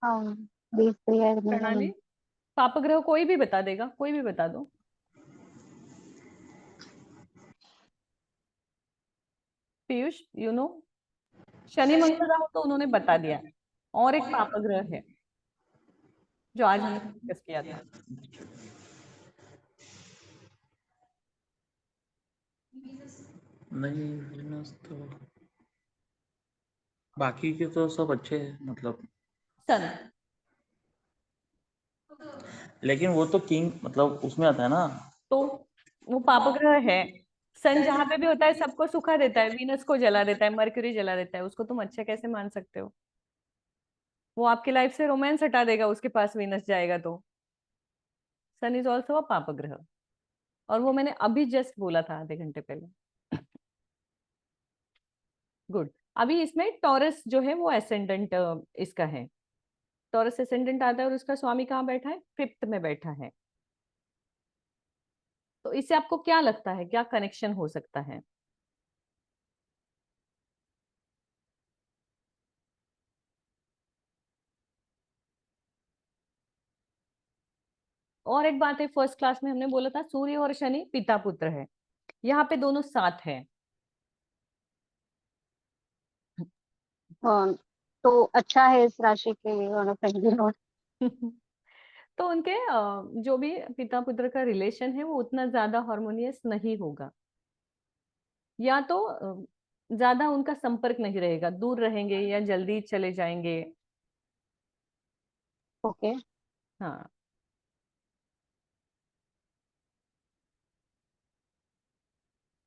हाँ, these three are प्रणाली, remaining। पाप ग्रह कोई भी बता देगा, कोई भी बता दो। पीयूष, यू नो, शनि मंगल राहु तो उन्होंने बता दिया, और एक पाप ग्रह है जो आज हमने डिस्कस किया था। नहीं, वीनस तो बाकी के तो सब अच्छे हैं मतलब, सन। लेकिन वो तो किंग मतलब उसमें आता है ना। तो वो पाप ग्रह है। सन जहां पे भी होता है सबको सुखा देता है, वीनस को जला देता है, मरक्यूरी जला देता है, उसको तुम अच्छा कैसे मान सकते हो। वो आपकी लाइफ से रोमांस हटा देगा, उसके पास वीनस जाएगा तो। सन इज ऑल्सो अ पाप ग्रह। और वो मैंने अभी जस्ट बोला था आधे घंटे पहले। गुड। अभी इसमें टॉरस जो है वो एसेंडेंट इसका है, टॉरस एसेंडेंट आता है और उसका स्वामी कहाँ बैठा है, 5th में बैठा है। तो इससे आपको क्या लगता है, क्या कनेक्शन हो सकता है? और एक बात है, फर्स्ट क्लास में हमने बोला था सूर्य और शनि पिता पुत्र है, यहाँ पे दोनों साथ है। तो अच्छा है इस राशि के लिए ऑन अ फ्रेंडली नोट। तो उनके जो भी पिता पुत्र का रिलेशन है वो उतना ज्यादा हार्मोनियस नहीं होगा, या तो ज्यादा उनका संपर्क नहीं रहेगा, दूर रहेंगे या जल्दी चले जाएंगे। ओके। हाँ।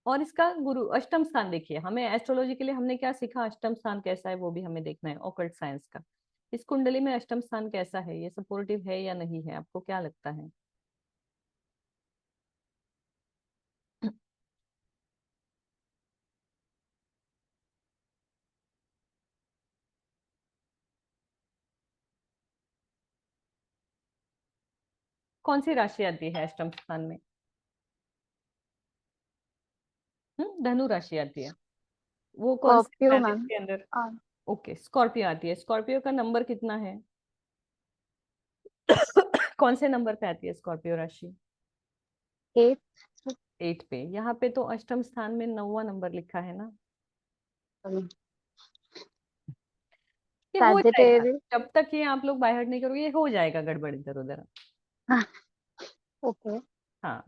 और इसका गुरु अष्टम स्थान देखिए, हमें एस्ट्रोलॉजी के लिए हमने क्या सीखा, अष्टम स्थान कैसा है वो भी हमें देखना है ऑकल्ट साइंस का। इस कुंडली में अष्टम स्थान कैसा है, ये सपोर्टिव है या नहीं है, आपको क्या लगता है? कौन सी राशि आती है अष्टम स्थान में? धनु राशि आती है। वो कौन से स्कॉर्पियो प्लैनेट मैम। के अंदर? ओके, स्कॉर्पियो आती है। स्कॉर्पियो का नंबर कितना है? कौन से नंबर पे आती है स्कॉर्पियो राशि? 8। 8 पे। यहाँ पे तो अष्टम स्थान में 9वां नंबर लिखा है ना, ये हो जाएगा। सैजिटेरियस। जब तक ये आप लोग बाहर नहीं करोगे ये हो जाएगा गड़बड़ इधर उधर। ओके। हाँ,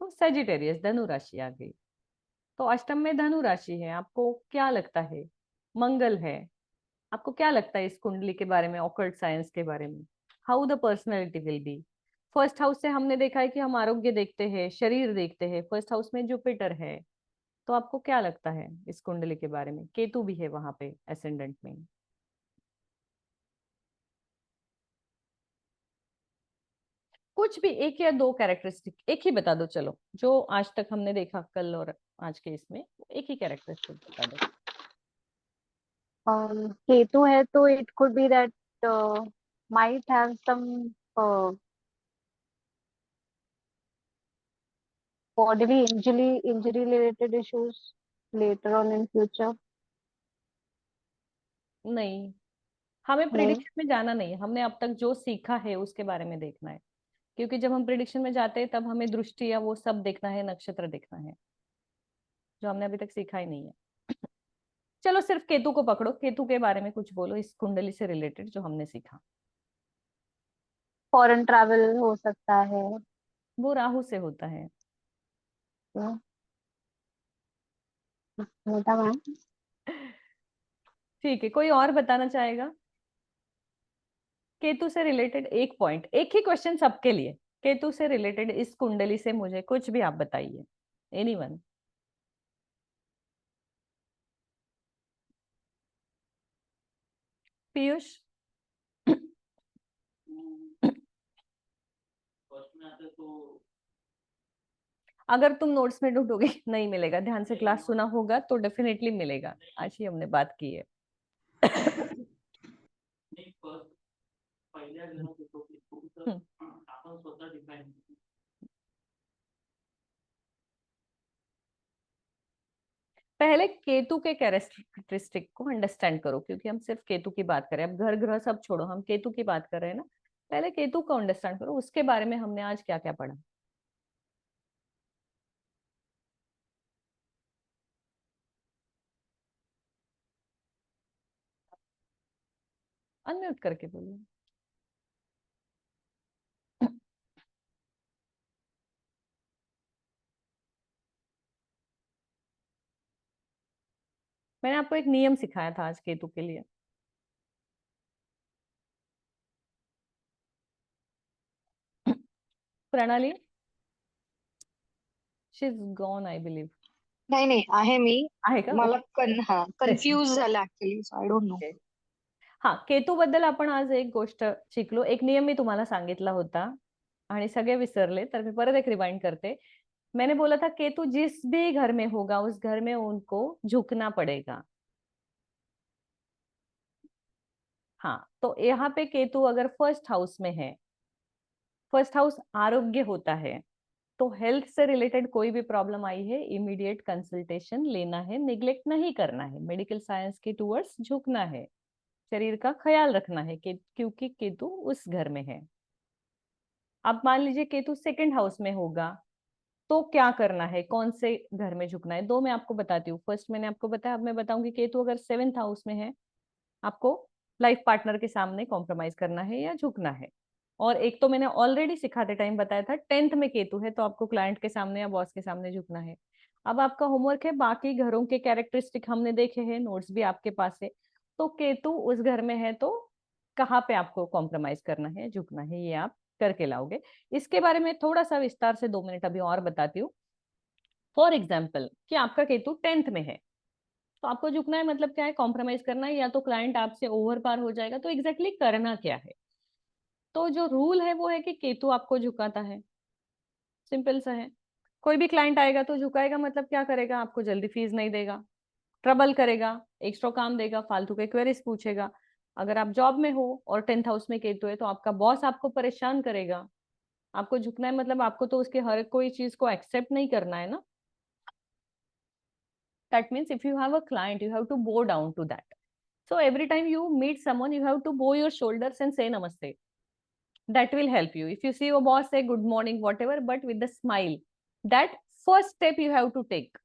तो सेजिटेरियस धनु राशि आ गई। तो अष्टम में धनु राशि है, आपको क्या लगता है? मंगल है। आपको क्या लगता है इस कुंडली के बारे में, ऑकल्ट साइंस के बारे में? How the personality will be. First house से हमने देखा है कि हम आरोग्य देखते हैं, शरीर देखते हैं, फर्स्ट हाउस में जुपिटर है। तो आपको क्या लगता है इस कुंडली के बारे में? केतु भी है वहां पे एसेंडेंट में। कुछ भी एक या दो कैरेक्टरिस्टिक, एक ही बता दो चलो, जो आज तक हमने देखा कल और आज के इसमें, एक ही कैरेक्टरिस्टिक बता दो। केतु है तो it could be that might have some bodily injury related issues later on in future. नहीं, हमें नहीं। प्रिडिक्शन में जाना नहीं है, हमने अब तक जो सीखा है उसके बारे में देखना है। क्योंकि जब हम प्रिडिक्शन में जाते हैं तब हमें दृष्टि या वो सब देखना है, नक्षत्र देखना है, जो हमने अभी तक सीखा ही नहीं है। चलो सिर्फ केतु को पकड़ो, केतु के बारे में कुछ बोलो इस कुंडली से रिलेटेड जो हमने सीखा। फॉरेन ट्रैवल हो सकता है। वो राहु से होता है। होता मैम। ठीक है, कोई और बताना चाहेगा? केतु से रिलेटेड एक पॉइंट, एक ही क्वेश्चन सबके लिए। केतु से रिलेटेड इस कुंडली से मुझे कुछ भी आप बताइए, एनीवन। पीयूष। अगर तुम नोट्स में ढूंढोगे नहीं मिलेगा, ध्यान से क्लास सुना होगा तो डेफिनेटली मिलेगा, आज ही हमने बात की है। पहले केतु के कैरेक्टरिस्टिक को अंडरस्टैंड करो, क्योंकि हम सिर्फ केतु की बात करें, अब घर ग्रह सब छोड़ो, हम केतु की बात कर रहे हैं ना। पहले केतु को अंडरस्टैंड करो, उसके बारे में हमने आज क्या क्या पढ़ा। अनम्यूट करके बोलिए। मैंने आपको एक नियम सिखाया था आज केतु के लिए। प्रणाली, she is gone I believe. नाही आहे मी. आहे का? मला कन्फ्यूज झालं actually, so I don't know. Okay. हा, केतू बद्दल आपण आज एक गोष्ट शिकलो, एक नियम मी तुम्हाला सांगितला होता आणि सगळे विसरले, तर मी परत एक रिमाइंड करते. मैंने बोला था केतु जिस भी घर में होगा उस घर में उनको झुकना पड़ेगा। हाँ, तो यहाँ पे केतु अगर फर्स्ट हाउस में है, फर्स्ट हाउस आरोग्य होता है, तो हेल्थ से रिलेटेड कोई भी प्रॉब्लम आई है इमीडिएट कंसल्टेशन लेना है, निग्लेक्ट नहीं करना है, मेडिकल साइंस के टूवर्ड्स झुकना है, शरीर का ख्याल रखना है क्योंकि केतु उस घर में है। अब मान लीजिए केतु सेकंड हाउस में होगा तो क्या करना है, कौन से घर में झुकना है? दो मैं आपको बताती हूँ। फर्स्ट मैंने आपको बताया, अब मैं बताऊंगी केतु अगर सेवेंथ हाउस में है, आपको लाइफ पार्टनर के सामने कॉम्प्रोमाइज करना है या झुकना है। और एक तो मैंने ऑलरेडी सिखाते टाइम बताया था, 10th में केतु है तो आपको क्लाइंट के सामने या बॉस के सामने झुकना है। अब आपका होमवर्क है, बाकी घरों के कैरेक्टरिस्टिक हमने देखे हैं, नोट्स भी आपके पास है, तो केतु उस घर में है तो कहाँ पे आपको कॉम्प्रोमाइज करना है, झुकना है, ये आप करके लाओगे। इसके बारे में थोड़ा सा विस्तार से 2 मिनट अभी और बताती हूँ। फॉर एग्जाम्पल कि आपका केतु 10th में है तो आपको झुकना है मतलब क्या है, कॉम्प्रोमाइज करना है, या तो क्लाइंट आपसे ओवर पार हो जाएगा, तो एग्जैक्टली करना क्या है? तो जो रूल है वो है कि केतु आपको झुकाता है, सिंपल सा है। कोई भी क्लाइंट आएगा तो झुकाएगा मतलब क्या करेगा, आपको जल्दी फीस नहीं देगा, ट्रबल करेगा, एक्स्ट्रा काम देगा, फालतू के क्वेरीज पूछेगा। अगर आप जॉब में हो और 10th हाउस में केतु है तो आपका बॉस आपको परेशान करेगा। आपको झुकना है मतलब आपको तो उसके हर कोई चीज को एक्सेप्ट नहीं करना है ना। That means if you have a client, you have to bow down to that. So every time you meet someone, you have to bow your shoulders and say namaste. That will help you. If you see your boss, say good morning, whatever, but with a smile. That first step you have to take.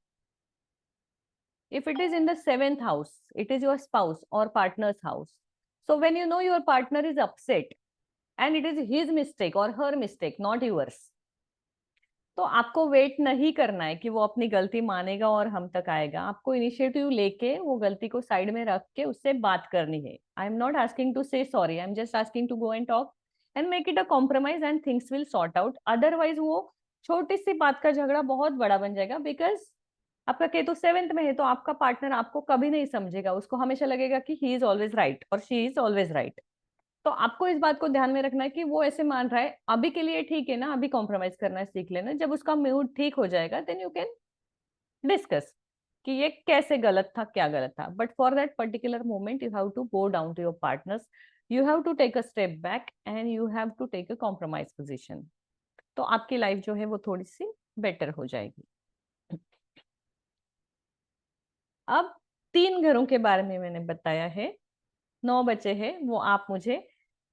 If it is in the 7th house, it is your spouse or partner's house. So when you know your partner is upset and it is his mistake or her mistake, not yours, तो आपको wait नहीं करना है कि वो अपनी गलती मानेगा और हम तक आएगा। आपको इनिशिएटिव लेके वो गलती को साइड में रख के उससे बात करनी है। I am not asking to say sorry, I am just asking to go and talk and make it a compromise and things will sort out. Otherwise वो छोटी सी बात का झगड़ा बहुत बड़ा बन जाएगा, बिकॉज आपका केतु 7th में है तो आपका पार्टनर आपको कभी नहीं समझेगा, उसको हमेशा लगेगा कि ही इज ऑलवेज राइट और शी इज ऑलवेज राइट। तो आपको इस बात को ध्यान में रखना है कि वो ऐसे मान रहा है, अभी के लिए ठीक है ना, अभी कॉम्प्रोमाइज करना सीख लेना, जब उसका मूड ठीक हो जाएगा देन यू कैन डिस्कस कि ये कैसे गलत था, क्या गलत था। But for that particular moment you have to go down to your partners, you have to take a step back and you have to take a compromise position. तो आपकी लाइफ जो है वो थोड़ी सी बेटर हो जाएगी। अब 3 घरों के बारे में मैंने बताया है, 9 बचे हैं, वो आप मुझे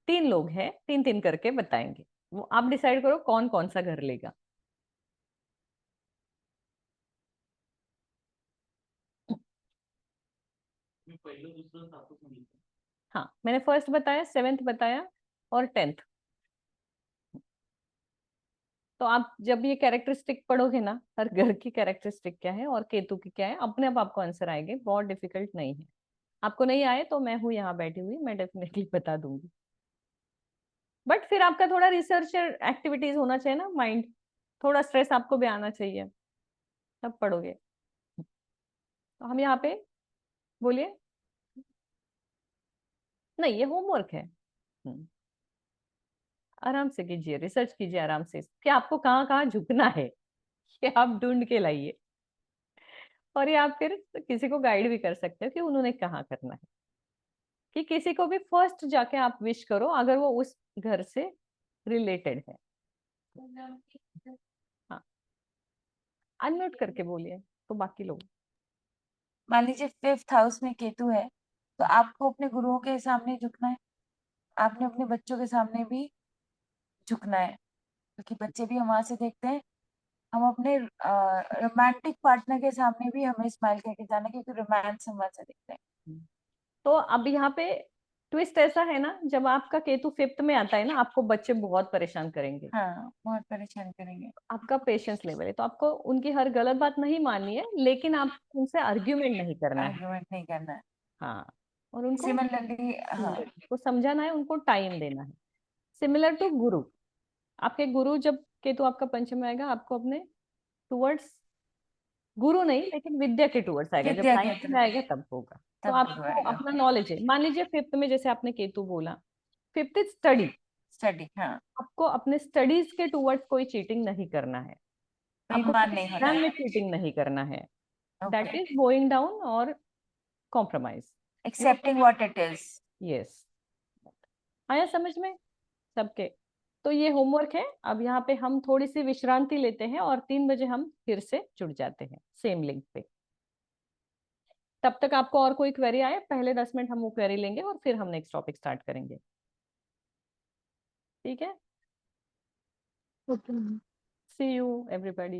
3 लोग हैं, 3-3 करके बताएंगे। वो आप डिसाइड करो कौन कौन सा घर लेगा। हाँ, मैंने फर्स्ट बताया, 7th बताया और 10th। तो आप जब ये कैरेक्टरिस्टिक पढ़ोगे ना, हर घर की कैरेक्टरिस्टिक क्या है और केतु की क्या है, अपने आप आपको आंसर आएंगे, बहुत डिफिकल्ट नहीं है। आपको नहीं आए तो मैं हूँ यहाँ बैठी हुई, मैं डेफिनेटली बता दूंगी। बट फिर आपका थोड़ा रिसर्च एक्टिविटीज होना चाहिए ना, माइंड थोड़ा स्ट्रेस आपको भी आना चाहिए, तब पढ़ोगे। तो हम यहाँ पे, बोलिए। नहीं, ये होमवर्क है। आराम से कीजिए, रिसर्च कीजिए आराम से कि आपको कहाँ कहाँ झुकना है, ये आप ढूंढ के लाइए। और ये आप फिर किसी को गाइड भी कर सकते हो कि उन्होंने कहाँ करना है, कि किसी को भी फर्स्ट जाके आप विश करो अगर वो उस घर से रिलेटेड है। हाँ, अनम्यूट करके बोलिए तो बाकी लोग। मान लीजिए 5th हाउस में केतु है तो आपको अपने गुरुओं के सामने झुकना है, आपने अपने बच्चों के सामने भी झुकना है, क्योंकि बच्चे भी हम वहां से देखते हैं। हम अपने रोमांटिक पार्टनर के सामने भी हमें स्माइल करके जाना है, क्योंकि रोमांस हम वहां से देखते हैं। तो अब यहाँ पे ट्विस्ट ऐसा है ना, जब आपका केतु 5th में आता है ना, आपको बच्चे बहुत परेशान करेंगे। हाँ, बहुत परेशान करेंगे। आपका पेशेंस लेवल है तो आपको उनकी हर गलत बात नहीं माननी है, लेकिन आप उनसे आर्ग्यूमेंट नहीं करना है। आर्गुमेंट नहीं करना है। हाँ, और उनको सिमिलरली, हाँ, समझाना है, उनको टाइम देना है। सिमिलर टू गुरु, आपके गुरु जब केतु आपका पंचम में आएगा, आपको अपने टूवर्ड्स, गुरु नहीं लेकिन विद्या के टूवर्ड्स आएगा, जब विद्या के 9th में आएगा तब होगा। तो तब आपको आएगा। अपना नॉलेज है, मान लीजिए 5th में जैसे आपने केतु बोला, 5th इज स्टडी, स्टडी, हाँ, आपको अपने स्टडीज के टूवर्ड्स कोई चीटिंग नहीं करना है। आपको बेईमान नहीं होना एग्जाम में है। चीटिंग नहीं करना है, that okay, is going down और compromise. Accepting what it is. Yes, आया समझ में सबके? तो ये होमवर्क है। अब यहाँ पे हम थोड़ी सी विश्रांति लेते हैं और 3 बजे हम फिर से जुड़ जाते हैं सेम लिंक पे। तब तक आपको और कोई क्वेरी आए, पहले 10 मिनट हम वो क्वेरी लेंगे और फिर हम नेक्स्ट टॉपिक स्टार्ट करेंगे। ठीक है, Okay. C you everybody.